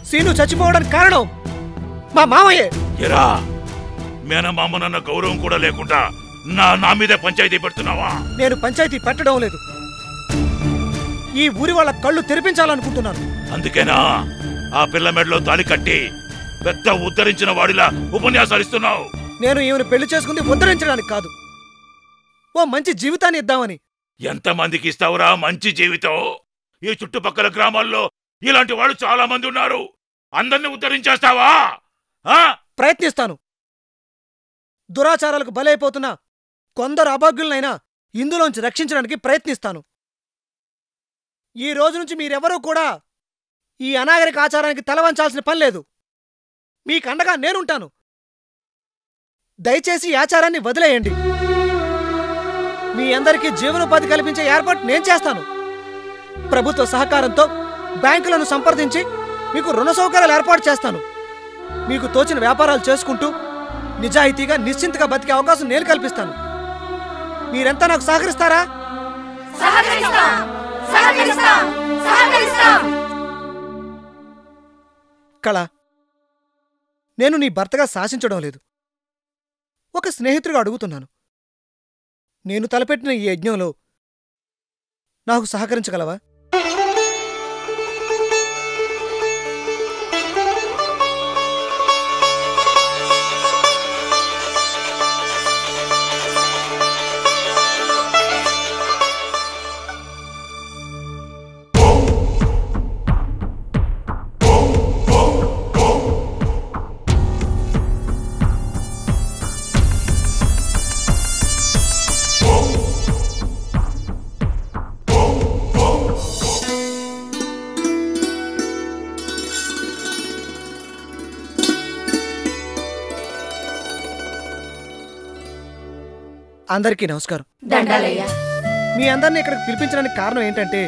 సీను చచ్చిపోవడానికి కారణం మా మామయ్యే. ఎరా, మేనమామనన్న గౌరవం కూడా లేకుండా నా మీదే పంచాయతీ పెడుతున్నావా? నేను పంచాయతీ పెట్టడం లేదు. ఈ ఊరి వాళ్ళ కళ్ళు తెరిపించాలనుకుంటున్నాను. అందుకేనా ఆ పిల్ల మెడలో తాళి కట్టి పెద్ద ఉద్ధరించిన వాడిలా ఉపన్యాసాలు ఇస్తున్నావు? నేను ఈమెను పెళ్లి చేసుకుంది ఉద్ధరించడానికి కాదు, ఓ మంచి జీవితాన్ని ఇద్దామని. ఎంతమందికి ఇస్తావురా మంచి జీవితం? ఈ చుట్టుపక్కల గ్రామాల్లో ఇలాంటి వాళ్ళు చాలా మంది ఉన్నారు. అందరినీ ఉద్ధరించేస్తావా? ప్రయత్నిస్తాను. దురాచారాలకు బలైపోతున్న కొందరు అభాగ్యులనైనా ఇందులోంచి రక్షించడానికి ప్రయత్నిస్తాను. ఈ రోజు నుంచి మీరెవరూ కూడా ఈ అనాగరిక ఆచారానికి తలవంచాల్సిన పని లేదు. మీకండగా నేనుంటాను. దయచేసి ఈ ఆచారాన్ని వదిలేయండి. మీ అందరికీ జీవనోపాధి కల్పించే ఏర్పాటు నేను చేస్తాను. ప్రభుత్వ సహకారంతో బ్యాంకులను సంప్రదించి మీకు రుణ సౌకర్యాలు ఏర్పాటు చేస్తాను. మీకు తోచిన వ్యాపారాలు చేసుకుంటూ నిజాయితీగా నిశ్చింతగా బతికే అవకాశం నేను కల్పిస్తాను. మీరెంతా నాకు సహకరిస్తారా? కళ, నేను నీ భర్తగా శాసించడం లేదు, ఒక స్నేహితుడిగా అడుగుతున్నాను. నేను తలపెట్టిన ఈ యజ్ఞంలో నాకు సహకరించగలవా? అందరికీ నమస్కారం. మీ అందరినీ ఇక్కడికి పిలిపించడానికి కారణం ఏంటంటే,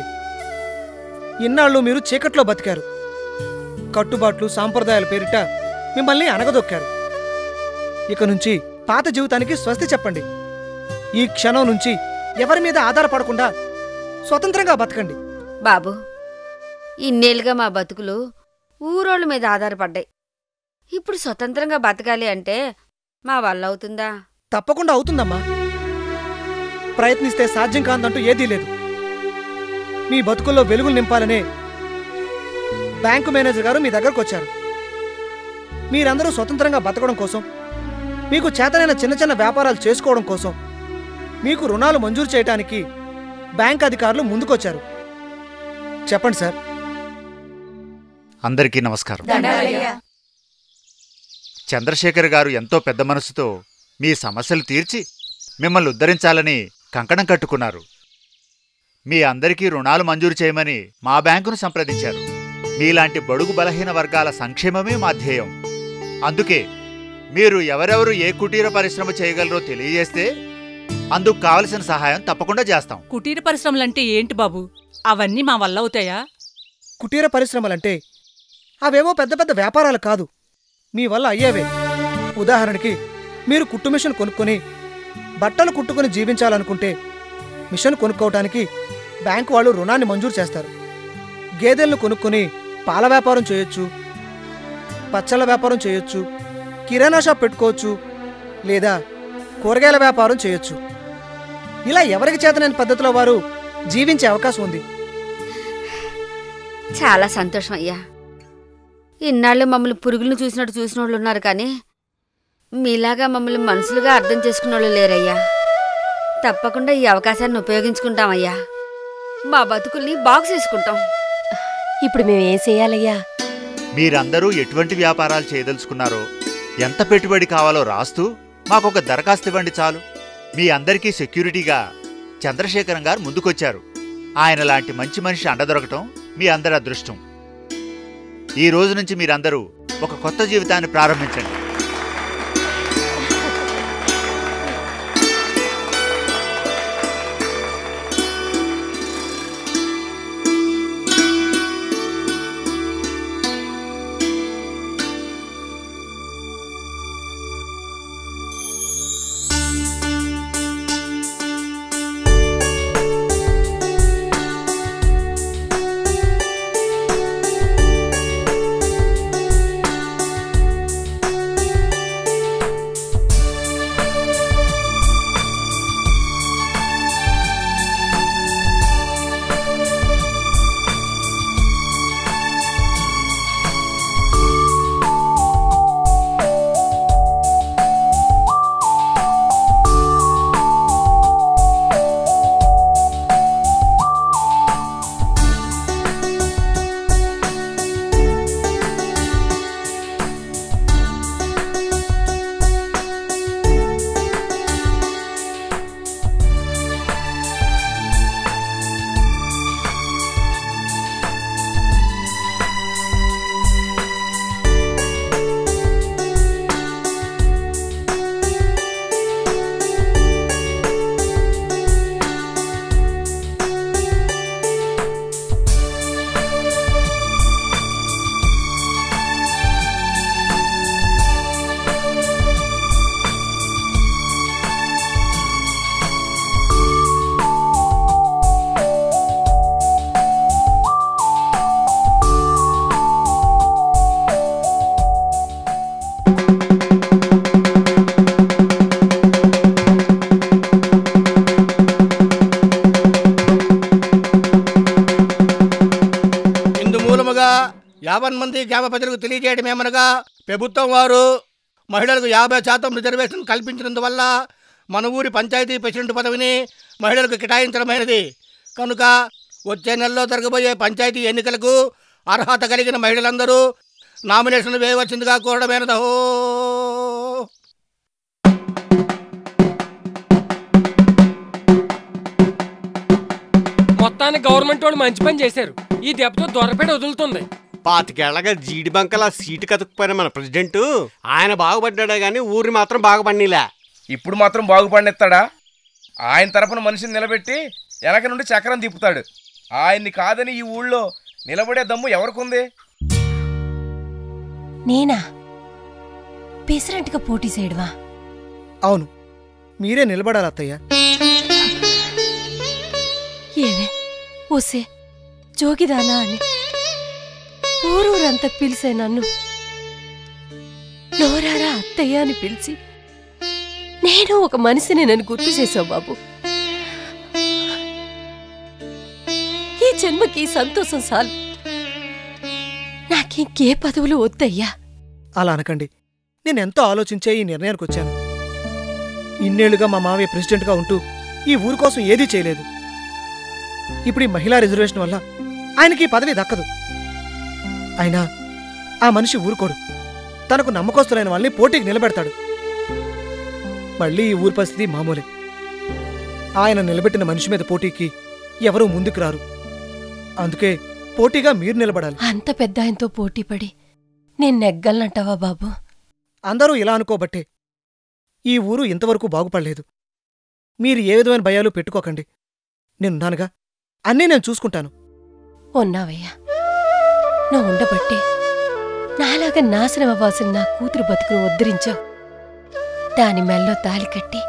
ఇన్నాళ్ళు మీరు చీకట్లో బతికారు. కట్టుబాట్లు సాంప్రదాయాల పేరిట మిమ్మల్ని అనగదొక్కారు. ఇక నుంచి పాత జీవితానికి స్వస్తి చెప్పండి. ఈ క్షణం నుంచి ఎవరి మీద ఆధారపడకుండా స్వతంత్రంగా బతకండి. బాబు, ఇన్నేళ్ళుగా మా బతుకులు ఊరోళ్ళ మీద ఆధారపడ్డాయి. ఇప్పుడు స్వతంత్రంగా బతకాలి అంటే మా వల్ల అవుతుందా? తప్పకుండా అవుతుందమ్మా. ప్రయత్నిస్తే సాధ్యం కాదంటూ ఏదీ లేదు. మీ బతుకుల్లో వెలుగులు నింపాలనే బ్యాంకు మేనేజర్ గారు మీ దగ్గరకు వచ్చారు. మీరందరూ స్వతంత్రంగా బతకడం కోసం, మీకు చేతనైన చిన్న చిన్న వ్యాపారాలు చేసుకోవడం కోసం, మీకు రుణాలు మంజూరు చేయడానికి బ్యాంక్ అధికారులు ముందుకొచ్చారు. చెప్పండి సార్. అందరికీ నమస్కారం. చంద్రశేఖర్ గారు ఎంతో పెద్ద మనసుతో మీ సమస్యలు తీర్చి మిమ్మల్ని ఉద్ధరించాలని కంకణం కట్టుకున్నారు. మీ అందరికీ రుణాలు మంజూరు చేయమని మా బ్యాంకును సంప్రదించారు. మీలాంటి బడుగు బలహీన వర్గాల సంక్షేమమే మా ధ్యేయం. అందుకే మీరు ఎవరెవరు ఏ కుటీర పరిశ్రమ చేయగలరో తెలియజేస్తే అందుకు కావలసిన సహాయం తప్పకుండా చేస్తాం. కుటీర పరిశ్రమలంటే ఏంటి బాబు? అవన్నీ మా వల్ల అవుతాయా? కుటీర పరిశ్రమలంటే అవేవో పెద్ద పెద్ద వ్యాపారాలు కాదు, మీ వల్ల అయ్యేవే. ఉదాహరణకి, మీరు కుట్టు మిషన్ కొనుక్కొని బట్టలు కుట్టుకుని జీవించాలనుకుంటే మిషన్ కొనుక్కోవటానికి బ్యాంకు వాళ్ళు రుణాన్ని మంజూరు చేస్తారు. గేదెలను కొనుక్కొని పాల వ్యాపారం చేయొచ్చు, పచ్చళ్ళ వ్యాపారం చేయొచ్చు, కిరాణా షాప్ పెట్టుకోవచ్చు, లేదా కూరగాయల వ్యాపారం చేయొచ్చు. ఇలా ఎవరికి చేతనైన పద్ధతిలో వారు జీవించే అవకాశం ఉంది. చాలా సంతోషం అయ్యా. ఇన్నాళ్ళు మమ్మల్ని పురుగులను చూసినట్టు చూసిన వాళ్ళు ఉన్నారు, కానీ మీలాగా మమ్మల్ని మనుషులుగా అర్థం చేసుకున్న వాళ్ళు లేరయ్యా. తప్పకుండా ఈ అవకాశాన్ని ఉపయోగించుకుంటామయ్యా. మా బతుకుల్ని బాగు చేసుకుంటాం. ఇప్పుడు మేమేం చేయాలయ్యా? మీరందరూ ఎటువంటి వ్యాపారాలు చేయదలుచుకున్నారో, ఎంత పెట్టుబడి కావాలో రాస్తూ మాకొక దరఖాస్తు ఇవ్వండి చాలు. మీ అందరికీ సెక్యూరిటీగా చంద్రశేఖరం గారు ముందుకొచ్చారు. ఆయన లాంటి మంచి మనిషి అండ దొరకటం మీ అందరి అదృష్టం. ఈ రోజు నుంచి మీరందరూ ఒక కొత్త జీవితాన్ని ప్రారంభించండి. 50 మంది గ్రామ ప్రజలకు తెలియజేయడమేమనగా ప్రభుత్వం వారు మహిళలకు 50% రిజర్వేషన్ కల్పించినందువల్ల మన ఊరి పంచాయతీ ప్రెసిడెంట్ పదవిని మహిళలకు కేటాయించడమైనది. కనుక వచ్చే నెలలో జరగబోయే పంచాయతీ ఎన్నికలకు అర్హత కలిగిన మహిళలందరూ నామినేషన్ వేయవలసిందిగా కోరడమేనదో. మొత్తానికి గవర్నమెంట్ వాడు మంచి పని చేశారు. ఈ దెబ్బతో దొరపేట వదులుతుంది. 25 ఏళ్లగా జీడి బంకలా సీటు కతుక్కుపోయిన మన ప్రెసిడెంట్ ఆయన బాగుపడ్డా గానీ ఊరిని మాత్రం బాగుపడిలా. ఇప్పుడు మాత్రం బాగుపడినెత్తాడా? ఆయన తరపున మనిషిని నిలబెట్టి వెనక నుండి చక్రం తిప్పుతాడు. ఆయన్ని కాదని ఈ ఊళ్ళో నిలబడే దమ్ము ఎవరికుంది? నేనా ప్రెసిడెంట్గా పోటీ చేయడమా? అవును, మీరే నిలబడాలి అత్తయ్య. ఏమే ఓసే జోగిదానా అని ఊరూరంతా పిలిసే నన్ను నోరారా అత్తయ్య అని పిలిచి నేను ఒక మనిషిని నన్ను గుర్తు చేసావు బాబు. ఈ జన్మకి సంతోషం చాలు, నాకింకే పదవులు వద్దయ్యా. అలా అనకండి. నేనెంతో ఆలోచించే ఈ నిర్ణయానికి వచ్చాను. ఇన్నేళ్లుగా మా మావయ్య ప్రెసిడెంట్గా ఉంటూ ఈ ఊరి కోసం ఏదీ చేయలేదు. ఇప్పుడు ఈ మహిళా రిజర్వేషన్ వల్ల ఆయనకి ఈ పదవి దక్కదు. అయినా ఆ మనిషి ఊరుకోడు. తనకు నమ్మకస్తులైన వాళ్ళని పోటీకి నిలబెడతాడు. మళ్ళీ ఈ ఊరి పరిస్థితి మామూలే. ఆయన నిలబెట్టిన మనిషి మీద పోటీకి ఎవరూ ముందుకు రారు. అందుకే పోటీగా మీరు నిలబడాలి. అంత పెద్ద ఆయనతో పోటీపడి నేను నెగ్గలనంటావా బాబు? అందరూ ఇలా అనుకోబట్టే ఈ ఊరు ఇంతవరకు బాగుపడలేదు. మీరు ఏ విధమైన భయాలు పెట్టుకోకండి. నేనున్నానుగా, అన్నీ నేను చూసుకుంటాను. ఉన్నావయ్యా, నువ్వు ఉండబట్టే నాలాగా నాశనం అవ్వాల్సిన నా కూతురు బతుకును ఉద్ధరించావు. దాని మెల్లో తాలి కట్టి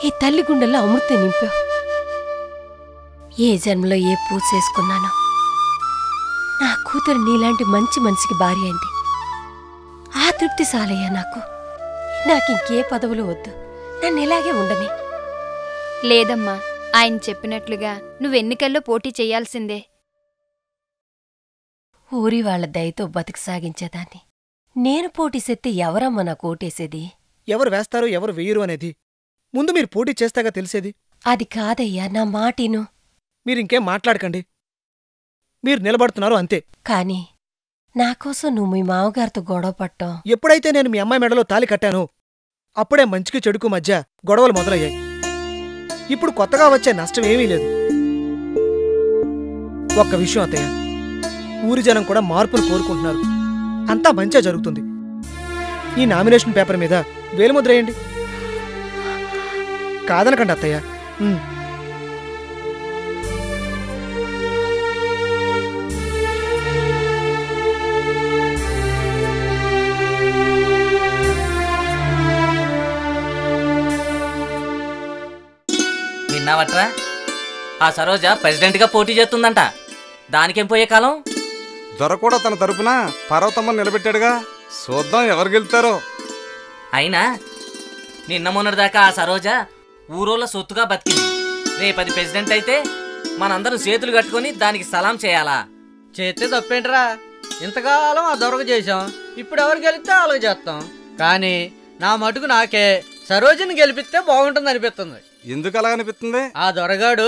ఈ తల్లి గుండెల్లో అమృతం నింపావు. ఏ జన్మలో ఏ పూజ చేసుకున్నానో నా కూతురు నీలాంటి మంచి మనిషికి భార్య అయింది. ఆ తృప్తి సాలయ్యా నాకు. నాకింకే పదవులు వద్దు, నన్ను ఇలాగే ఉండని. లేదమ్మా, ఆయన చెప్పినట్లుగా నువ్వెన్నికల్లో పోటీ చెయ్యాల్సిందే. ఊరి వాళ్ల దయతో బతుకు సాగించేదాన్ని నేను పోటీ చేస్తే ఎవరమ్మా నాకు ఓటేసేది? ఎవరు వేస్తారు ఎవరు వేయరు అనేది ముందు మీరు పోటీ చేస్తాగా తెలిసేది. అది కాదయ్యా, నా మాటిను. మీరింకేం మాట్లాడకండి. మీరు నిలబడుతున్నారు అంతే. కాని నాకోసం నువ్వు మీ మామగారితో గొడవ పట్టం. ఎప్పుడైతే నేను మీ అమ్మాయి మెడలో తాలి కట్టానో అప్పుడే మంచికి చెడుకు మధ్య గొడవలు మొదలయ్యాయి. ఇప్పుడు కొత్తగా వచ్చే నష్టం ఏమీ లేదు. ఒక్క విషయం అత్తయ్య, ఊరి జనం కూడా మార్పులు కోరుకుంటున్నారు. అంతా మంచిగా జరుగుతుంది. ఈ నామినేషన్ పేపర్ మీద వేలిముద్ర వేయండి. కాదనకండి అత్తయ్య. విన్నావట్రా, ఆ సరోజ ప్రెసిడెంట్గా పోటీ చేస్తుందంట. దానికేం పోయే కాలం? దొర కూడా తన తరపున పార్వతమ్మని నిలబెట్టాడుగా. చూద్దాం ఎవరు గెలుతారో. అయినా నిన్న మొన్నటిదాకా ఆ సరోజ ఊరోళ్ళ సొత్తుగా బతికింది. రేపది ప్రెసిడెంట్ అయితే మనందరం చేతులు కట్టుకొని దానికి సలాం చేయాలా? చేస్తే తప్పేంట్రా? ఇంతకాలం ఆ దొరక చేశాం, ఇప్పుడు ఎవరు గెలిస్తే అలాగే చేస్తాం. కానీ నా మటుకు నాకే సరోజని గెలిపిస్తే బాగుంటుంది అనిపిస్తుంది. ఎందుకు అలా అనిపిస్తుంది? ఆ దొరగాడు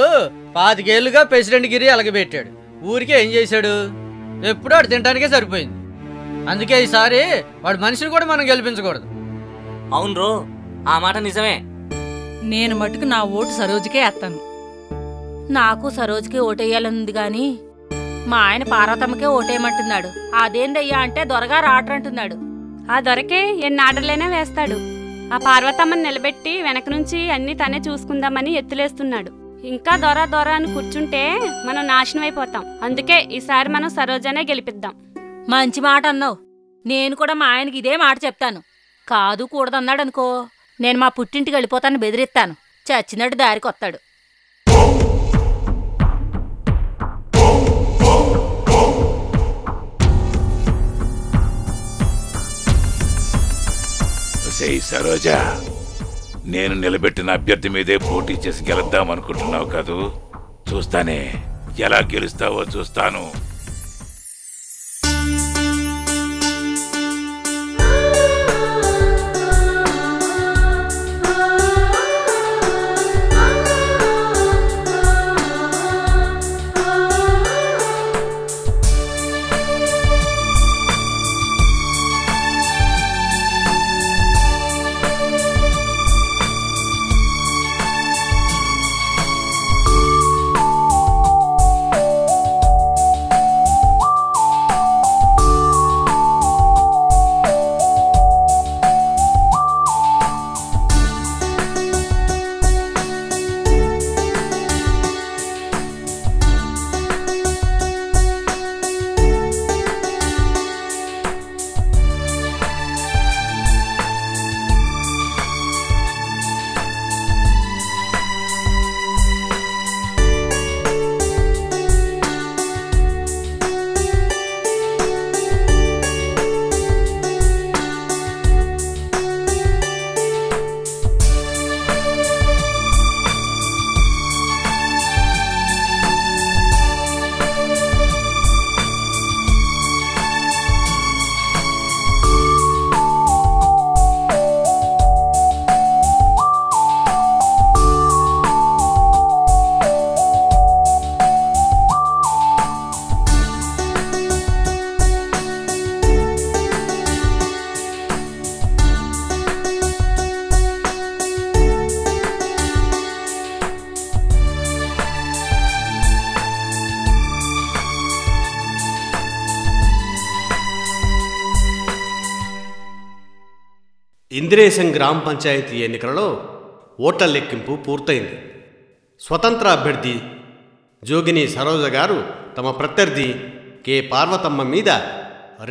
25 ఏళ్లుగా ప్రెసిడెంట్ గిరి అలగబెట్టాడు. ఊరికే ఏం చేశాడు? ఎప్పుడూ వాడు తినడానికే సరిపోయింది. అందుకే ఈసారి వాడు మనిషిని కూడా మనం గెలిపించకూడదు. అవును రో, ఆ మాట నిజమే. నేను మటుకు నా ఓటు సరోజకే వేస్తాను. నాకు సరోజకే ఓటేయాలనుంది గాని మా ఆయన పార్వతమ్మకే ఓటేయమంటున్నాడు. అదేందయ్యా అంటే దొరగా రాటరంటున్నాడు. ఆ దొరకే ఎన్ని ఆర్డర్లైనా వేస్తాడు. ఆ పార్వతమ్మని నిలబెట్టి వెనక నుంచి అన్ని తనే చూసుకుందామని ఎత్తులేస్తున్నాడు. ఇంకా దొర దొర అని కూర్చుంటే మనం నాశనం అయిపోతాం. అందుకే ఈసారి మనం సరోజనే గెలిపిద్దాం. మంచి మాట అన్నావు. నేను కూడా మా ఆయనకి ఇదే మాట చెప్తాను. కాదు కూడదన్నాడనుకో, నేను మా పుట్టింటికి వెళ్ళిపోతాను బెదిరిస్తాను. చచ్చినట్టు దారికొస్తాడు. సరోజా, నేను నిలబెట్టిన అభ్యర్థి మీదే పోటీ చేసి గెలుద్దాం అనుకుంటున్నావు కదూ? చూస్తానే, ఎలా గెలుస్తావో చూస్తాను. ఇందిరేశం గ్రామ పంచాయతీ ఎన్నికలలో ఓట్ల లెక్కింపు పూర్తయింది. స్వతంత్ర అభ్యర్థి జోగిని సరోజ గారు తమ ప్రత్యర్థి కె పార్వతమ్మ మీద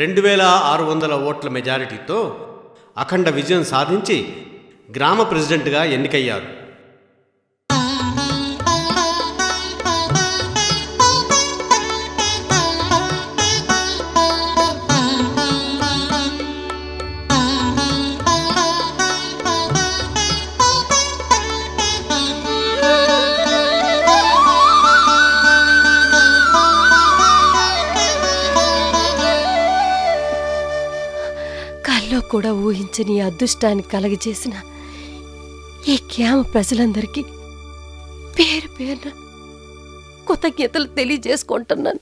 2600 ఓట్ల మెజారిటీతో అఖండ విజయం సాధించి గ్రామ ప్రెసిడెంట్గా ఎన్నికయ్యారు. కల్లో కూడా ఊహించని ఈ అదృష్టాన్ని కలగజేసిన ఈ గ్రామ ప్రజలందరికీ పేరు పేరున కృతజ్ఞతలు తెలియజేసుకుంటున్నాను.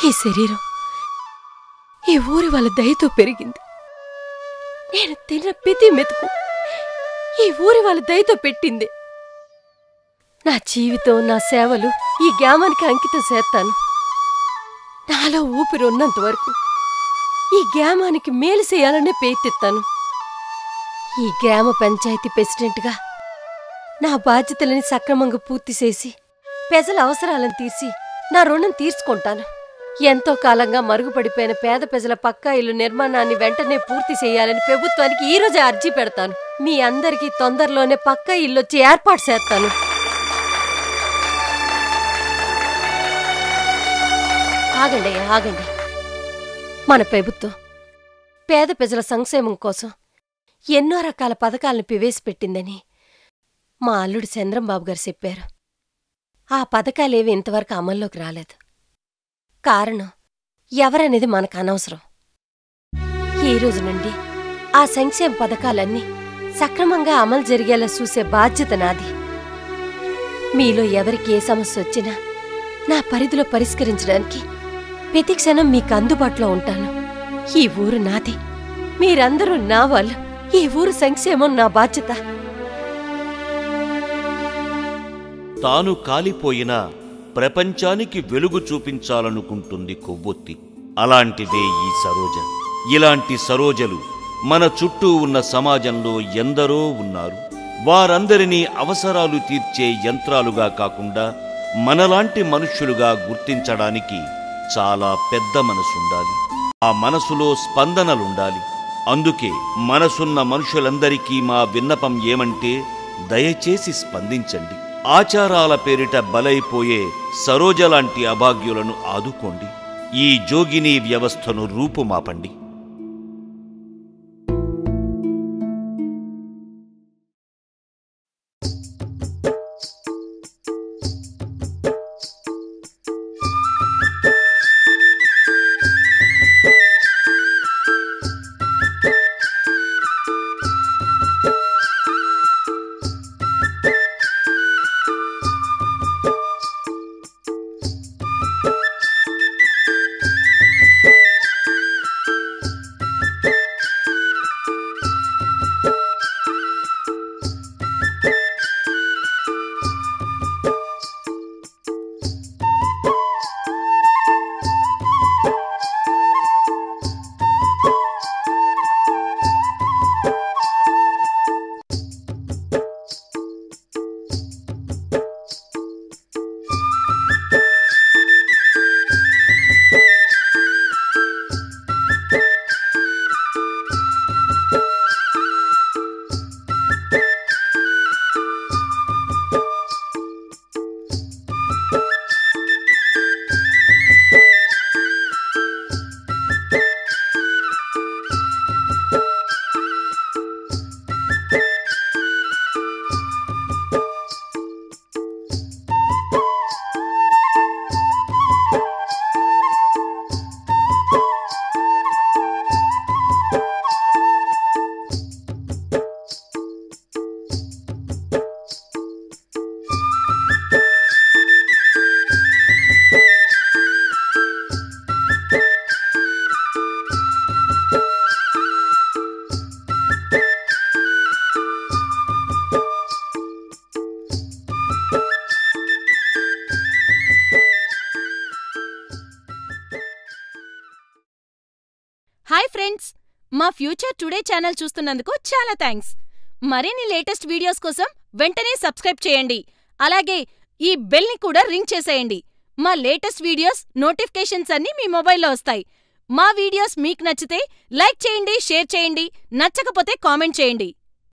ఈ శరీరం ఈ ఊరి వాళ్ళ దయతో పెరిగింది. నేను తిన్న ప్రతి మెతుకు ఈ ఊరి వాళ్ళ దయతో పెట్టింది. నా జీవితం, నా సేవలు ఈ గ్రామానికి అంకితం చేస్తాను. నాలో ఊపిరి ఉన్నంత వరకు ఈ గ్రామానికి మేలు చేయాలనే ప్రయత్నిస్తాను. ఈ గ్రామ పంచాయతీ ప్రెసిడెంట్గా నా బాధ్యతలని సక్రమంగా పూర్తి చేసి ప్రజల అవసరాలను తీర్చి నా రుణం తీర్చుకుంటాను. ఎంతో కాలంగా మరుగుపడిపోయిన పేద ప్రజల పక్కా ఇల్లు నిర్మాణాన్ని వెంటనే పూర్తి చేయాలని ప్రభుత్వానికి ఈరోజే అర్జీ పెడతాను. మీ అందరికీ తొందరలోనే పక్కా ఇల్లు వచ్చి ఏర్పాటు చేస్తాను. ఆగండి, ఆగండి. మన ప్రభుత్వం పేద ప్రజల సంక్షేమం కోసం ఎన్నో రకాల పథకాలను ప్రవేశపెట్టిందని మా అల్లుడు చంద్రంబాబు గారు చెప్పారు. ఆ పథకాలేవి ఇంతవరకు అమల్లోకి రాలేదు. కారణం ఎవరనేది మనకు అనవసరం. ఈ రోజు నుండి ఆ సంక్షేమ పథకాలన్నీ సక్రమంగా అమలు జరిగేలా చూసే బాధ్యత నాది. మీలో ఎవరికి ఏ సమస్య వచ్చినా నా పరిధిలో పరిష్కరించడానికి ప్రతి క్షణం మీకు అందుబాటులో ఉంటాను. ఈ ఊరు నాది, మీరందరూ నా వాళ్ళు. ఈ ఊరు సంక్షేమం నా బాధ్యత. తాను కాలిపోయినా ప్రపంచానికి వెలుగు చూపించాలనుకుంటుంది కొవ్వొత్తి. అలాంటిదే ఈ సరోజ. ఇలాంటి సరోజలు మన చుట్టూ ఉన్న సమాజంలో ఎందరో ఉన్నారు. వారందరినీ అవసరాలు తీర్చే యంత్రాలుగా కాకుండా మనలాంటి మనుష్యులుగా గుర్తించడానికి చాలా పెద్ద మనసుండాలి. ఆ మనసులో స్పందనలుండాలి. అందుకే మనసున్న మనుషులందరికీ మా విన్నపం ఏమంటే, దయచేసి స్పందించండి. ఆచారాల పేరిట బలైపోయే సరోజ లాంటి అభాగ్యులను ఆదుకోండి. ఈ జోగిని వ్యవస్థను రూపుమాపండి. హాయ్ ఫ్రెండ్స్, మా ఫ్యూచర్ టుడే ఛానల్ చూస్తున్నందుకు చాలా థ్యాంక్స్. మరిన్ని లేటెస్ట్ వీడియోస్ కోసం వెంటనే సబ్స్క్రైబ్ చేయండి. అలాగే ఈ బెల్ని కూడా రింగ్ చేసేయండి. మా లేటెస్ట్ వీడియోస్ నోటిఫికేషన్స్ అన్నీ మీ మొబైల్లో వస్తాయి. మా వీడియోస్ మీకు నచ్చితే లైక్ చేయండి, షేర్ చేయండి, నచ్చకపోతే కామెంట్ చేయండి.